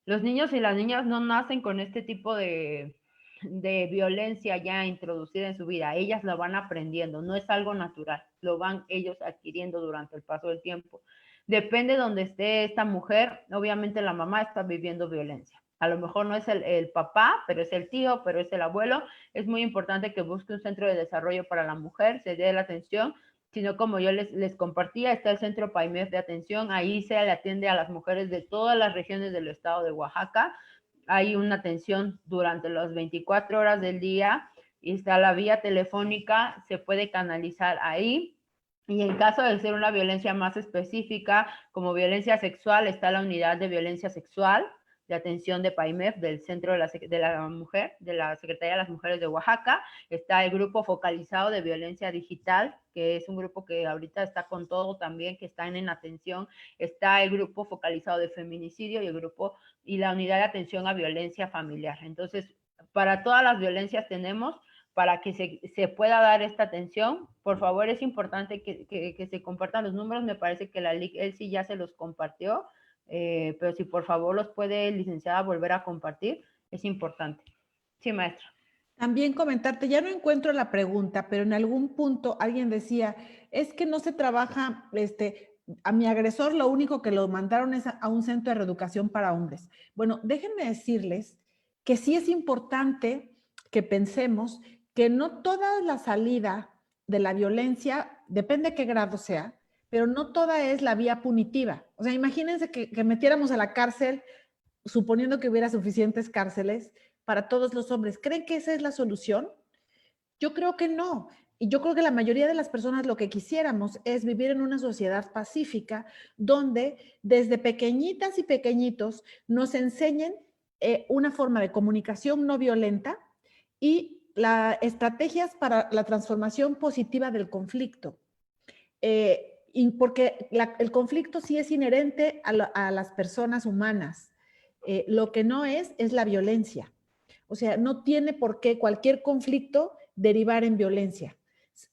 los niños y las niñas no nacen con este tipo de violencia ya introducida en su vida, ellas lo van aprendiendo, no es algo natural, lo van ellos adquiriendo durante el paso del tiempo. Depende de donde esté esta mujer, obviamente la mamá está viviendo violencia. A lo mejor no es el papá, pero es el tío, pero es el abuelo. Es muy importante que busque un centro de desarrollo para la mujer, se dé la atención, sino como yo les compartía, está el centro PAIMEF de atención, ahí se le atiende a las mujeres de todas las regiones del estado de Oaxaca, hay una atención durante las 24 horas del día, y está la vía telefónica, se puede canalizar ahí. Y en caso de ser una violencia más específica, como violencia sexual, está la unidad de violencia sexual de atención de PAIMEF, del Centro de la Mujer, de la Secretaría de las Mujeres de Oaxaca. Está el grupo focalizado de violencia digital, que es un grupo que ahorita está con todo también, que están en atención. Está el grupo focalizado de feminicidio y el grupo y la unidad de atención a violencia familiar. Entonces, para todas las violencias tenemos, para que se pueda dar esta atención. Por favor, es importante que se compartan los números. Me parece que la LIC Elsie ya se los compartió, pero si por favor los puede, licenciada, volver a compartir, es importante. Sí, maestra. También comentarte, ya no encuentro la pregunta, pero en algún punto alguien decía, es que no se trabaja, a mi agresor lo único que lo mandaron es a un centro de reeducación para hombres. Bueno, déjenme decirles que sí es importante que pensemos que no toda la salida de la violencia, depende de qué grado sea, pero no toda es la vía punitiva. O sea, imagínense que metiéramos a la cárcel, suponiendo que hubiera suficientes cárceles para todos los hombres. ¿Creen que esa es la solución? Yo creo que no. Y yo creo que la mayoría de las personas lo que quisiéramos es vivir en una sociedad pacífica donde desde pequeñitas y pequeñitos nos enseñen una forma de comunicación no violenta y estrategias para la transformación positiva del conflicto. Y porque el conflicto sí es inherente a las personas humanas. Lo que no es la violencia. O sea, no tiene por qué cualquier conflicto derivar en violencia.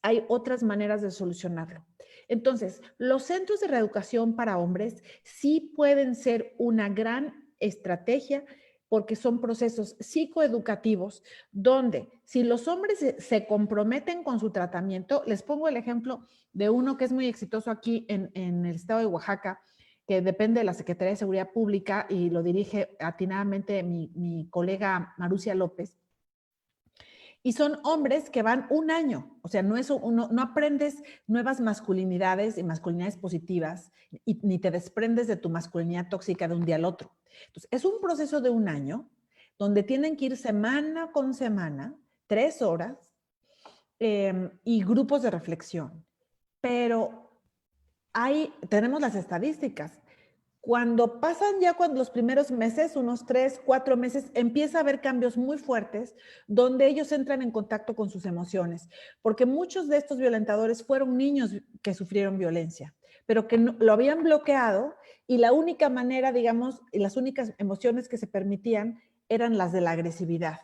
hay otras maneras de solucionarlo. Entonces, los centros de reeducación para hombres sí pueden ser una gran estrategia porque son procesos psicoeducativos donde si los hombres se comprometen con su tratamiento, les pongo el ejemplo de uno que es muy exitoso aquí en el estado de Oaxaca, que depende de la Secretaría de Seguridad Pública y lo dirige atinadamente mi colega Marucia López. Y son hombres que van un año, o sea, no aprendes nuevas masculinidades y masculinidades positivas, ni te desprendes de tu masculinidad tóxica de un día al otro. Entonces, es un proceso de un año donde tienen que ir semana con semana, 3 horas, y grupos de reflexión. Pero tenemos las estadísticas. Cuando los primeros meses, unos 3, 4 meses, empieza a haber cambios muy fuertes donde ellos entran en contacto con sus emociones, porque muchos de estos violentadores fueron niños que sufrieron violencia, pero que lo habían bloqueado y la única manera, digamos, y las únicas emociones que se permitían eran las de la agresividad.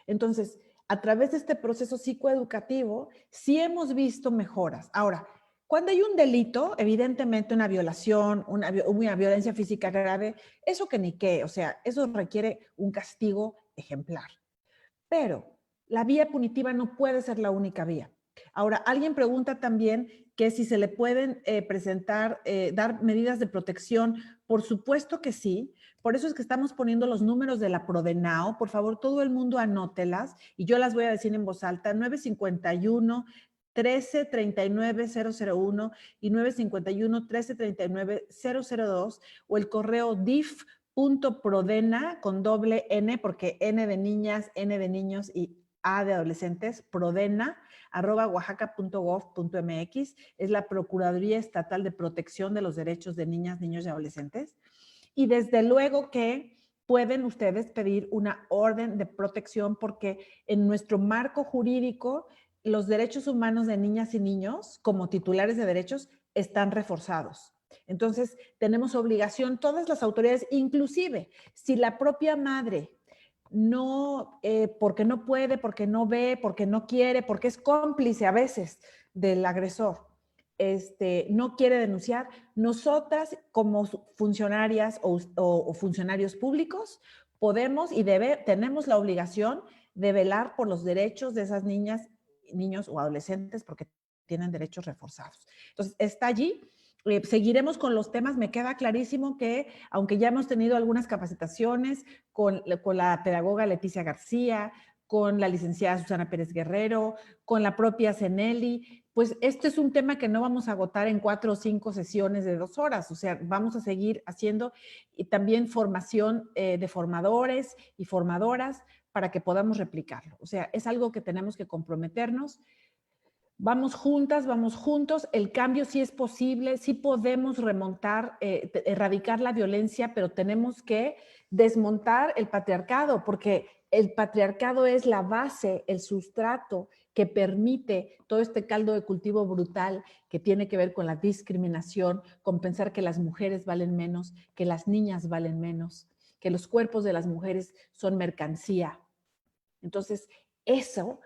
Entonces, a través de este proceso psicoeducativo, sí hemos visto mejoras. Ahora, cuando hay un delito, evidentemente una violación, una violencia física grave, eso que ni qué, o sea, eso requiere un castigo ejemplar. Pero la vía punitiva no puede ser la única vía. Ahora, alguien pregunta también que si se le pueden dar medidas de protección. Por supuesto que sí. Por eso es que estamos poniendo los números de la Prodenao. Por favor, todo el mundo anótelas y yo las voy a decir en voz alta. 951 13 39 001 y 951 13 39 002 o el correo dif.prodena con doble N, porque N de niñas, N de niños y A de adolescentes, prodena@oaxaca.gov.mx, es la Procuraduría Estatal de Protección de los Derechos de Niñas, Niños y Adolescentes. Y desde luego que pueden ustedes pedir una orden de protección porque en nuestro marco jurídico los derechos humanos de niñas y niños como titulares de derechos están reforzados. Entonces, tenemos obligación, todas las autoridades, inclusive si la propia madre no, porque no puede, porque no ve, porque no quiere, porque es cómplice a veces del agresor, no quiere denunciar, nosotras como funcionarias o funcionarios públicos podemos y tenemos la obligación de velar por los derechos de esas niñas, niños o adolescentes porque tienen derechos reforzados. Entonces, está allí. Seguiremos con los temas. Me queda clarísimo que, aunque ya hemos tenido algunas capacitaciones con la pedagoga Leticia García, con la licenciada Susana Pérez Guerrero, con la propia Ceneli, pues este es un tema que no vamos a agotar en 4 o 5 sesiones de 2 horas. O sea, vamos a seguir haciendo y también formación de formadores y formadoras para que podamos replicarlo. O sea, es algo que tenemos que comprometernos. Vamos juntas, vamos juntos, el cambio sí es posible, sí podemos remontar, erradicar la violencia, pero tenemos que desmontar el patriarcado, porque el patriarcado es la base, el sustrato que permite todo este caldo de cultivo brutal que tiene que ver con la discriminación, con pensar que las mujeres valen menos, que las niñas valen menos, que los cuerpos de las mujeres son mercancía. Entonces, eso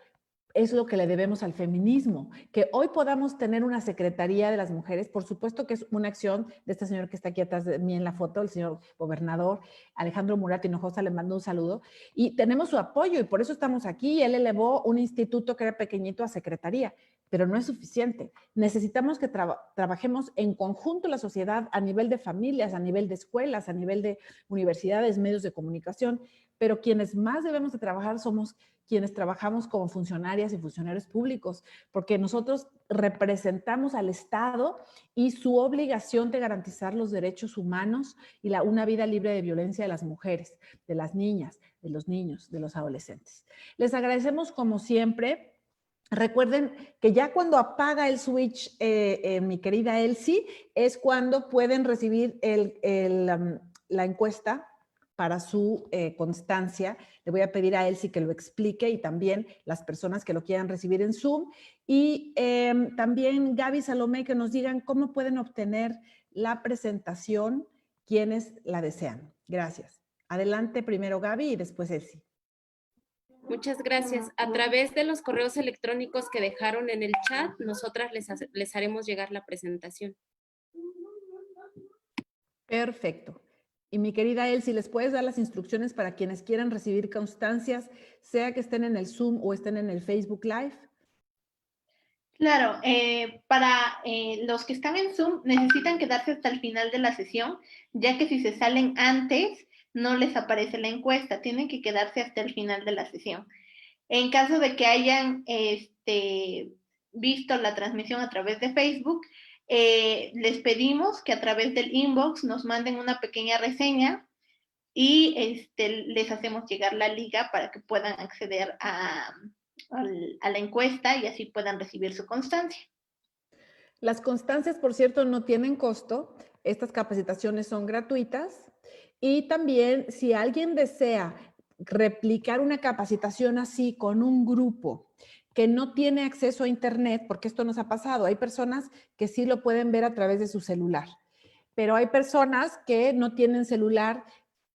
es lo que le debemos al feminismo, que hoy podamos tener una Secretaría de las Mujeres, por supuesto que es una acción de este señor que está aquí atrás de mí en la foto, el señor gobernador Alejandro Murat Hinojosa, le mando un saludo, y tenemos su apoyo y por eso estamos aquí. Él elevó un instituto que era pequeñito a secretaría, pero no es suficiente. Necesitamos que trabajemos en conjunto la sociedad a nivel de familias, a nivel de escuelas, a nivel de universidades, medios de comunicación, pero quienes más debemos de trabajar somos quienes trabajamos como funcionarias y funcionarios públicos, porque nosotros representamos al Estado y su obligación de garantizar los derechos humanos y una vida libre de violencia de las mujeres, de las niñas, de los niños, de los adolescentes. Les agradecemos como siempre. Recuerden que ya cuando apaga el switch, mi querida Elsie, es cuando pueden recibir la encuesta para su constancia. Le voy a pedir a Elsie que lo explique y también las personas que lo quieran recibir en Zoom. Y también Gaby, Salomé, que nos digan cómo pueden obtener la presentación quienes la desean. Gracias. Adelante primero Gaby y después Elsie. Muchas gracias. A través de los correos electrónicos que dejaron en el chat, nosotras les haremos llegar la presentación. Perfecto. Y mi querida Elsie, ¿les puedes dar las instrucciones para quienes quieran recibir constancias, sea que estén en el Zoom o estén en el Facebook Live? Claro, para los que están en Zoom necesitan quedarse hasta el final de la sesión, ya que si se salen antes no les aparece la encuesta, tienen que quedarse hasta el final de la sesión. En caso de que hayan visto la transmisión a través de Facebook, les pedimos que a través del inbox nos manden una pequeña reseña y les hacemos llegar la liga para que puedan acceder a la encuesta y así puedan recibir su constancia. Las constancias, por cierto, no tienen costo. Estas capacitaciones son gratuitas. Y también, si alguien desea replicar una capacitación así con un grupo que no tiene acceso a Internet, porque esto nos ha pasado, hay personas que sí lo pueden ver a través de su celular, pero hay personas que no tienen celular,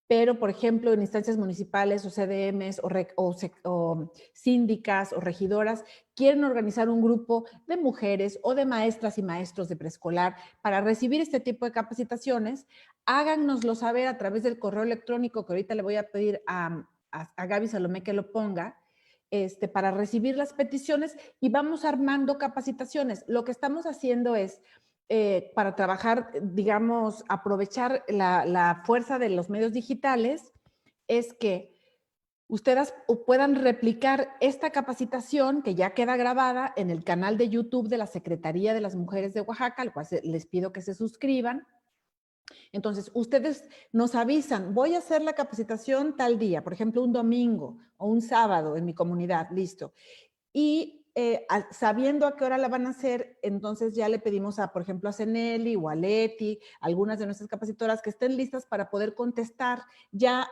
pero, por ejemplo, en instancias municipales o CDMs o síndicas o regidoras quieren organizar un grupo de mujeres o de maestras y maestros de preescolar para recibir este tipo de capacitaciones, háganoslo saber a través del correo electrónico que ahorita le voy a pedir a Gaby Salomé que lo ponga, para recibir las peticiones y vamos armando capacitaciones. Lo que estamos haciendo es para trabajar, digamos, aprovechar la fuerza de los medios digitales, es que ustedes puedan replicar esta capacitación que ya queda grabada en el canal de YouTube de la Secretaría de las Mujeres de Oaxaca, al cual les pido que se suscriban. Entonces, ustedes nos avisan, voy a hacer la capacitación tal día, por ejemplo, un domingo o un sábado en mi comunidad, listo. Y sabiendo a qué hora la van a hacer, entonces ya le pedimos a, por ejemplo, a Ceneli o a Leti, algunas de nuestras capacitoras que estén listas para poder contestar ya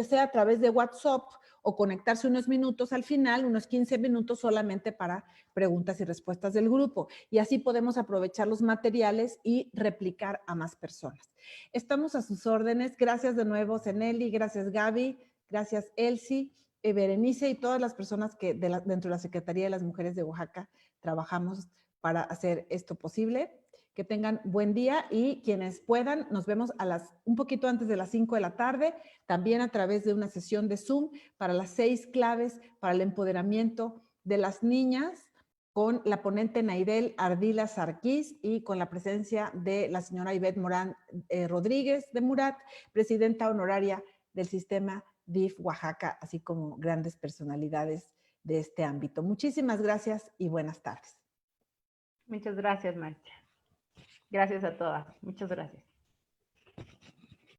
sea a través de WhatsApp o conectarse unos minutos al final, unos 15 minutos solamente para preguntas y respuestas del grupo. Y así podemos aprovechar los materiales y replicar a más personas. Estamos a sus órdenes. Gracias de nuevo, Ceneli. Gracias, Gaby. Gracias, Elsie. Berenice y todas las personas que dentro de la Secretaría de las Mujeres de Oaxaca trabajamos para hacer esto posible. Que tengan buen día y quienes puedan, nos vemos un poquito antes de las 5 de la tarde, también a través de una sesión de Zoom para las 6 claves para el empoderamiento de las niñas con la ponente Naidel Ardila Sarquís y con la presencia de la señora Ivette Morán Rodríguez de Murat, presidenta honoraria del sistema DIF Oaxaca, así como grandes personalidades de este ámbito. Muchísimas gracias y buenas tardes. Muchas gracias, maestra. Gracias a todas. Muchas gracias.